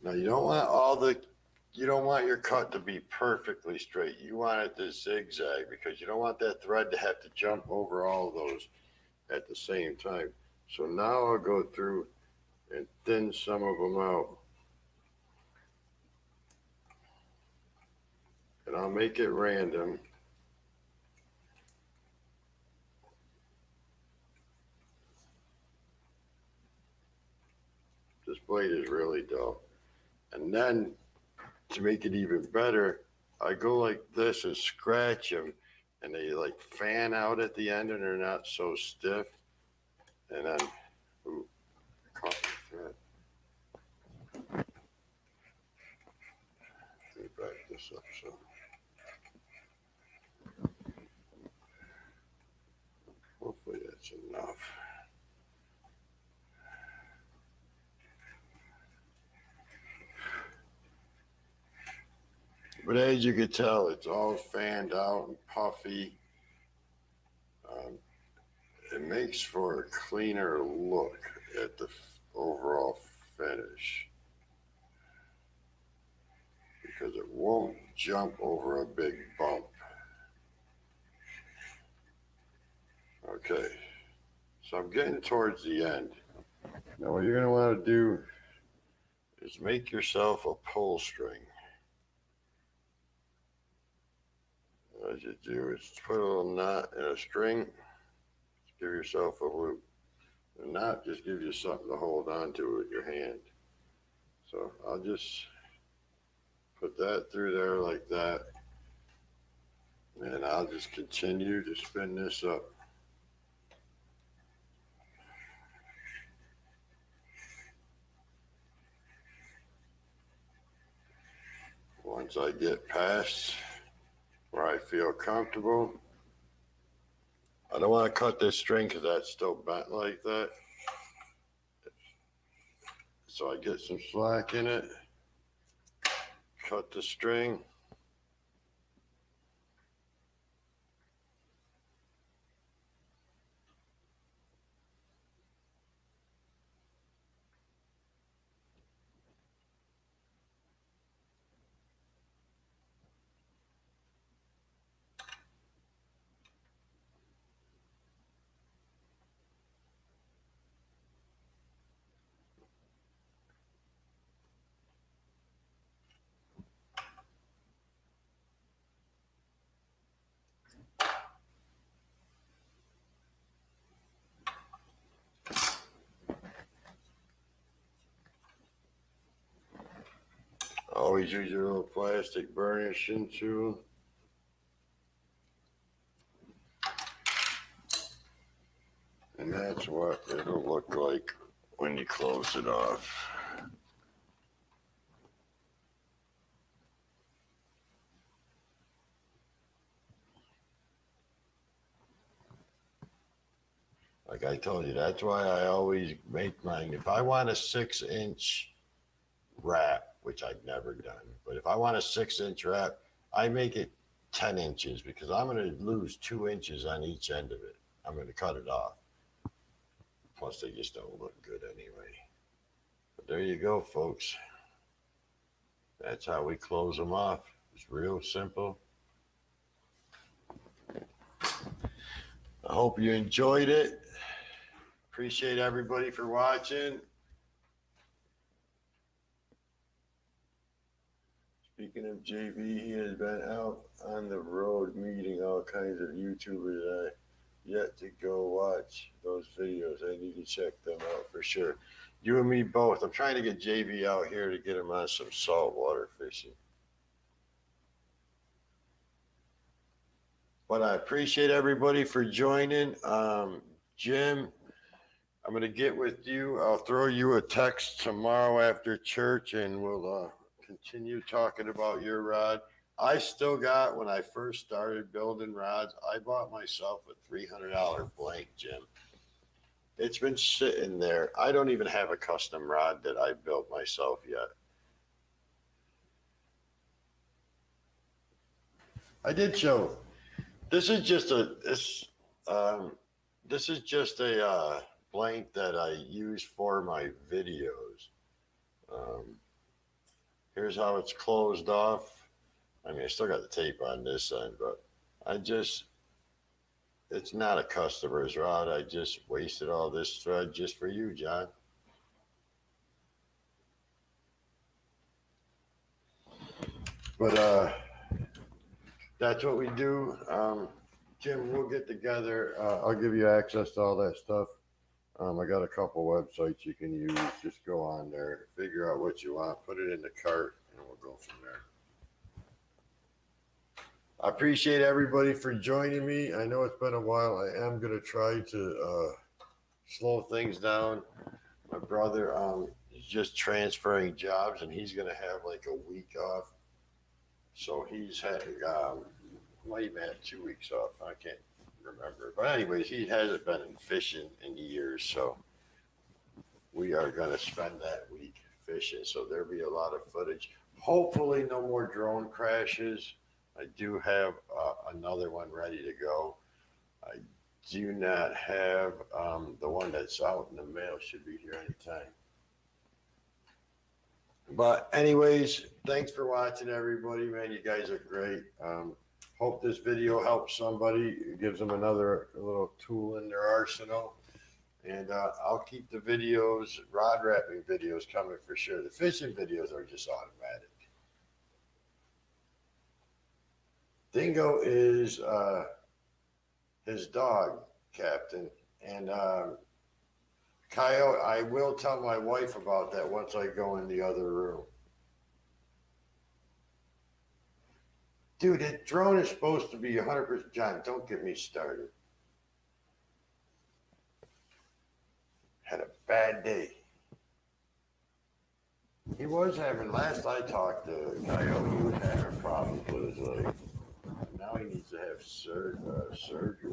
Now you don't want your cut to be perfectly straight. You want it to zigzag because you don't want that thread to have to jump over all of those at the same time. So now I'll go through and thin some of them out. and I'll make it random. This blade is really dull. And then to make it even better, I go like this and scratch them, and they like fan out at the end and they're not so stiff. And then, ooh, I caught the thread. Let me back this up so. Hopefully that's enough. But as you can tell, it's all fanned out and puffy. It makes for a cleaner look at the overall finish because it won't jump over a big bump. Okay, so I'm getting towards the end. Now what you're going to want to do is make yourself a pull string. What you do is put a little knot in a string, give yourself a loop. The knot just gives you something to hold on to with your hand. So I'll just put that through there like that, and I'll just continue to spin this up. Once I get past where I feel comfortable, I don't want to cut this string because that's still bent like that. So I get some slack in it, cut the string. Always use your little plastic burnishing tool. And that's what it'll look like when you close it off. Like I told you, that's why I always make mine. If I want a 6-inch wrap, which I've never done, but if I want a 6-inch wrap, I make it 10 inches because I'm going to lose 2 inches on each end of it. I'm going to cut it off. Plus, they just don't look good anyway. But there you go, folks. That's how we close them off. It's real simple. I hope you enjoyed it. Appreciate everybody for watching. Speaking of JV, he has been out on the road meeting all kinds of YouTubers. I yet to go watch those videos. I need to check them out for sure. You and me both. I'm trying to get JV out here to get him on some saltwater fishing. But I appreciate everybody for joining. Jim, I'm going to get with you. I'll throw you a text tomorrow after church and we'll continue talking about your rod. I still got, when I first started building rods, I bought myself a $300 blank, Jim. It's been sitting there. I don't even have a custom rod that I built myself yet. I did show. This is just a blank that I use for my videos. Here's how it's closed off. I mean, I still got the tape on this end, but it's not a customer's rod. I just wasted all this thread just for you, John. But that's what we do. Jim, we'll get together. I'll give you access to all that stuff. I got a couple websites you can use. Just go on there, figure out what you want, put it in the cart, and we'll go from there. I appreciate everybody for joining me. I know it's been a while. I am going to try to slow things down. My brother is just transferring jobs, and he's going to have like a week off. So he's had, might even have 2 weeks off. I can't remember. But anyways, he hasn't been fishing in years, so we are going to spend that week fishing. So there'll be a lot of footage. Hopefully no more drone crashes. I do have another one ready to go. I do not have the one that's out in the mail. Should be here anytime. But anyways, thanks for watching, everybody. Man, you guys are great. Hope this video helps somebody. It gives them another little tool in their arsenal. And I'll keep the videos, rod wrapping videos coming for sure. The fishing videos are just automatic. Dingo is his dog, Captain. And Coyote, I will tell my wife about that once I go in the other room. Dude, that drone is supposed to be 100%. John, don't get me started. Had a bad day. He was having, last I talked to Coyote, he was having problems with his leg. Now he needs to have surgery.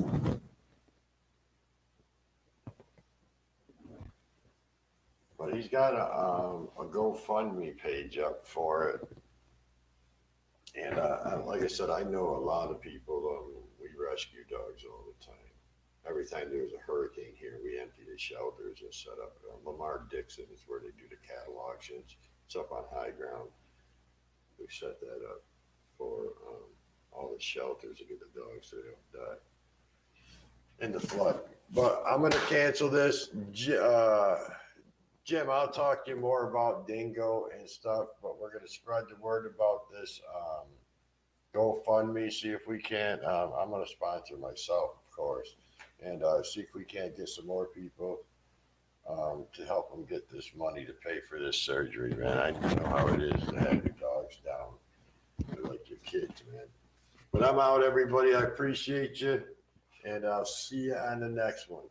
But he's got a GoFundMe page up for it. And like I said, I know a lot of people. We rescue dogs all the time. Every time there's a hurricane here, we empty the shelters and set up. Lamar Dixon is where they do the cattle auctions. It's up on high ground. We set that up for all the shelters to get the dogs so they don't die in the flood. But I'm going to cancel this. Jim, I'll talk to you more about Dingo and stuff, but we're going to spread the word about this GoFundMe, see if we can. I'm going to sponsor myself, of course, and see if we can't get some more people to help them get this money to pay for this surgery, man. I know how it is to have your dogs down. They're like your kids, man. But I'm out, everybody. I appreciate you, and I'll see you on the next one.